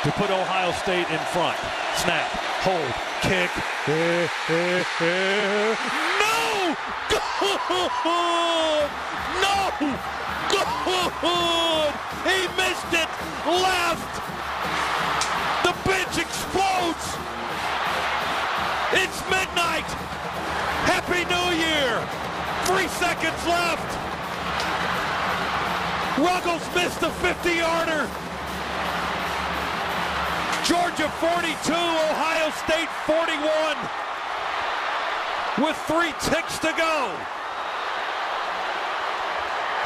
to put Ohio State in front. Snap, hold, kick. No! Good! No! Good! He missed it! Left! The bench explodes! It's midnight! Happy New Year! 3 seconds left! Ruggles missed a 50-yarder. Georgia 42, Ohio State 41. With 3 ticks to go.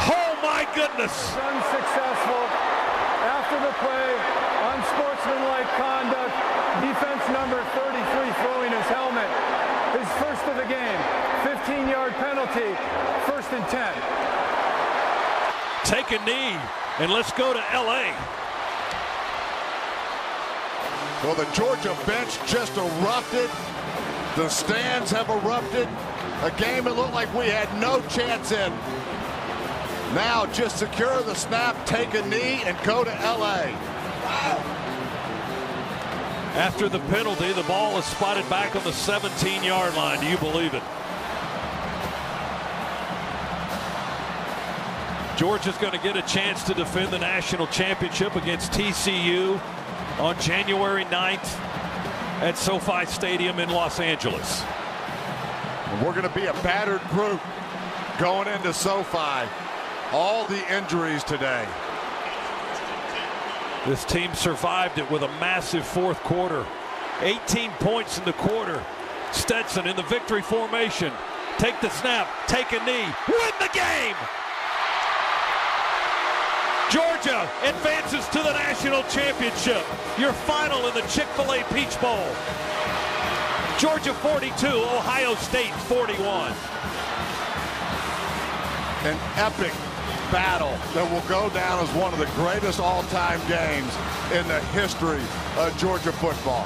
Oh my goodness. Unsuccessful after the play, unsportsmanlike conduct, defense number 33 throwing his helmet. His first of the game, 15-yard penalty, 1st and 10. Take a knee, and let's go to L.A. Well, the Georgia bench just erupted. The stands have erupted. A game it looked like we had no chance in. Now just secure the snap, take a knee, and go to L.A. After the penalty, the ball is spotted back on the 17-yard line. Do you believe it? Georgia's going to get a chance to defend the national championship against TCU on January 9th at SoFi Stadium in Los Angeles. And we're going to be a battered group going into SoFi. All the injuries today. This team survived it with a massive 4th quarter. 18 points in the quarter. Stetson in the victory formation. Take the snap, take a knee, win the game! Georgia advances to the national championship. Your final in the Chick-Fil-A Peach Bowl. Georgia 42, Ohio State 41. An epic battle that will go down as one of the greatest all-time games in the history of Georgia football.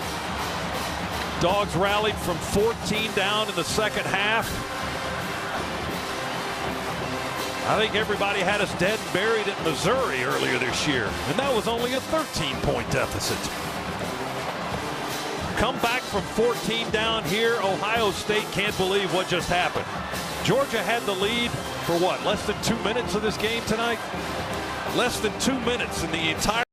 Dawgs rallied from 14 down in the second half. I think everybody had us dead and buried at Missouri earlier this year, and that was only a 13-point deficit. Come back from 14 down here. Ohio State can't believe what just happened. Georgia had the lead for what, less than 2 minutes of this game tonight? Less than 2 minutes in the entire